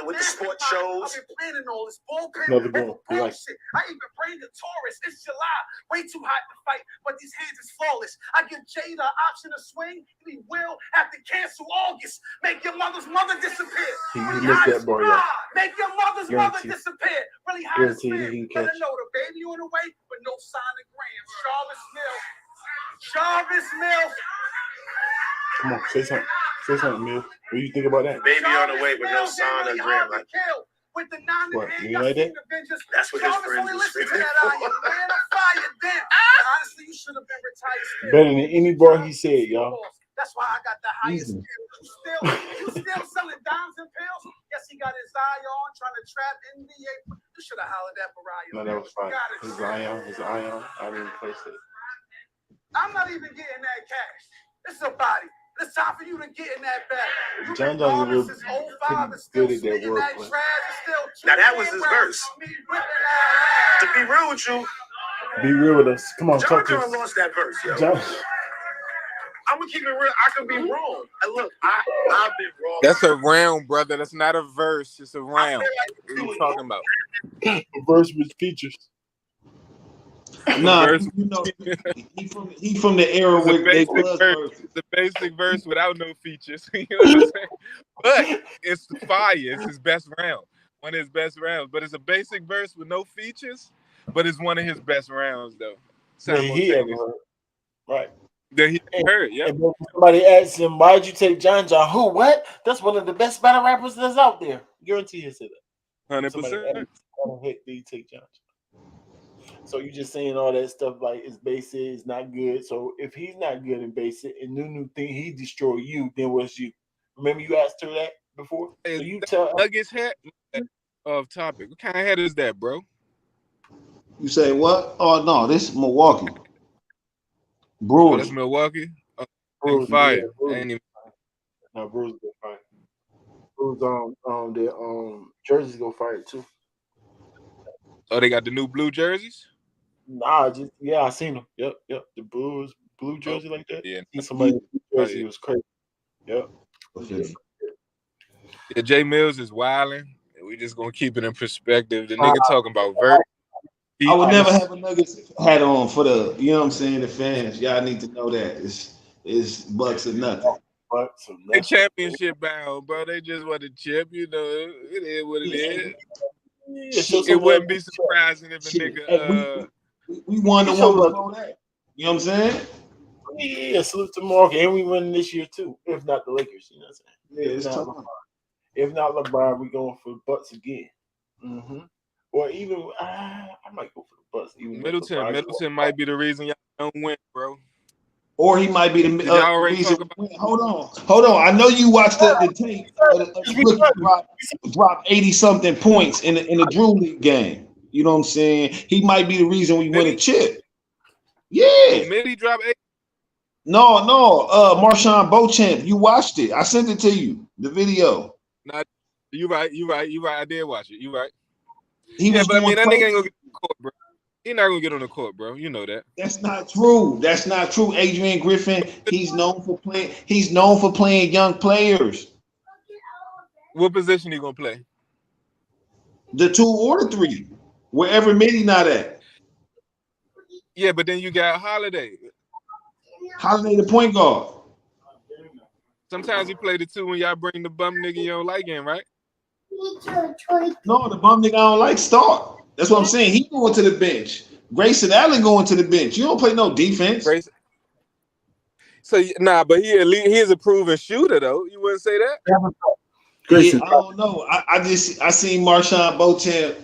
[SPEAKER 13] with the sports shows. I've been planning all this bullpen. Bullshit. I even brained the Taurus. It's July. Way too hot to fight, but these hands is flawless. I give Jay the option to swing. He will have to cancel August. Make your mother's mother disappear.
[SPEAKER 2] He missed that bar, y'all.
[SPEAKER 13] Make your mother's mother disappear. Really high spirit. Let her know the baby on the way, but no sonograms. Jarvis Mills.
[SPEAKER 2] Come on, say something. Say something, Mill. What do you think about that?
[SPEAKER 13] Baby on the way, but no sonogram. Like,
[SPEAKER 2] what? You like that?
[SPEAKER 13] That's what his friends are screaming for. Honestly, you should have been retired.
[SPEAKER 2] Better than any bar he said, y'all.
[SPEAKER 13] That's why I got the highest skill. You still selling dimes and pills? Yes, he got his eye on, trying to trap NBA. You should have hollered at Mariah.
[SPEAKER 2] No, that was fine. His ion. I didn't place it.
[SPEAKER 13] I'm not even getting that cash. This is a body. It's time for you to get in that bag.
[SPEAKER 2] John John's pretty good at that work.
[SPEAKER 13] Now that was his verse. To be real with you.
[SPEAKER 2] Be real with us. Come on,
[SPEAKER 13] John John lost that verse, yo. I'm gonna keep it real. I could be wrong. Look, I've been wrong.
[SPEAKER 9] That's a round, brother. That's not a verse. It's a round. What are you talking about?
[SPEAKER 2] A verse with features.
[SPEAKER 12] Nah, you know, he from the era where they was
[SPEAKER 9] verse. It's a basic verse without no features. You know what I'm saying? But it's fire. It's his best round. One of his best rounds. But it's a basic verse with no features. But it's one of his best rounds though.
[SPEAKER 2] He ever heard. Right.
[SPEAKER 9] That he heard, yeah.
[SPEAKER 2] And then somebody asked him, "Why'd you take John John?" Who? What? That's one of the best battle rappers that's out there. Guarantee he said that.
[SPEAKER 9] 100%.
[SPEAKER 2] Did he take John John? So you just saying all that stuff like it's basic, it's not good. So if he's not good in basic and new thing, he destroy you. Then what's you? Remember you asked her that before. So you tell
[SPEAKER 9] Nuggets hat of topic. What kind of hat is that, bro?
[SPEAKER 1] You say what? Oh no, this is Milwaukee.
[SPEAKER 9] Oh,
[SPEAKER 1] Brewers.
[SPEAKER 9] that's Milwaukee.
[SPEAKER 2] Brewers,
[SPEAKER 9] fire.
[SPEAKER 2] yeah, Brewers.
[SPEAKER 9] Ain't even...
[SPEAKER 2] No, Brewers go fire. Brewers their jerseys go fire too.
[SPEAKER 9] Oh, they got the new blue jerseys?
[SPEAKER 2] Nah, I seen them. Yep. The Brewers blue jersey like that.
[SPEAKER 9] Yeah.
[SPEAKER 2] And somebody jersey was crazy. Yep.
[SPEAKER 9] Yeah, Jay Millz is wilding. We just gonna keep it in perspective. The nigga talking about vert.
[SPEAKER 1] I would never have a Nuggets hat on for the, you know what I'm saying, the fans. Y'all need to know that it's bucks or nothing.
[SPEAKER 9] They championship bound, bro. They just want to chip. You know, it is what it is. It wouldn't be surprising if a nigga.
[SPEAKER 1] We won the one before that. You know what I'm saying?
[SPEAKER 2] Yeah, salute to Mark, and we win this year too. If not the Lakers, you know what I'm saying?
[SPEAKER 1] Yeah, it's tough.
[SPEAKER 2] If not LeBron, we going for the Bucks again. Mm-hmm. Or even I might go for the Bucks. Even
[SPEAKER 9] Middleton might be the reason y'all don't win, bro.
[SPEAKER 1] Or he might be the reason. Hold on. I know you watched the tape. Drop 80-something points in the Drew League game. You know what I'm saying? He might be the reason we win a chip. Yeah.
[SPEAKER 9] Mitty drop 8.
[SPEAKER 1] No. Marshawn Beauchamp. You watched it. I sent it to you. The video.
[SPEAKER 9] Nah, you right. I did watch it. You right.
[SPEAKER 1] But
[SPEAKER 9] I mean that nigga ain't gonna get on the court, bro. He's not gonna get on the court, bro. You know that.
[SPEAKER 1] That's not true. Adrian Griffin, he's known for playing young players.
[SPEAKER 9] What position he gonna play?
[SPEAKER 1] The 2 or the 3. Wherever Mitty not at.
[SPEAKER 9] Yeah, but then you got Holiday.
[SPEAKER 1] Holiday the point guard.
[SPEAKER 9] Sometimes he play the 2 when y'all bring the bum nigga you don't like in, right?
[SPEAKER 1] No, the bum nigga I don't like start. That's what I'm saying. He going to the bench. Grayson Allen going to the bench. You don't play no defense.
[SPEAKER 9] So but he is a proven shooter though. You wouldn't say that?
[SPEAKER 1] Yeah, I don't know. I seen Marshawn Beauchamp.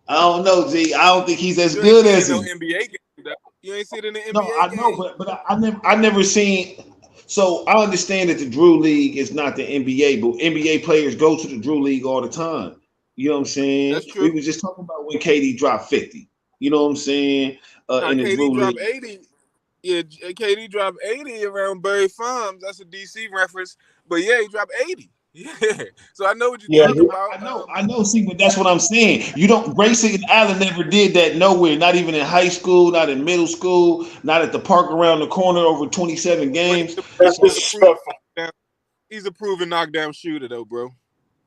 [SPEAKER 1] I don't know, G. I don't think he's as good as him.
[SPEAKER 9] NBA game, though. You ain't see it in the NBA.
[SPEAKER 1] No, I know, but I never seen. So I understand that the Drew League is not the NBA, but NBA players go to the Drew League all the time. You know what I'm saying?
[SPEAKER 9] That's true.
[SPEAKER 1] We was just talking about when KD dropped 50. You know what I'm saying? In the Drew
[SPEAKER 9] dropped
[SPEAKER 1] League.
[SPEAKER 9] 80. Yeah, KD dropped 80 around Berry Farms. That's a DC reference. But yeah, he dropped 80. Yeah. So I know what you're talking about.
[SPEAKER 1] I know. See, but that's what I'm saying. Grayson and Allen never did that nowhere. Not even in high school, not in middle school, not at the park around the corner over 27 games.
[SPEAKER 9] He's a proven knockdown shooter, though, bro.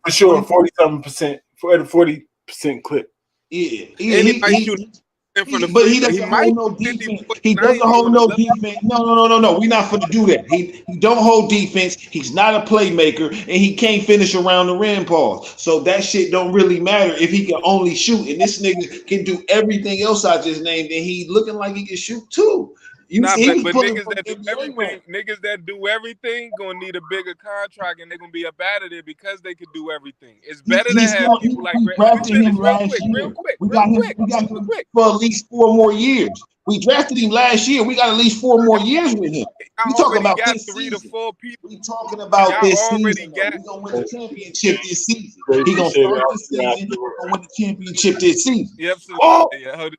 [SPEAKER 2] For sure, 47% at a 40% clip.
[SPEAKER 1] Yeah,
[SPEAKER 9] but
[SPEAKER 1] he doesn't hold no defense. He doesn't hold no defense. No. We're not going to do that. He don't hold defense. He's not a playmaker, and he can't finish around the rim, Paul. So that shit don't really matter if he can only shoot. And this nigga can do everything else I just named, and he looking like he can shoot too.
[SPEAKER 9] But niggas that do everything gonna need a bigger contract, and they're gonna be up out of there because they could do everything. It's better to have people like
[SPEAKER 1] drafted him last year. We got him for at least 4 more years. We drafted him last year. We got at least 4 more years with him. We talking about this
[SPEAKER 9] 3 to 4 people.
[SPEAKER 1] We talking about this season. We gonna win the championship this season. He gonna start this season. We're gonna win the championship this season.
[SPEAKER 9] Yep.
[SPEAKER 1] Oh!
[SPEAKER 9] Yeah.